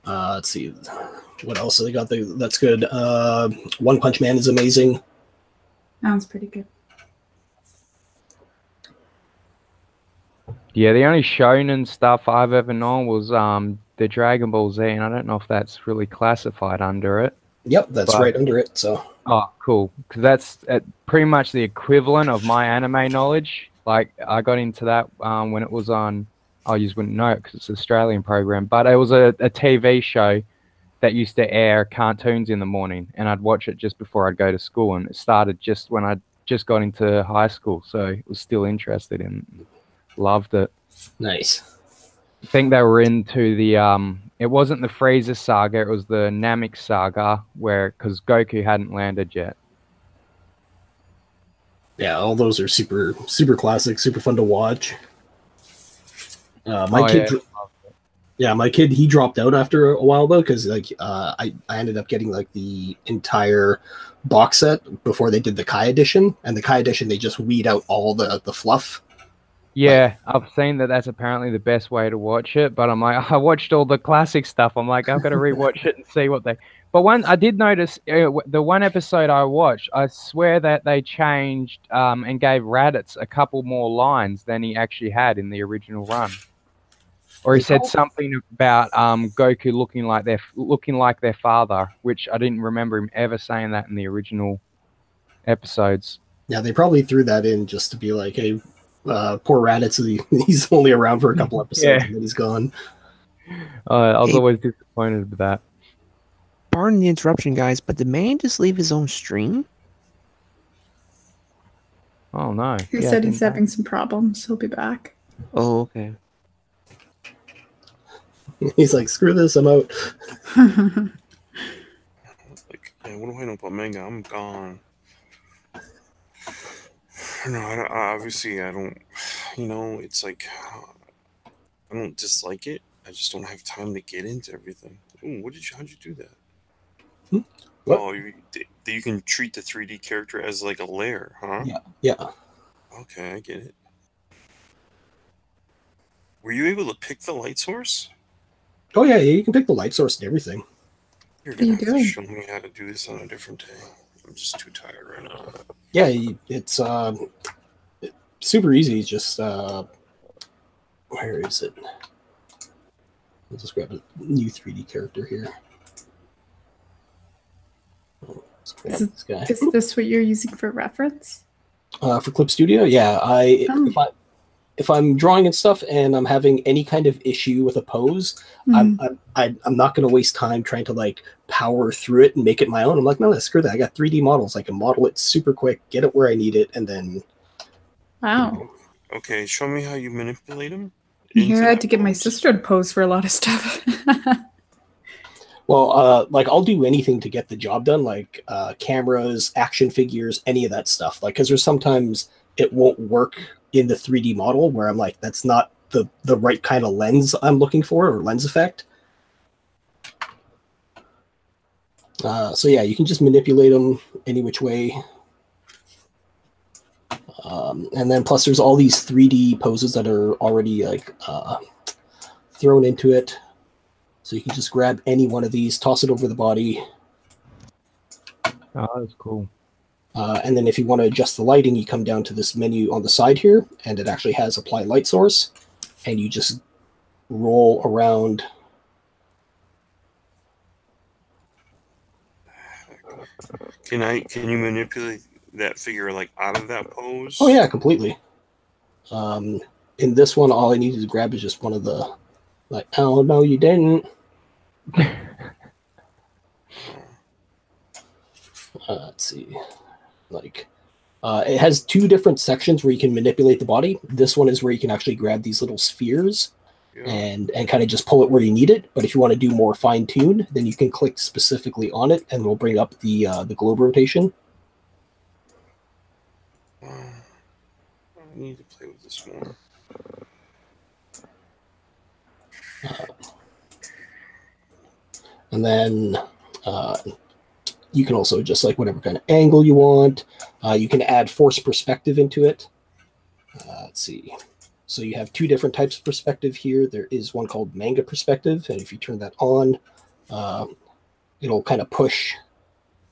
Let's see. What else have they got that's good? One Punch Man is amazing. Sounds pretty good. Yeah, the only shonen stuff I've ever known was the Dragon Ball Z, and I don't know if that's really classified under it. Yep, that's right under it. So. Oh, cool. Because that's pretty much the equivalent of my anime knowledge. Like, I got into that when it was on, I just wouldn't know it because it's an Australian program, but it was a TV show that used to air cartoons in the morning, and I'd watch it just before I'd go to school, and it started just when I just got into high school, so I was still interested in it. Loved it. Nice. I think they were into the it wasn't the Frieza saga, it was the Namek saga, because Goku hadn't landed yet. Yeah, all those are super classic, super fun to watch. My kid, he dropped out after a while though, because like I ended up getting like the entire box set before they did the Kai edition, and the Kai edition they just weed out all the fluff. Yeah, I've seen that that's apparently the best way to watch it, but I'm like, I watched all the classic stuff. I'm like, I've got to rewatch it and see what they... But I did notice, the one episode I watched, I swear that they changed and gave Raditz a couple more lines than he actually had in the original run. Or he said something about Goku looking like their father, which I didn't remember him ever saying that in the original episodes. Yeah, they probably threw that in just to be like, hey, poor Raditz, he's only around for a couple episodes Yeah. and then he's gone. I was Hey. always disappointed with that. Pardon the interruption, guys, but did man just leave his own stream? Oh no. He Yeah, said he's didn't having some problems. He'll be back. Oh, okay. He's like, screw this, I'm out. Like, yeah, what do I know about manga? I'm gone. No, obviously I don't. You know, it's like I don't dislike it. I just don't have time to get into everything. Ooh, how'd you do that? What? Oh, you can treat the 3D character as like a layer, huh? Yeah. Okay, I get it. Were you able to pick the light source? Oh yeah, you can pick the light source and everything. You're What are you gonna have to doing? show me how to do this on a different day. I'm just too tired right now. Yeah, it's super easy. Just where is it? I'll just grab a new 3D character here. Let's grab Is this guy. Is this what you're using for reference? For Clip Studio, yeah. Oh. If I'm drawing and stuff and I'm having any kind of issue with a pose, I'm not going to waste time trying to like power through it and make it my own. I'm like, no, screw that. I got 3D models. I can model it super quick, get it where I need it, and then. Wow. Okay, show me how you manipulate them. Here I had to get my sister to pose for a lot of stuff. Well, like I'll do anything to get the job done, like cameras, action figures, any of that stuff. Like, because there's sometimes it won't work in the 3D model where I'm like, that's not the right kind of lens I'm looking for or lens effect. So yeah, you can just manipulate them any which way. And then plus there's all these 3D poses that are already like thrown into it. So you can just grab any one of these, toss it over the body. Oh, that's cool. And then if you want to adjust the lighting, you come down to this menu on the side here, and it actually has apply light source. And you just roll around. Can you manipulate that figure like out of that pose? Oh yeah, completely. In this one, all I needed to grab is just one of the, like, oh no, you didn't. Let's see, like, it has two different sections where you can manipulate the body. This one is where you can actually grab these little spheres and kind of just pull it where you need it. But if you want to do more fine tune, then you can click specifically on it, and we'll bring up the globe rotation. I need to play with this more. And then you can also just like whatever kind of angle you want. You can add force perspective into it. Let's see. So you have two different types of perspective here. There is one called manga perspective, and if you turn that on, it'll kind of push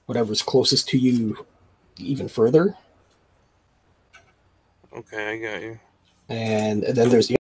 whatever's closest to you even further. Okay, I got you. And then there's the